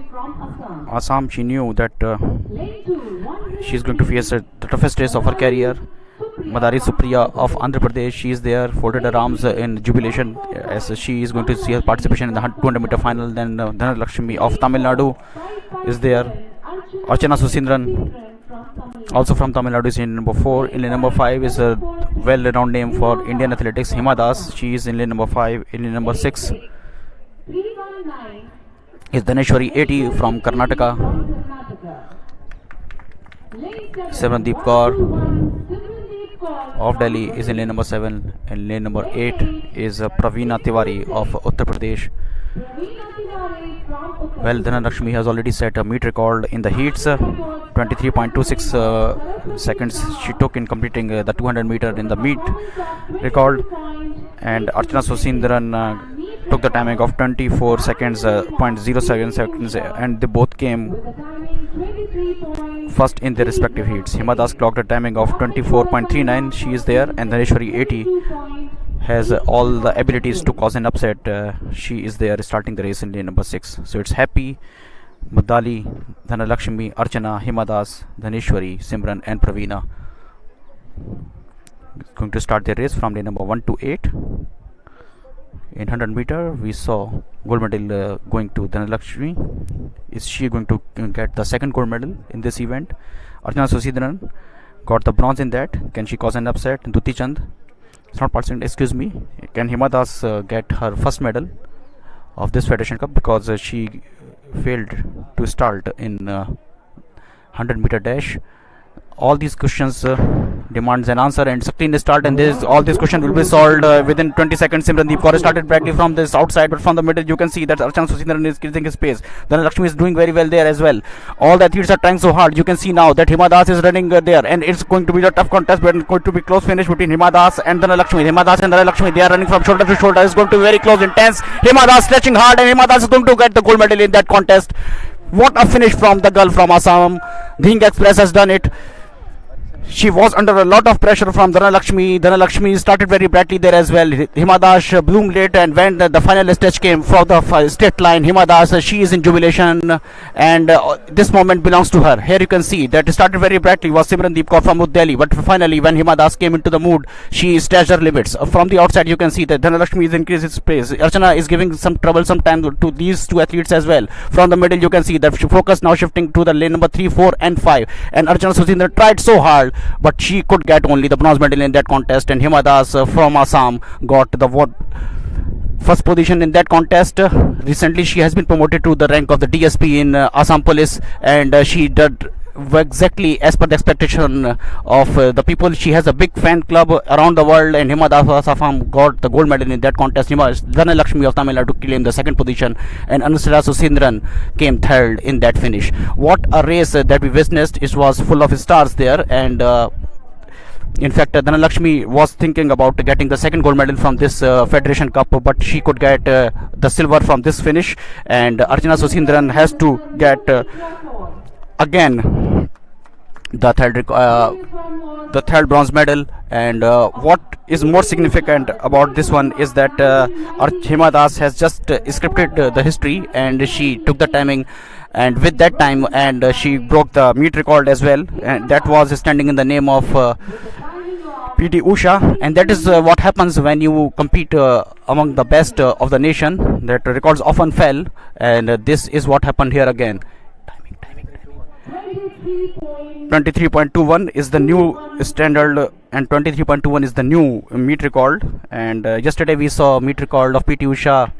From Assam, she knew that she is going to face the toughest race of her career. Madari Supriya of Andhra Pradesh, she is there, folded her arms in jubilation as she is going to see her participation in the 200 meter final. Then Dhanar Lakshmi of Tamil Nadu is there. Archana Susindran, also from Tamil Nadu, is in number 4. In lane number 5 is a well-renowned name for Indian athletics, Hima Das. She is in lane number 5. In lane number 6 is Dhaneshwari 80 from Karnataka. Simrandeep Kaur of Delhi is in lane number 7, and lane number 8 is Praveena Tiwari of Uttar Pradesh. Well, Dhanalakshmi has already set a meet record in the heats. 23.26 seconds she took in completing the 200 meter in the meet record, and Archana Susindran took the timing of 24 seconds, 0.07 seconds, and they both came first in their respective heats. Hima Das clocked a timing of 24.39. She is there, and Dhaneshwari 80 has all the abilities to cause an upset. She is there starting the race in lane number 6. So it's Happy, Madali, Dhanalakshmi, Archana, Hima Das, Dhaneshwari, Simran and Praveena going to start their race from lane number 1 to 8. In 100 meter we saw gold medal going to Dhanalakshmi. Is she going to get the second gold medal in this event? Archana Susidharan got the bronze in that. Can she cause an upset? Duti Chand, it's not participating, excuse me. Can Hima Das get her first medal of this Federation Cup, because she failed to start in 100 meter dash? All these questions demands an answer, and Sakti start, and all these questions will be solved within 20 seconds. Simrandeep Kaur started brightly from this outside, but from the middle you can see that Archana Susindran is increasing his pace. Dhanalakshmi is doing very well there as well. All the athletes are trying so hard. You can see now that Hima Das is running there, and it's going to be a tough contest, but it's going to be close finish between Hima Das and Dhanalakshmi. Hima Das and Dhanalakshmi, they are running from shoulder to shoulder. It's going to be very close, intense. Hima Das stretching hard, and Hima Das is going to get the gold medal in that contest. What a finish from the girl from Assam. Dhing Express has done it. She was under a lot of pressure from Dhanalakshmi. Dhanalakshmi started very brightly there as well. Hima Das bloomed late, and when the final stretch came for the straight line, Hima Das, she is in jubilation, and this moment belongs to her. Here you can see that it started very brightly was Simrandeep Kaur from New Delhi, but finally when Hima Das came into the mood, she stretched her limits. From the outside you can see that Dhanalakshmi is increasing its pace. Archana is giving some troublesome time to these two athletes as well. From the middle you can see that focus now shifting to the lane number 3, 4 and 5, and Archana Susindran tried so hard, but she could get only the bronze medal in that contest, and Hima Das from Assam got the first position in that contest. Recently she has been promoted to the rank of the DSP in Assam Police, and she did exactly as per the expectation of the people. She has a big fan club around the world, and Hima Das of Assam got the gold medal in that contest. Dhanalakshmi of Tamil Nadu claimed the second position, and Anusara Susindran came third in that finish. What a race that we witnessed. It was full of stars there, and in fact Dhanalakshmi was thinking about getting the second gold medal from this Federation Cup, but she could get the silver from this finish, and Archana Susindran has to get again the third bronze medal. And what is more significant about this one is that Hima Das has just scripted the history, and she took the timing, and with that time, and she broke the meet record as well, and that was standing in the name of PT Usha. And that is what happens when you compete among the best of the nation, that records often fell, and this is what happened here again. 23.21 is the new standard, and 23.21 is the new meet record. And yesterday we saw meet record of PT Usha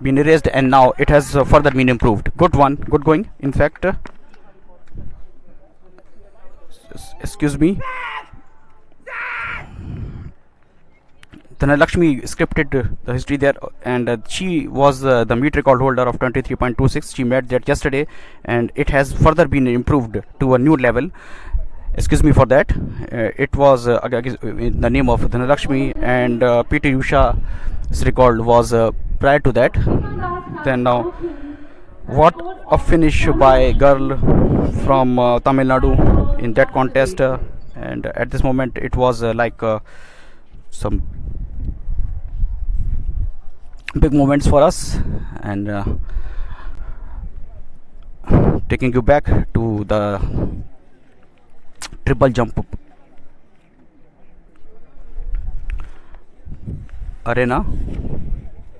been erased, and now it has further been improved. Good one, good going. In fact, excuse me, Dhanalakshmi scripted the history there, and she was the meet record holder of 23.26. She made that yesterday, and it has further been improved to a new level. Excuse me for that. It was in the name of Dhanalakshmi, and PT Usha's record was prior to that. Then now, what a finish by girl from Tamil Nadu in that contest, and at this moment it was like some big moments for us, and taking you back to the triple jump arena.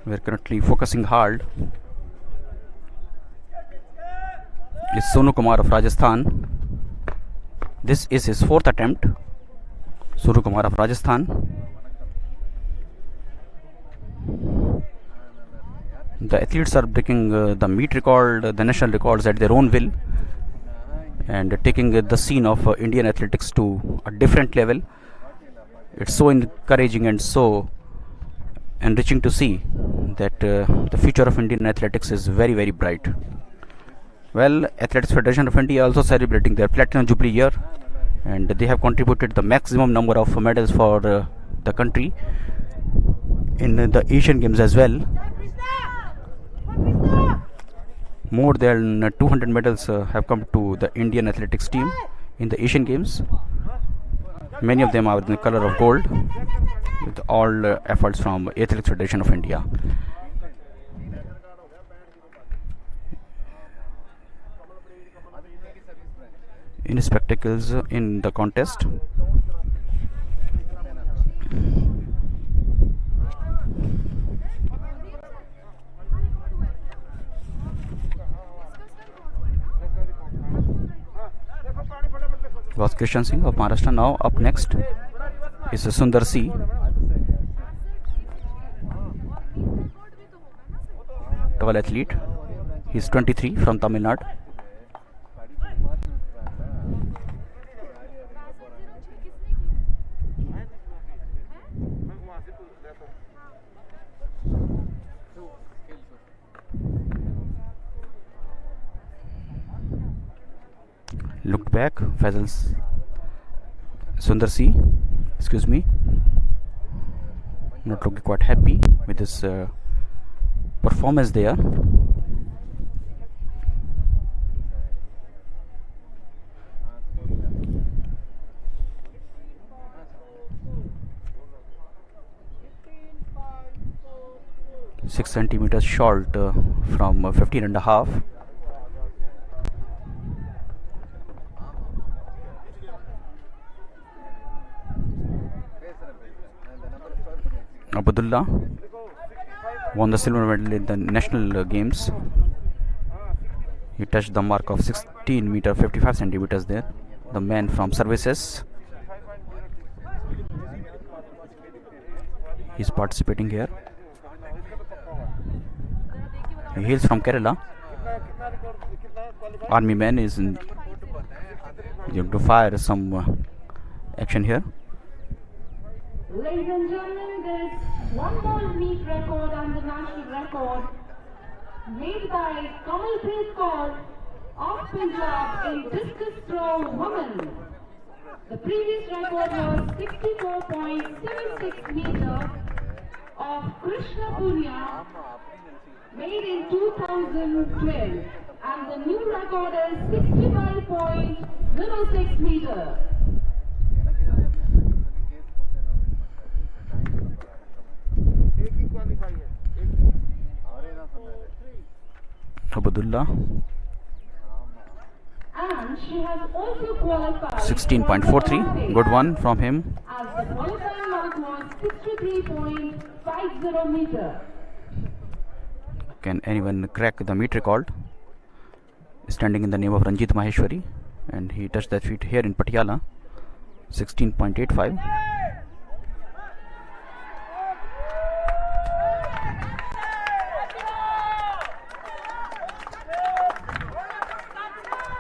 We are currently focusing hard. Is Sonu Kumar of Rajasthan. This is his fourth attempt. Sonu Kumar of Rajasthan. The athletes are breaking the meet record, the national records at their own will. and taking the scene of Indian athletics to a different level. It's so encouraging and so enriching to see that the future of Indian athletics is very, very bright. Well, Athletics Federation of India also celebrating their platinum jubilee year, and they have contributed the maximum number of medals for the country in the Asian Games as well. More than 200 medals have come to the Indian athletics team in the Asian Games. Many of them are in the color of gold, with all efforts from Athletics Federation of India. In spectacles in the contest, was Krishan Singh of Maharashtra. Now up next is Sundar C. Tall athlete. He is 23 from Tamil Nadu. Looked back, Faisal's Sundar C, excuse me, not looking quite happy with his performance there. Six centimeters short from 15 and a half. Abdullah won the silver medal in the national games. He touched the mark of 16 meter 55 centimeters there. The man from services, he's participating here. He hails from Kerala. Army man is going to fire some action here. Ladies and gentlemen, there is one more meet record and the national record made by Kamalpreet Kaur of Punjab in discus throw women. The previous record was 64.76 meters of Krishna Punya, made in 2012, and the new record is 65.06 meters. Abdullah, And she has also qualified 16.43, good one from him. as the qualifying mark was 63.50 meters. Can anyone crack the meet record? Standing in the name of Ranjit Maheshwari, and he touched that feat here in Patiala. 16.85.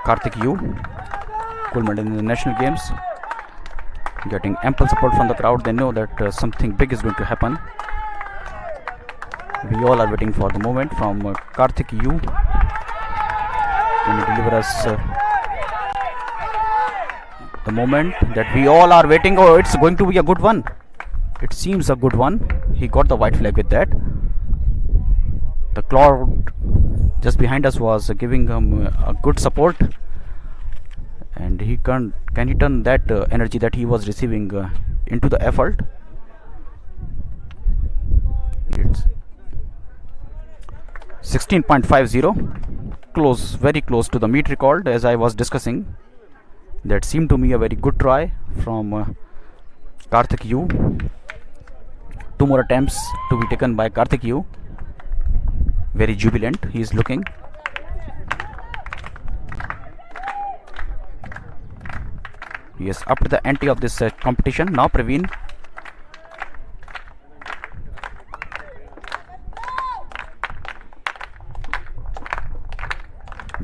Karthik Yu, gold medal in the national games, getting ample support from the crowd. They know that something big is going to happen. We all are waiting for the moment from Karthik Yu. Can you deliver us the moment that we all are waiting? Oh, it's going to be a good one. It seems a good one. He got the white flag with that. The crowd just behind us was giving him a good support, and he can he turn that energy that he was receiving into the effort. It's 16.50, close, very close to the meet record, as I was discussing. That seemed to me a very good try from Karthik Yu. Two more attempts to be taken by Karthik Yu. Very jubilant he is looking. Yes, up to the ante of this competition. Now Praveen.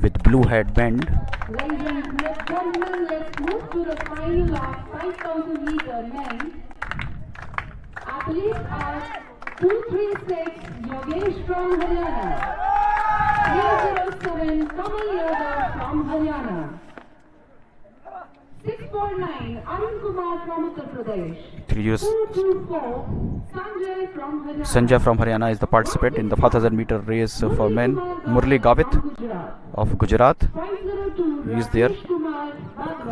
With blue head bend. Ladies and gentlemen, let's move to the final of 5,000 meter men. Athletes are 236 Yogesh from Haryana, 307 Kamal Yadav from Haryana, 649 Arun Kumar from Uttar Pradesh, 224 Sanjay from Haryana. Sanjay from Haryana is the participant in the 4,000 meter race for men. Murli Gavit of Gujarat, 502 he is there.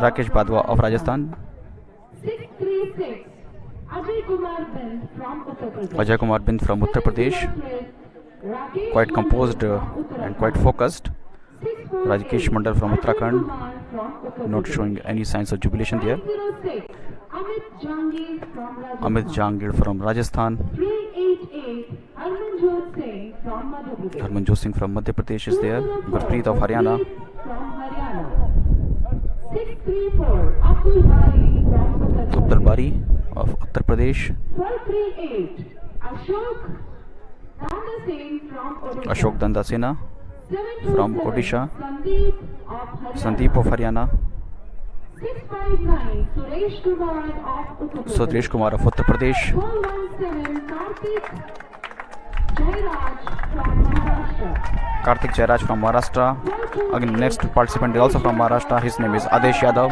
Rakesh Badwa of Rajasthan, 636 Ajay Kumar Bind from Uttar Pradesh. Ajay Kumar Bind from Uttar Pradesh, quite composed and quite focused. Rakesh Mandal from Uttarakhand, not showing any signs of jubilation there. Amit Jangir from Rajasthan, 388 Harmanjot Singh from Madhya Pradesh. Harmanjot Singh from Madhya Pradesh is there. Gurpreet of Haryana, From Haryana. 634 Abdul Bari from Uttar Pradesh. Abdul Bari of Uttar Pradesh, 438 Ashok Danda Singh from Odisha. Ashok Dandasena from 727 Odisha, Sandeep of Haryana. Sandeep of Haryana, 659 Suresh Kumar of Uttar Pradesh. Suresh Kumar of Uttar Pradesh, 417 Kartik Jairaj from Maharashtra. Kartik Jairaj from Maharashtra. Again, next participant is also from Maharashtra. His name is Adesh Yadav.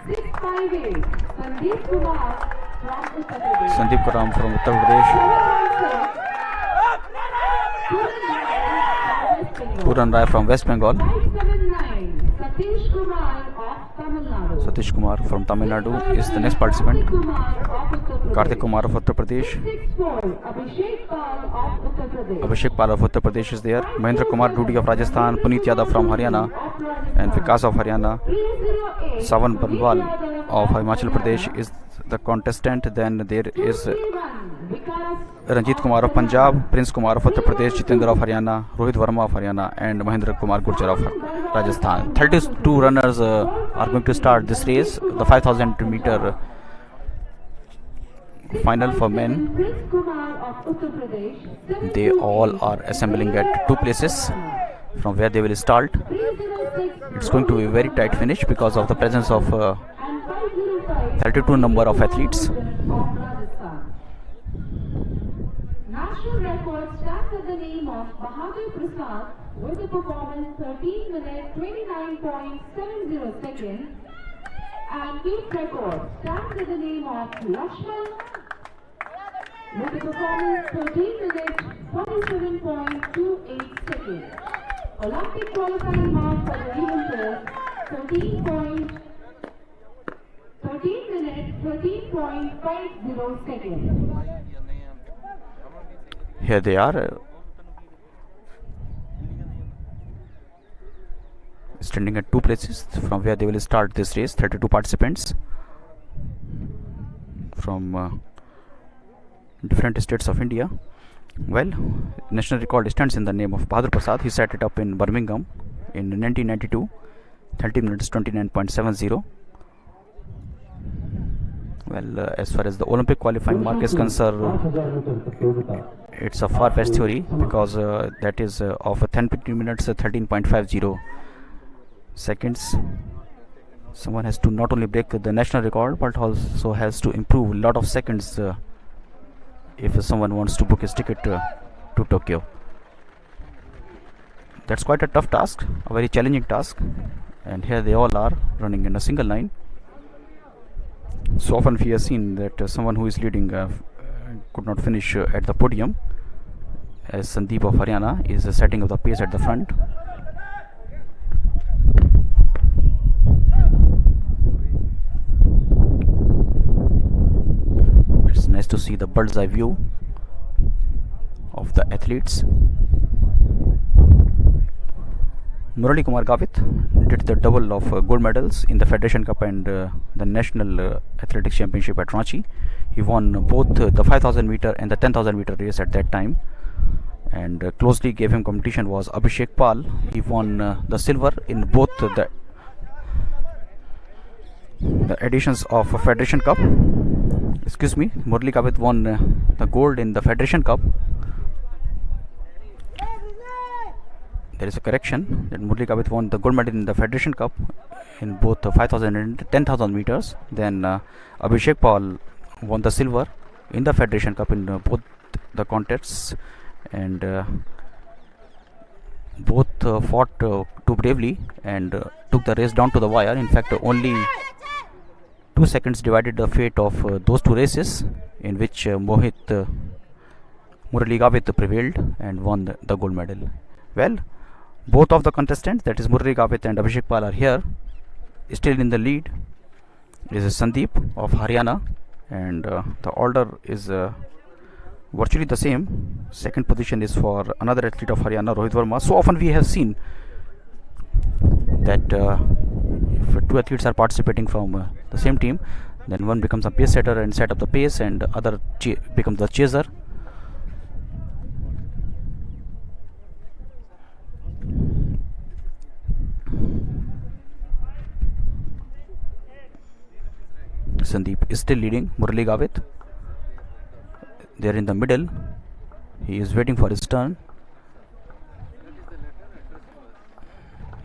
658 Sandeep Kumar from Uttar Pradesh. Sandeep Karam from Uttar Pradesh. 716 Puran Rai from West Bengal. 579 Satish Kumar of Tamil Nadu. Satish Kumar from Tamil Nadu is the next participant. Kartik Kumar of Uttar Pradesh. Kartik Kumar of Uttar Pradesh. 64 Abhishek Pal of Uttar Pradesh. Abhishek Pal of Uttar Pradesh is there. Mahendra Kumar Dudi of Rajasthan. Puneet Yadav from Haryana and Vikas of Haryana. 308 Savan Banwal of Himachal Pradesh is the contestant. Then there is 231 Vikas Ranjit Kumar of Punjab, Prince Kumar of Uttar Pradesh, Jitendra of Haryana, Rohit Verma of Haryana and Mahendra Kumar Gurjar of Rajasthan. 32 runners are going to start this race, the 5,000 meter final for men. Prince Kumar of Uttar Pradesh. They all are assembling at two places from where they will start. 306 It's going to be a very tight finish because of the presence of and 505 32 number of athletes. of Rajasthan. National record stands at the name of Bahadur Prasad with a performance 13 minutes 29.70 seconds, and youth record stands at the name of Lakshman with a performance 13 minutes 47.28 seconds. Olympic qualifying mark for the event is 13 minutes 13.50 seconds. Here they are, standing at two places from where they will start this race. 32 participants from different states of India. Well, national record stands in the name of Bahadur Prasad. He set it up in Birmingham in 1992, 13 minutes 29.70. Well, as far as the Olympic qualifying mark is concerned, it's a far-fetched theory because that is of 10 minutes 13.50 seconds. Someone has to not only break the national record but also has to improve a lot of seconds if someone wants to book his ticket to Tokyo. That's quite a tough task, a very challenging task, and here they all are running in a single line. So often we have seen that someone who is leading could not finish at the podium, as Sandeep of Haryana is setting up the pace at the front. It's nice to see the bird's eye view of the athletes. Murali Kumar Gavit did the double of gold medals in the Federation Cup and the National Athletics Championship at Ranchi. He won both the 5,000 meter and the 10,000 meter race at that time. And closely gave him competition was Abhishek Pal. He won the silver in both the editions of Federation Cup. Excuse me, Murali Gavit won the gold in the Federation Cup. there is a correction that Murali Gavit won the gold medal in the Federation Cup in both 5,000 and 10,000 meters. Then Abhishek Paul won the silver in the Federation Cup in both the contests, and both fought too bravely and took the race down to the wire. In fact, only 2 seconds divided the fate of those two races, in which Murali Gavit prevailed and won the gold medal. Well, both of the contestants, that is Murali Gavit and Abhishek Pal, are here. Still in the lead is Sandeep of Haryana, and the order is virtually the same. Second position is for another athlete of Haryana, Rohit Verma. So often we have seen that if two athletes are participating from the same team, then one becomes a pace setter and set up the pace, and other becomes the chaser. Sandeep is still leading Murali Gavit. They are in the middle. He is waiting for his turn.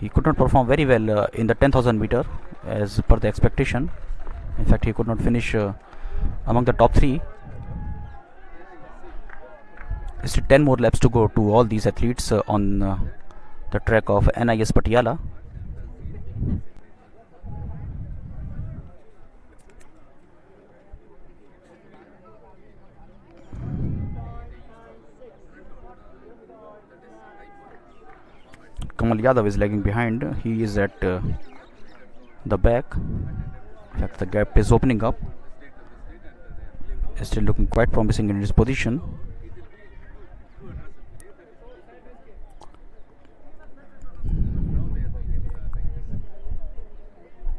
He could not perform very well in the 10,000 meter as per the expectation. In fact, he could not finish among the top 3. Still 10 more laps to go to all these athletes on the track of NIS Patiala. Kamal Yadav is lagging behind. He is at the back. In fact, the gap is opening up. Still looking quite promising in his position.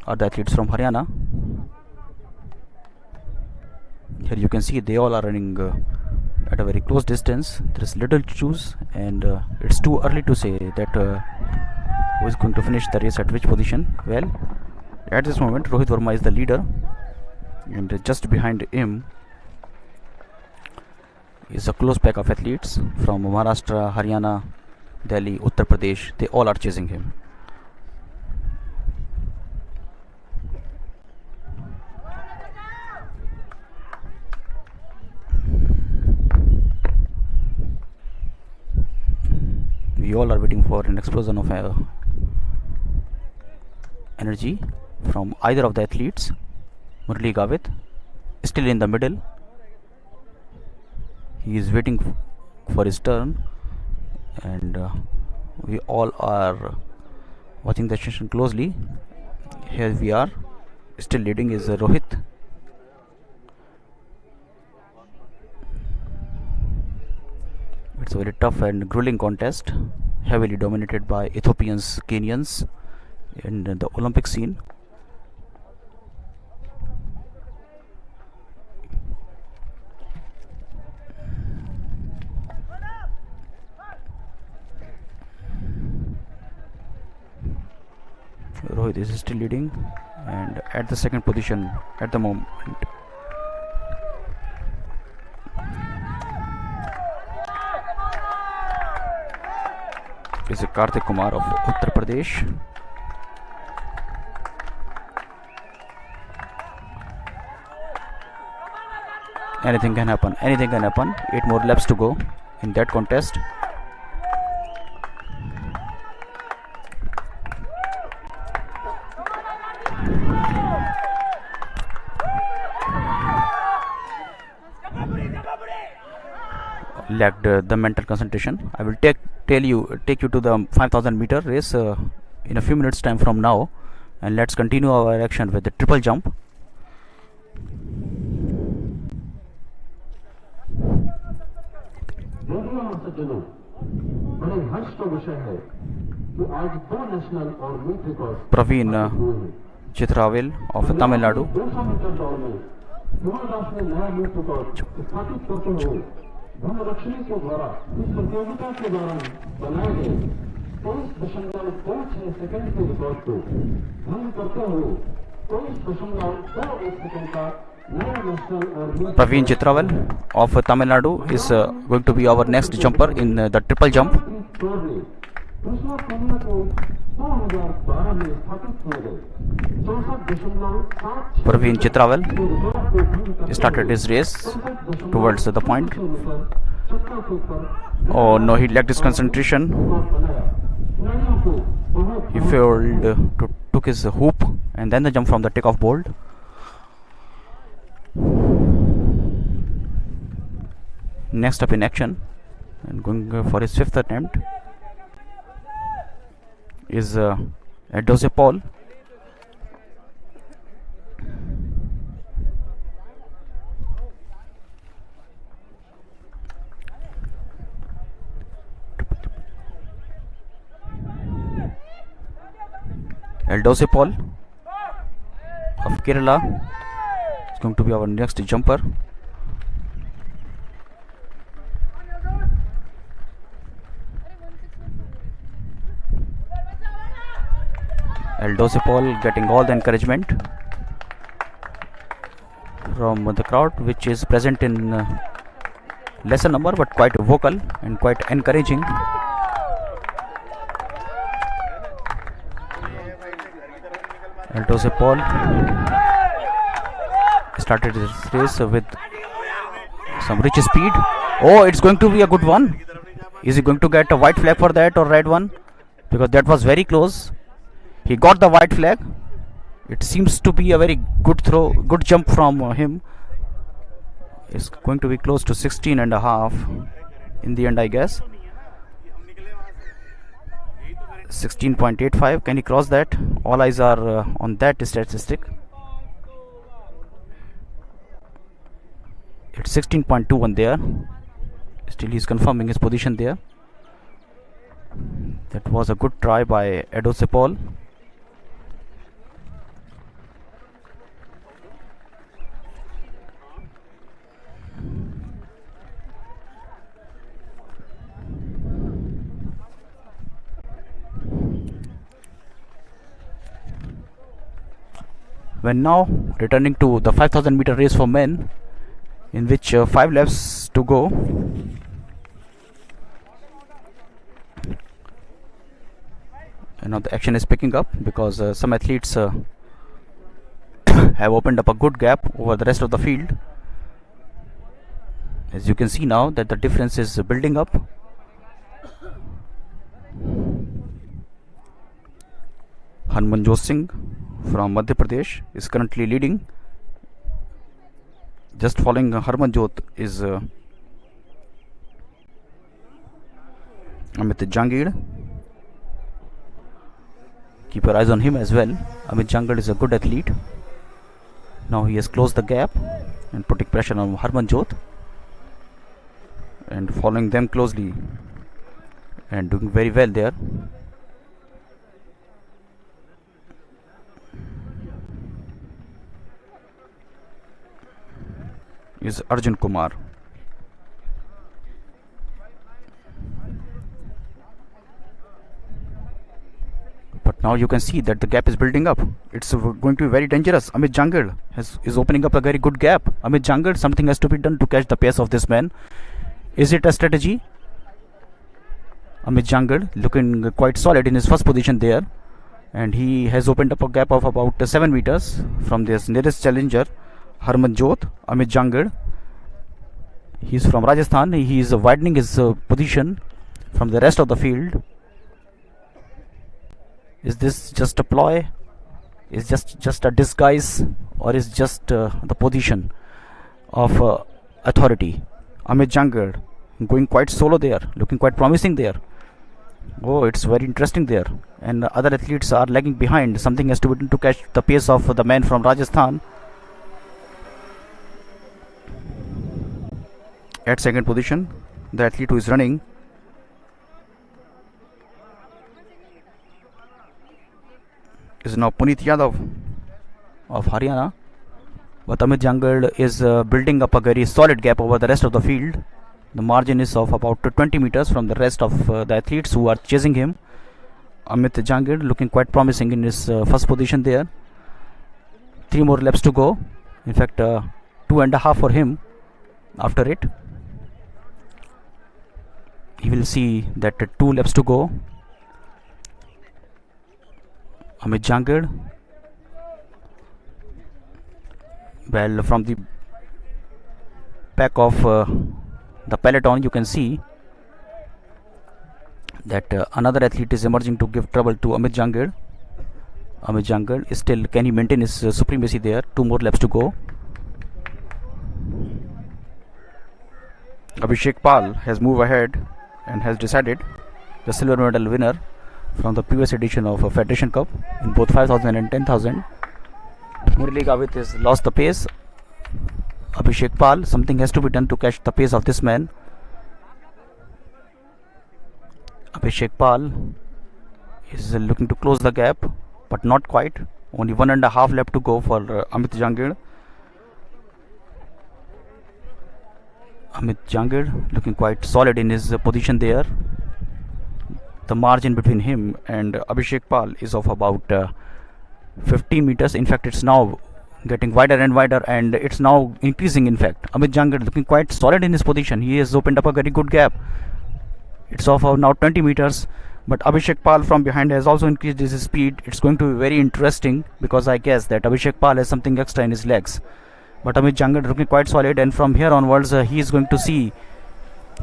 Are the athletes from Haryana. Here you can see they all are running at a very close distance. There is little to choose, and it's too early to say that who is going to finish the race at which position. Well, at this moment Rohit Verma is the leader, and just behind him is a close pack of athletes from Maharashtra, Haryana, Delhi, Uttar Pradesh. They all are chasing him. We all are waiting for an explosion of energy from either of the athletes. Murali Gavit still in the middle. He is waiting for his turn, and we all are watching the session closely. Here we are. Still leading is Rohit. It's a very tough and grueling contest, heavily dominated by Ethiopians, Kenyans in the Olympic scene. Rohit is still leading, and at the second position at the moment is Kartik Kumar of Uttar Pradesh. Anything can happen. Anything can happen. 8 more laps to go in that contest. Lacked the mental concentration. I will take you to the 5,000 meter race in a few minutes time from now, and let's continue our action with the triple jump. Praveen Chitrawal of Tamil Nadu. Dhanlaxmi के द्वारा इस प्रतियोगिता के दौरान बनाए गए 23.26 second के record को भंग करते हुए 23.21 सेकंड का नया नेशनल और Praveen Chitrawal of Tamil Nadu is going to be our next jumper in the triple jump. दूसरा दुनिया को 2012 में स्थापित किए गए 64.7 Praveen Chitrawal started his race towards the point. Oh no, he lacked his concentration. He failed took his hoop and then the jump from the takeoff bolt. Next up in action and going for his fifth attempt is Edose Paul. Eldose Paul of Kerala is going to be our next jumper. Eldose Paul getting all the encouragement from the crowd, which is present in lesser number but quite vocal and quite encouraging. Eldose Paul started his race with some rich speed. Oh, it's going to be a good one. Is he going to get a white flag for that or red one? Because that was very close. He got the white flag. It seems to be a very good throw, good jump from him. It's going to be close to 16 and a half in the end, I guess. 16.85. Can he cross that? All eyes are on that statistic. It's 16.21 there. Still he's confirming his position there. That was a good try by Edose Paul. When now returning to the 5000 meter race for men, in which 5 laps to go. And now the action is picking up because some athletes have opened up a good gap over the rest of the field. As you can see now that the difference is building up. Harmanjot Singh from Madhya Pradesh is currently leading. Just following Harmanjot is Amit Jangir. Keep your eyes on him as well. Amit Jangir is a good athlete. Now he has closed the gap and putting pressure on Harmanjot and following them closely and doing very well there. Is Arjun Kumar. But now you can see that the gap is building up. It's going to be very dangerous. Amit Jangir is opening up a very good gap. Amit Jangir, something has to be done to catch the pace of this man. Is it a strategy? Amit Jangir looking quite solid in his first position there, and he has opened up a gap of about 7 meters from this nearest challenger, Harmanjot. Amit Jangir, he is from Rajasthan. He is widening his position from the rest of the field. Is this just a ploy? Is just a disguise, or is just the position of authority? Amit Jangir going quite solo there, looking quite promising there. Oh, it's very interesting there. And other athletes are lagging behind. Something has to be done to catch the pace of the man from Rajasthan. At second position, the athlete who is running is now Puneet Yadav of Haryana. But Amit Jangir is building up a very solid gap over the rest of the field. The margin is of about 20 meters from the rest of the athletes who are chasing him. Amit Jangir looking quite promising in his first position there. 3 more laps to go. In fact, 2.5 for him after it. He will see that 2 laps to go. Amit Jangad. Well, from the back of the peloton, you can see that another athlete is emerging to give trouble to Amit Jangad. Amit Jangad is still, can he maintain his supremacy there? 2 more laps to go. Abhishek Pal has moved ahead and has decided the silver medal winner from the previous edition of Federation Cup in both 5,000 and 10,000. Murali Gavit has lost the pace. Abhishek Pal, something has to be done to catch the pace of this man. Abhishek Pal is looking to close the gap, but not quite. Only 1.5 left to go for Amit Jangad. Amit Jangad looking quite solid in his position there. The margin between him and Abhishek Pal is of about 15 meters. In fact, it's now getting wider and wider, and it's now increasing. In fact, Amit Jangad looking quite solid in his position. He has opened up a very good gap. It's of now 20 meters, but Abhishek Pal from behind has also increased his speed. It's going to be very interesting because I guess that Abhishek Pal has something extra in his legs. But Amit Jangad looking quite solid, and from here onwards he is going to see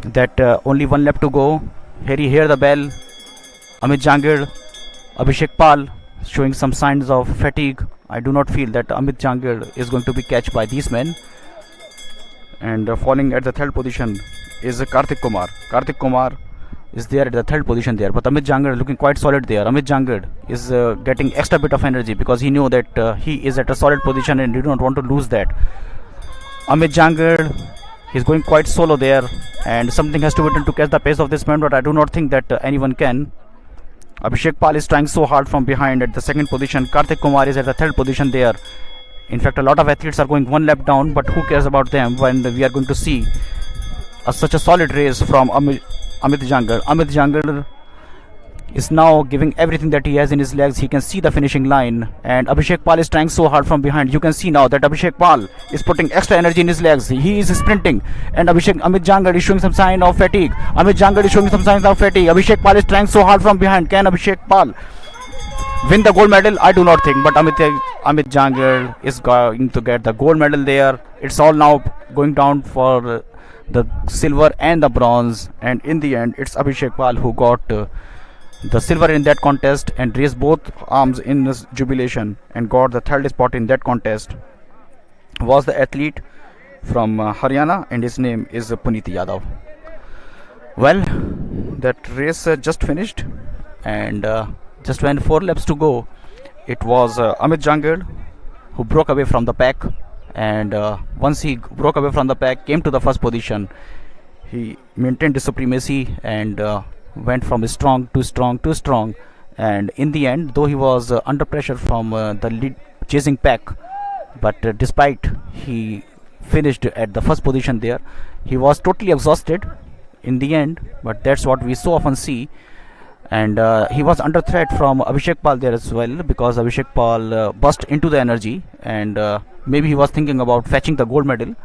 that only 1 lap to go. Here you hear the bell. Amit Jangad, Abhishek Pal showing some signs of fatigue. I do not feel that Amit Jangad is going to be catched by these men. And falling at the 3rd position is Karthik Kumar. Karthik Kumar is there at the 3rd position there, but Amit Jangad looking quite solid there. Amit Jangad is getting extra bit of energy because he knew that he is at a solid position and he do not want to lose that. Amit Jangad is going quite solo there, and something has to be done to catch the pace of this man, but I do not think that anyone can. Abhishek Pal is trying so hard from behind at the 2nd position. Karthik Kumar is at the 3rd position there. In fact, a lot of athletes are going 1 lap down, but who cares about them when we are going to see such a solid race from Amit Jangad. Amit Jangad is now giving everything that he has in his legs. He can see the finishing line, and Abhishek Pal is trying so hard from behind. You can see now that Abhishek Pal is putting extra energy in his legs. He is sprinting, and Amit Jangad is showing some sign of fatigue. Amit Jangad is showing some signs of fatigue. Abhishek Pal is trying so hard from behind. Can Abhishek Pal win the gold medal? I do not think, but Amit Jangad is going to get the gold medal there. It's all now going down for the silver and the bronze, and in the end it's Abhishek Pal who got the silver in that contest and raised both arms in his jubilation and got the 3rd spot in that contest. Was the athlete from Haryana, and his name is Puneet Yadav. Well, that race just finished, and just when 4 laps to go, it was Amit Jangad who broke away from the pack, and once he broke away from the pack, came to the 1st position. He maintained his supremacy and went from strong to strong to strong, and in the end, though he was under pressure from the lead chasing pack, but despite he finished at the 1st position there, he was totally exhausted in the end. But that's what we so often see, and he was under threat from Abhishek Pal there as well, because Abhishek Pal burst into the energy, and maybe he was thinking about fetching the gold medal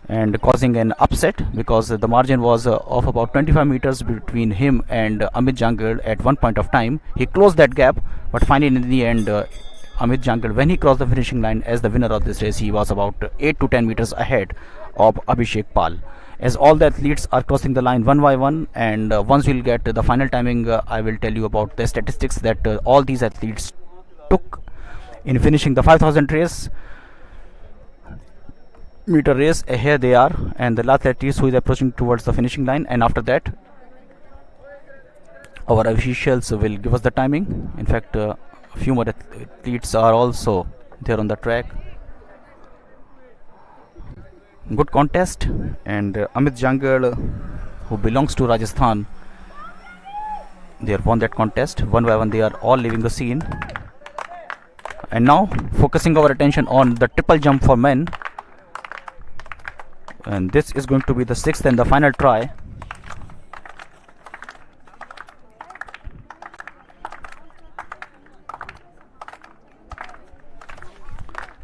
and causing an upset, because the margin was of about 25 meters between him and Amit Jangad at one point of time. He closed that gap, but finally in the end Amit Jangad, when he crossed the finishing line as the winner of this race, he was about 8 to 10 meters ahead of Abhishek Pal. As all the athletes are crossing the line one by one, and once we'll get the final timing, I will tell you about the statistics that all these athletes took in finishing the 5,000 meter race. Here they are, and the last athlete who is approaching towards the finishing line, and after that our officials will give us the timing. In fact, a few more athletes are also there on the track. Good contest, and Amit Jangad, who belongs to Rajasthan, they have won that contest. One by one they are all leaving the scene, and now focusing our attention on the triple jump for men, and this is going to be the 6th and the final try.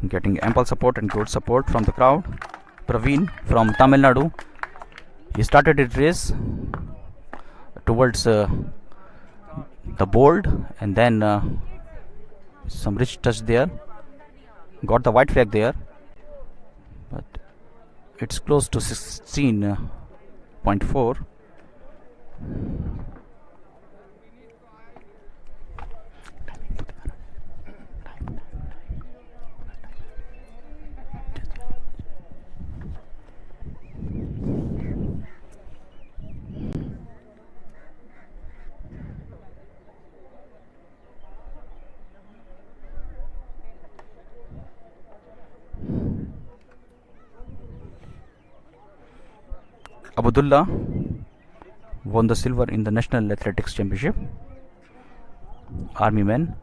Getting ample support and good support from the crowd. Praveen from Tamil Nadu, he started his race towards the board, and then Some rich touch there. Got the white flag there. But it's close to 16.4. Abdullah won the silver in the National Athletics Championship. Army men.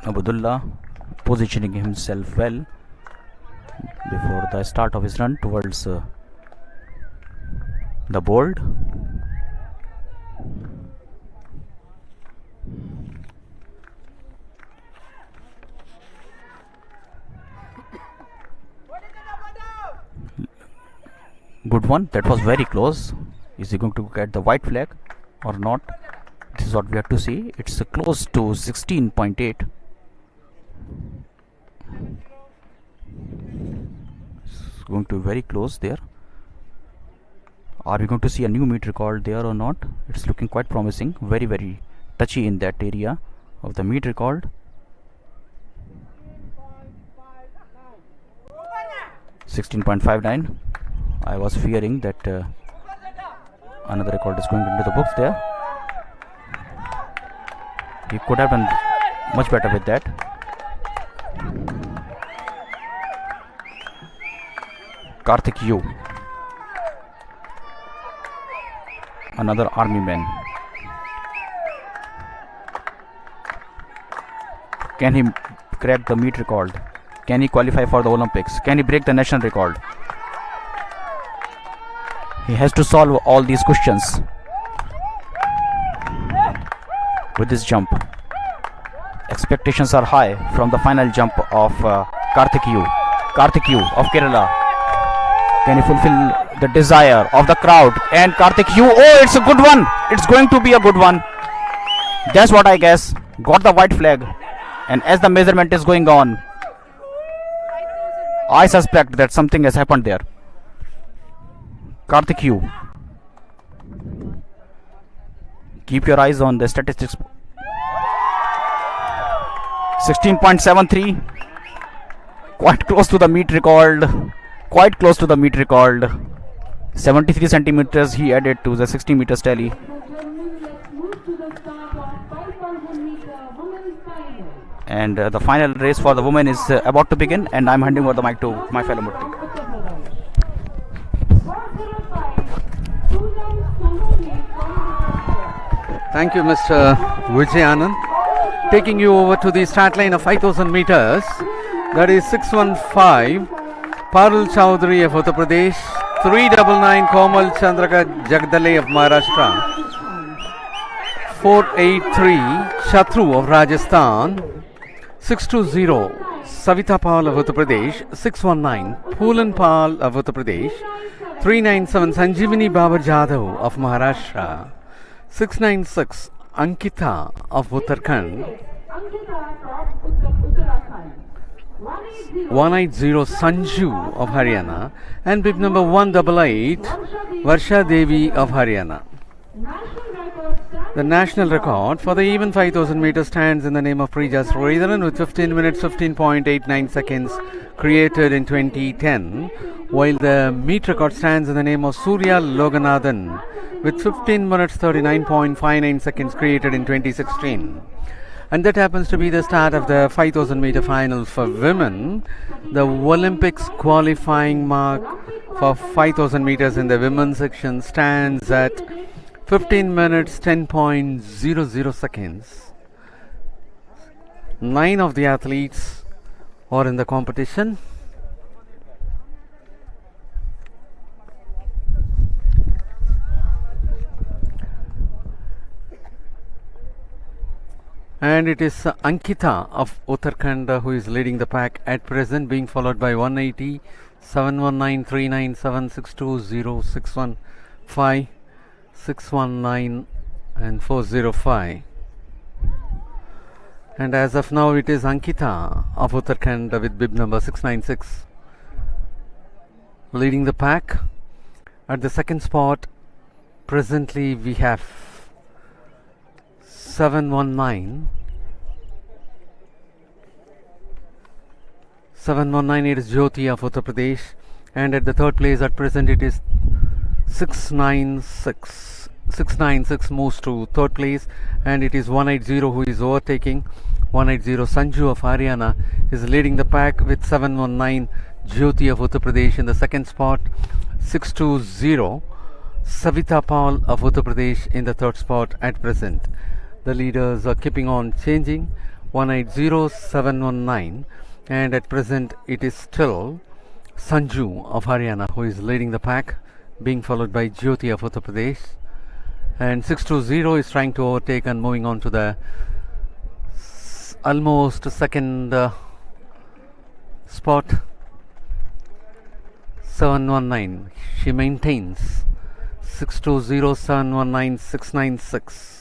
Abdullah positioning himself well before the start of his run towards the board. Good one. That was very close. Is he going to get the white flag or not? This is what we have to see. It's close to 16.8. It's going to be very close there. Are we going to see a new meet record there or not? It's looking quite promising. Very, very touchy in that area of the meet record. 16.59. I was fearing that another record is going into the books there. He could have done much better with that. Karthik Yu, another army man. Can he crack the meet record? Can he qualify for the Olympics? Can he break the national record? He has to solve all these questions with this jump. Expectations are high from the final jump of Karthik Yu. Karthik Yu of Kerala. Can he fulfill the desire of the crowd? And Karthik Yu, oh, it's a good one. It's going to be a good one. That's what I guess. Got the white flag. And as the measurement is going on, I suspect that something has happened there. Karthik Yu. Keep your eyes on the statistics. 16.73. Quite close to the meet record. Quite close to the meet record. 73 centimeters he added to the 60 meters tally. And the final race for the women is about to begin, and I'm handing over the mic to my fellow Murti. Thank you, Mr. Vijayanand. Taking you over to the start line of 5,000 meters. That is 615. Parul Chowdhury of Uttar Pradesh. 399 Komal Chandraka Jagdale of Maharashtra. 483 Chatru of Rajasthan. 620 Savita Pal of Uttar Pradesh. 619 Poolan Pal of Uttar Pradesh. 397 Sanjeevani Baba Jadhav of Maharashtra. 696 Ankita of Uttarakhand. 180 Sanju of Haryana. And bib number 188 Varsha Devi of Haryana. The national record for the even 5,000 meters stands in the name of Preja Sridharan with 15 minutes 15.89 seconds created in 2010, while the meet record stands in the name of Surya Loganathan with 15 minutes 39.59 seconds created in 2016. And that happens to be the start of the 5,000 meter final for women. The Olympics qualifying mark for 5,000 meters in the women's section stands at 15 minutes 10.00 seconds. 9 of the athletes are in the competition. And it is Ankita of Uttarakhand who is leading the pack at present, being followed by 180, 719, 397, 620, 615, 619 and 405. And as of now it is Ankita of Uttarakhand with bib number 696 leading the pack. At the second spot presently we have 719. 719, it is Jyoti of Uttar Pradesh, and at the third place at present it is 696. 696 moves to third place, and it is 180 who is overtaking. 180 Sanju of Haryana is leading the pack with 719 Jyoti of Uttar Pradesh in the second spot. 620 Savita Paul of Uttar Pradesh in the third spot at present. The leaders are keeping on changing. 180 719, and at present it is still Sanju of Haryana who is leading the pack, being followed by Jyoti of Uttar Pradesh. And 620 is trying to overtake and moving on to the almost second spot. 719, she maintains. 620 719 696.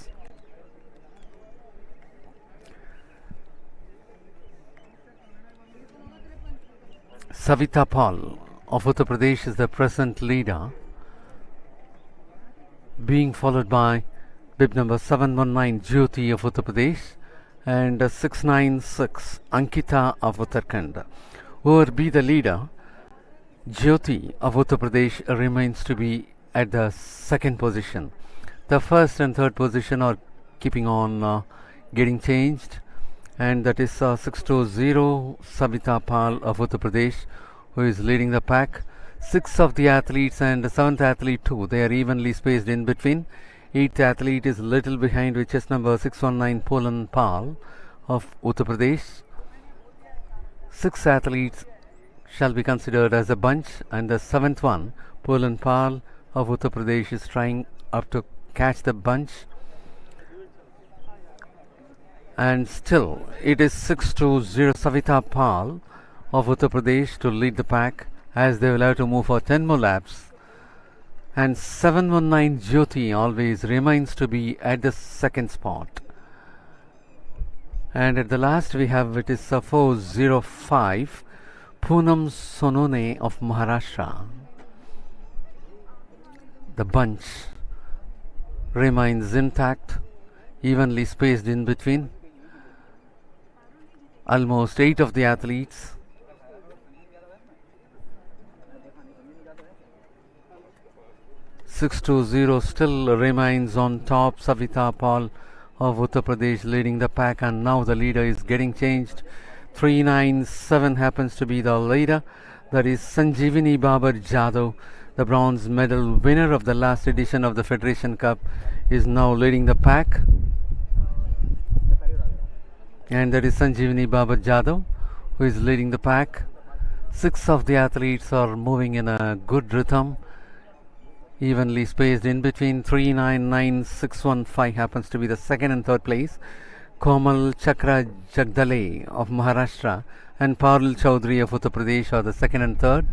Savita Paul of Uttar Pradesh is the present leader, being followed by bib number 719 Jyoti of Uttar Pradesh and 696 Ankita of Uttarakhand. Whoever be the leader, Jyoti of Uttar Pradesh remains to be at the second position. The first and third position are keeping on getting changed, and that is 620 Savita Pal of Uttar Pradesh who is leading the pack. 6 of the athletes and the 7th athlete too, they are evenly spaced in between. 8th athlete is little behind, which is number 619 Polan Pal of Uttar Pradesh. 6 athletes shall be considered as a bunch, and the 7th one, Polan Pal of Uttar Pradesh, is trying up to catch the bunch. And still it is 620 Savita Pal of Uttar Pradesh to lead the pack, as they will have to move for 10 more laps. And 719 Jyoti always remains to be at the second spot. And at the last we have, it is 405 Poonam Sonone of Maharashtra. The bunch remains intact, evenly spaced in between. Almost 8 of the athletes. .620 still remains on top. Savita Paul of Uttar Pradesh leading the pack, and now the leader is getting changed. 397 happens to be the leader. That is Sanjeevani Babar Jadhav, the bronze medal winner of the last edition of the Federation Cup, is now leading the pack. And that is Sanjeevani Babar Jadhav who is leading the pack. 6 of the athletes are moving in a good rhythm, evenly spaced in between. 399 615 happens to be the second and third place. Komal Chakra Jagdale of Maharashtra and Parul Chaudhary of Uttar Pradesh are the second and third.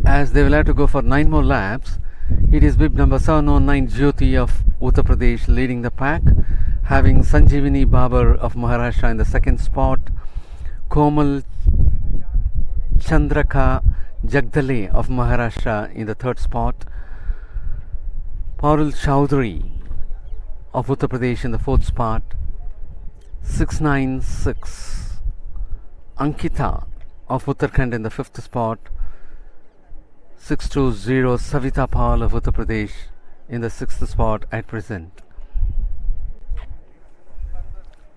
As they will have to go for 9 more laps, it is bib number 709 Jyoti of Uttar Pradesh leading the pack, having Sanjeevani Babar of Maharashtra in the second spot, Komal Chandraka Jagdale of Maharashtra in the third spot, Parul Chaudhary of Uttar Pradesh in the fourth spot, 696 Ankita of Uttarakhand in the fifth spot, 620 Savita Pal of Uttar Pradesh in the sixth spot at present.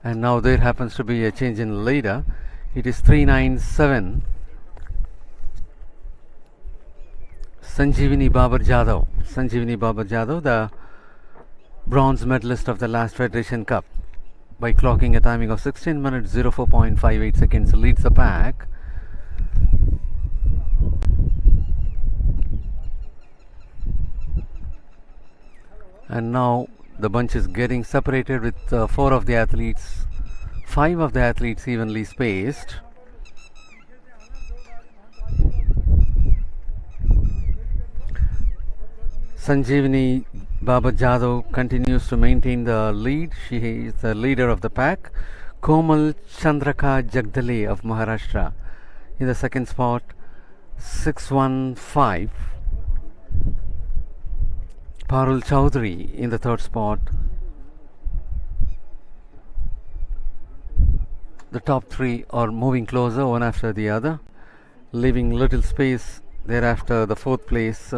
And now there happens to be a change in leader. It is 397 Sanjeevani Babar Jadhav. Sanjeevani Babar Jadhav, the bronze medalist of the last Federation Cup, by clocking a timing of 16 minutes 04.58 seconds, leads the pack. And now the bunch is getting separated with 4 of the athletes, 5 of the athletes evenly spaced. Sanjeevani Baba Jadhav continues to maintain the lead. She is the leader of the pack. Komal Chandraka Jagdale of Maharashtra in the second spot, 615. Parul Chaudhary in the third spot. The top 3 are moving closer one after the other, leaving little space. Thereafter, the fourth place,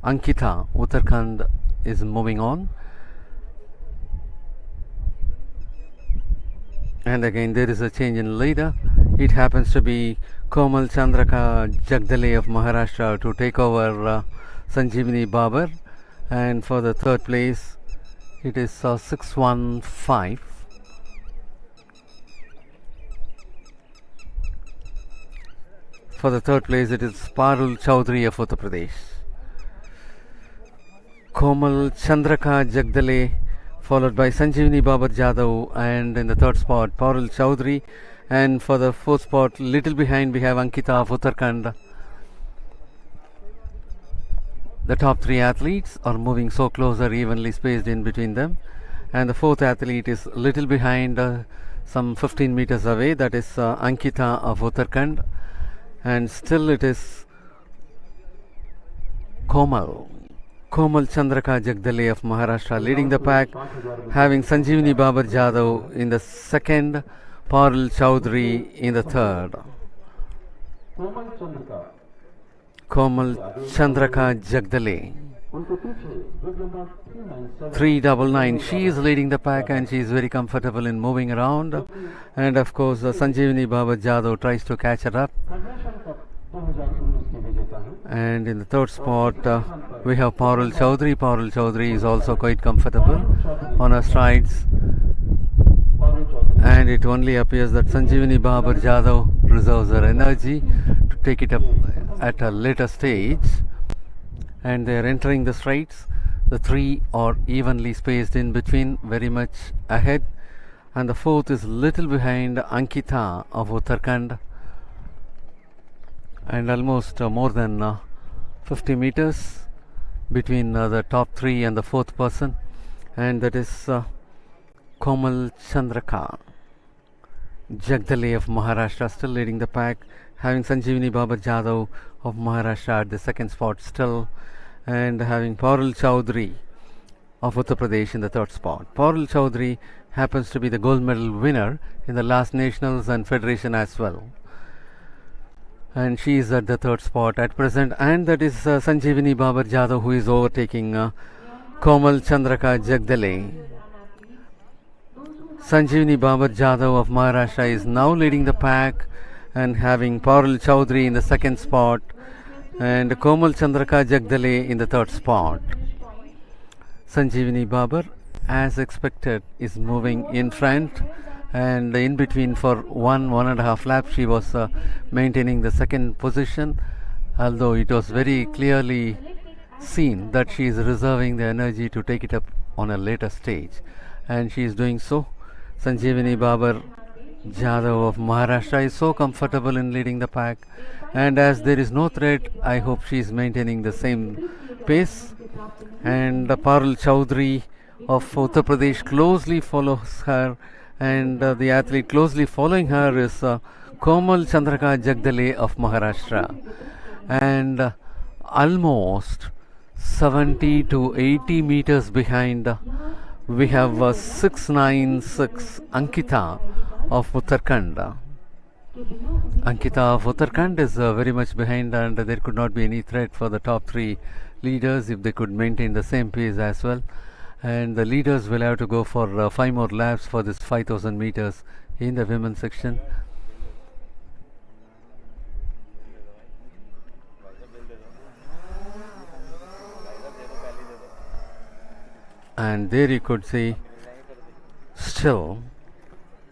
Ankita, Uttarakhand, is moving on. And again, there is a change in leader. It happens to be Komal Chandraka Jagdale of Maharashtra to take over Sanjeevani Babar. And for the third place, it is 615. For the third place, it is Parul Chaudhary of Uttar Pradesh. Komal Chandraka Jagdale, followed by Sanjeevani Babar Jadhav, and in the third spot, Parul Chaudhary. And for the fourth spot, little behind, we have Ankita of Uttarakhand. The top 3 athletes are moving so closer, evenly spaced in between them. And the fourth athlete is little behind, some 15 meters away. That is Ankita of Uttarakhand. And still it is Komal Chandraka Jagdale of Maharashtra leading the pack, having Sanjeevani Babar Jadhav in the second, Parul Chaudhary in the third. Komal Chandraka Jagdale, 399. She is leading the pack and she is very comfortable in moving around. And of course, Sanjeevani Baba Jadhav tries to catch her up. And in the third spot, we have Parul Chaudhary. Parul Chaudhary is also quite comfortable on her strides. And it only appears that Sanjeevani Babar Jadhav reserves her energy to take it up at a later stage. And they are entering the strides. The 3 are evenly spaced in between, very much ahead. And the fourth is little behind Ankita of Uttarakhand. And almost more than 50 meters between the top 3 and the fourth person. And that is Komal Chandraka Jagdale of Maharashtra still leading the pack, having Sanjeevani Babar Jadhav of Maharashtra at the second spot still, and having Parul Chaudhary of Uttar Pradesh in the third spot. Parul Chaudhary happens to be the gold medal winner in the last nationals and federation as well. And she is at the third spot at present, and that is Sanjeevani Babar Jadhav who is overtaking Komal Chandraka Jagdale. Sanjeevani Babar Jadhav of Maharashtra is now leading the pack and having Parul Chaudhary in the second spot and Komal Chandraka Jagdale in the third spot. Sanjeevani Babar, as expected, is moving in front, and in between for 1.5 laps she was maintaining the second position, although it was very clearly seen that she is reserving the energy to take it up on a later stage, and she is doing so. Sanjeevani Babar Jadhav of Maharashtra is so comfortable in leading the pack, and as there is no threat, I hope she is maintaining the same pace. And Parul Chaudhary of Uttar Pradesh closely follows her, and the athlete closely following her is Komal Chandraka Jagdale of Maharashtra, and almost 70 to 80 meters behind we have 696 Ankita of Uttarakhand. Ankita of Uttarakhand is very much behind, and there could not be any threat for the top 3 leaders if they could maintain the same pace as well. And the leaders will have to go for 5 more laps for this 5000 meters in the women's section. And there you could see still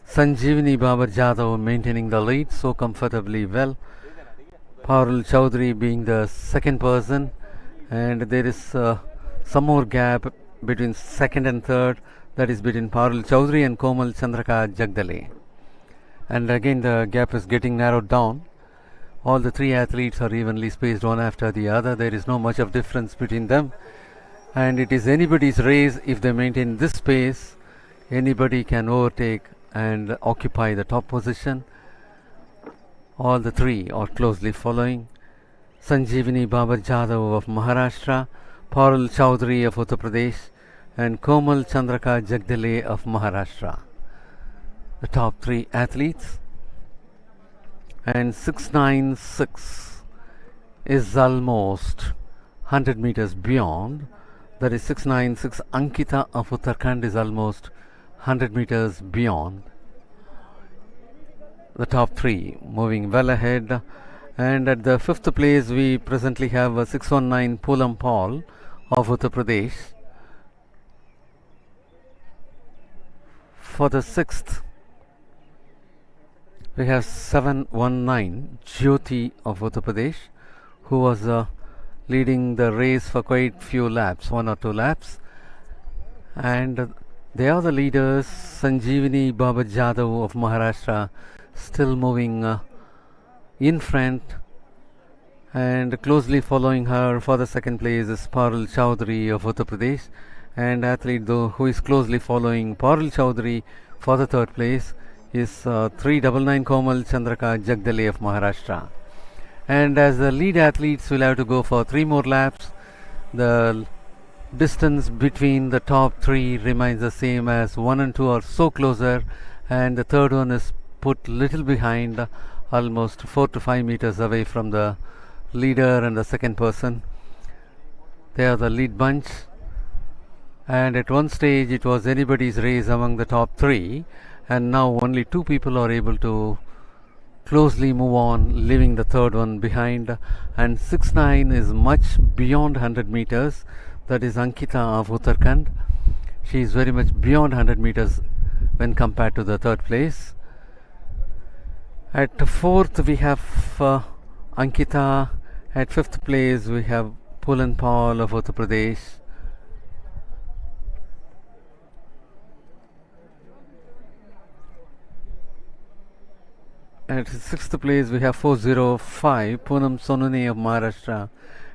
Sanjeevani Babar Jadhav maintaining the lead so comfortably well. Parul Chaudhary being the second person, and there is some more gap between second and third, that is between Parul Chaudhary and Komal Chandraka Jagdale. And again the gap is getting narrowed down. All the three athletes are evenly spaced one after the other. There is no much of difference between them. And it is anybody's race. If they maintain this pace, anybody can overtake and occupy the top position. All the three are closely following. Sanjeevani Babar Jadhav of Maharashtra, Parul Chaudhary of Uttar Pradesh, and Komal Chandraka Jagdale of Maharashtra. The top three athletes. And 696 is almost 100 meters beyond. That is 696. Ankita of Uttarakhand is almost 100 meters beyond. The top three moving well ahead. And at the fifth place we presently have 619 Poulam Paul of Uttar Pradesh. For the sixth we have 719 Jyoti of Uttar Pradesh, who was leading the race for quite few laps, 1 or 2 laps. And they are the leaders. Sanjeevani Babar Jadhav of Maharashtra still moving in front, and closely following her for the second place is Parul Chaudhary of Uttar Pradesh, and athlete though who is closely following Parul Chaudhary for the third place is 399 Komal Chandraka Jagdale of Maharashtra. And as the lead athletes will have to go for 3 more laps, the distance between the top 3 remains the same, as 1 and 2 are so closer, and the third one is put little behind, almost 4 to 5 meters away from the leader and the second person. They are the lead bunch, and at one stage it was anybody's race among the top 3, and now only 2 people are able to closely move on, leaving the third one behind. And 6-9 is much beyond 100 meters. That is Ankita of Uttarakhand. She is very much beyond 100 meters when compared to the third place. At fourth we have Ankita. At fifth place we have Poulam Paul of Uttar Pradesh. At sixth place we have 405 Poonam Sonuni of Maharashtra.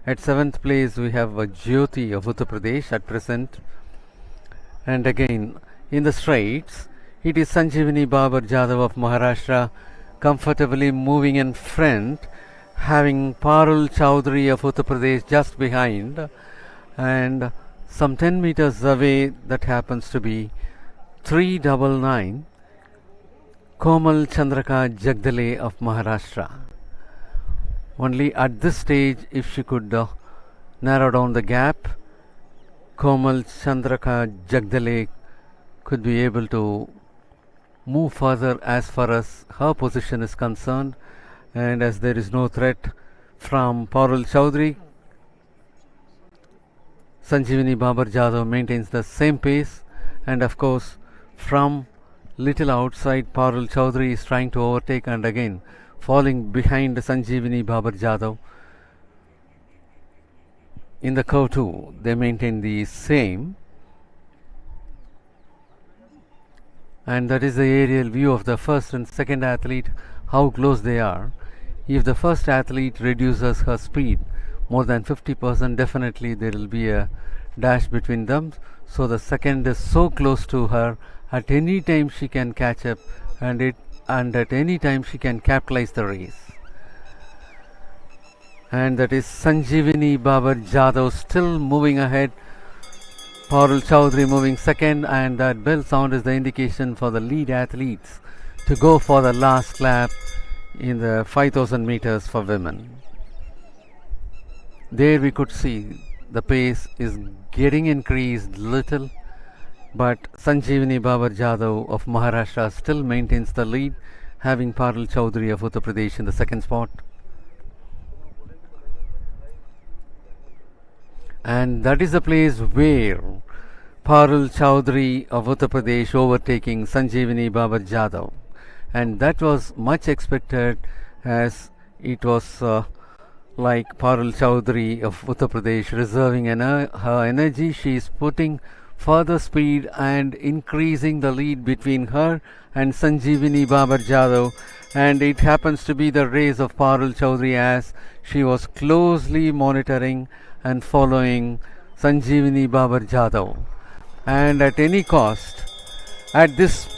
At seventh place we have Jyoti of Uttar Pradesh at present. And again in the straights it is Sanjeevani Babar Jadhav of Maharashtra comfortably moving in front, having Parul Chaudhary of Uttar Pradesh just behind, and some 10 meters away that happens to be 399 Komal Chandraka Jagdale of Maharashtra. Only at this stage, if she could narrow down the gap, Komal Chandraka Jagdale could be able to move further as far as her position is concerned. And as there is no threat from Parul Chaudhary, Sanjeevani Babar Jadhav maintains the same pace, and of course from little outside Parul Chaudhary is trying to overtake and again falling behind Sanjeevani Babar Jadhav. In the curve too they maintain the same, and that is the aerial view of the first and second athlete, how close they are. If the first athlete reduces her speed more than 50%, definitely there will be a dash between them. So the second is so close to her, at any time she can catch up, and at any time she can capitalize the race. And that is Sanjeevani Babar Jadhav still moving ahead, Parul Chaudhary moving second, and that bell sound is the indication for the lead athletes to go for the last lap in the 5000 meters for women. There we could see the pace is getting increased little, but Sanjeevani Babar Jadhav of Maharashtra still maintains the lead, having Parul Chaudhary of Uttar Pradesh in the second spot. And that is the place where Parul Chaudhary of Uttar Pradesh overtaking Sanjeevani Babar Jadhav, and that was much expected, as it was like Parul Chaudhary of Uttar Pradesh reserving her energy. She is putting further speed and increasing the lead between her and Sanjeevani Babar Jadhav, and it happens to be the race of Parul Chaudhary, as she was closely monitoring and following Sanjeevani Babar Jadhav. And at any cost, at this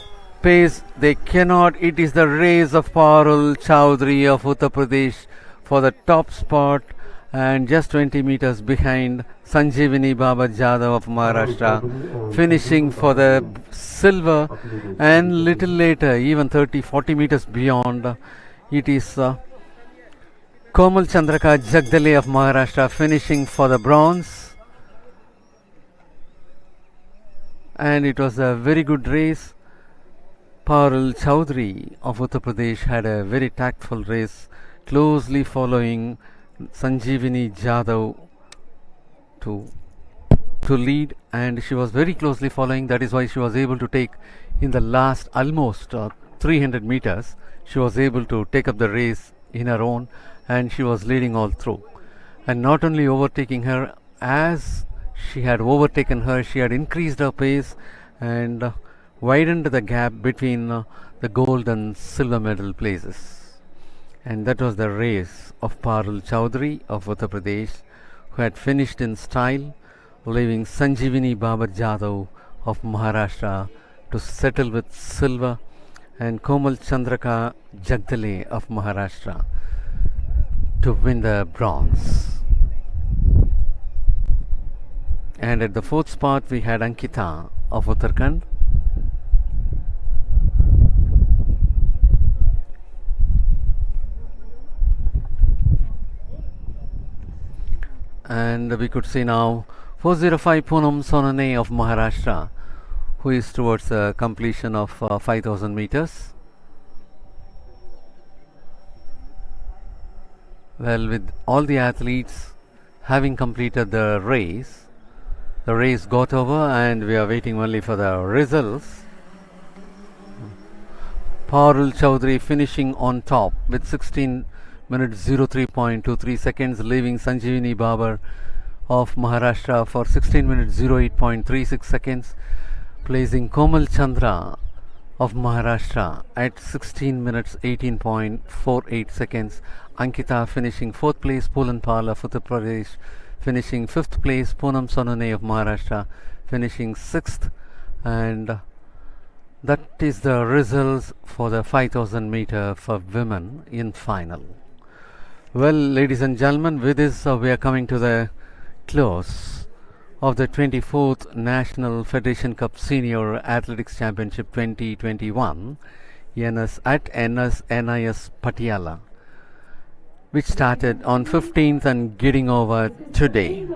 pace, they cannot. It is the race of Parul Chaudhary of Uttar Pradesh for the top spot, and just 20 meters behind Sanjeevani Babar Jadhav of Maharashtra, finishing for the silver. And little later, even 30-40 meters beyond, it is Komal Chandraka Jagdale of Maharashtra finishing for the bronze. And it was a very good race. Parul Chaudhary of Uttar Pradesh had a very tactful race, closely following Sanjeevani Jadhav to lead, and she was very closely following. That is why she was able to take in the last almost 300 meters. She was able to take up the race in her own, and she was leading all through. And not only overtaking her, as she had overtaken her, she had increased her pace and widened the gap between the gold and silver medal places. And that was the race of Parul Chaudhary of Uttar Pradesh, who had finished in style, leaving Sanjeevani Babar Jadhav of Maharashtra to settle with silver, and Komal Chandraka Jagdale of Maharashtra to win the bronze. And at the fourth spot, we had Ankita of Uttarakhand. And we could see now 405 Poonam Sonane of Maharashtra, who is towards the completion of 5,000 meters. Well, with all the athletes having completed the race got over, and we are waiting only for the results. Parul Chaudhary finishing on top with 16 minutes 03.23 seconds, leaving Sanjeevani Babar of Maharashtra for 16 minutes 08.36 seconds, placing Komal Chandra of Maharashtra at 16 minutes 18.48 seconds. Ankita finishing 4th place, Pulanpal of Uttar Pradesh finishing 5th place, Poonam Sonane of Maharashtra finishing 6th, and that is the results for the 5,000 meter for women in final. Well, ladies and gentlemen, with this we are coming to the close of the 24th National Federation Cup Senior Athletics Championship 2021 at NIS Patiala, which started on 15th and getting over today.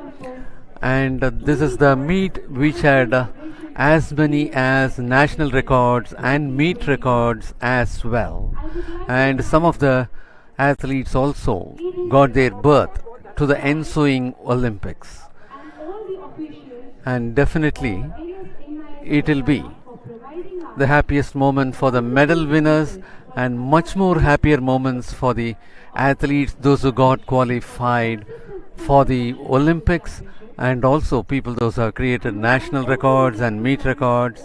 And this is the meet which had as many as national records and meet records as well. And some of the athletes also got their berth to the ensuing Olympics. And definitely it will be the happiest moment for the medal winners, and much more happier moments for the athletes, those who got qualified for the Olympics, and also people those who have created national records and meet records.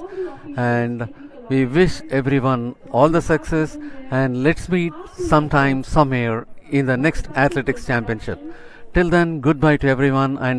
And we wish everyone all the success, and let's meet sometime somewhere in the next athletics championship. Till then, goodbye to everyone, and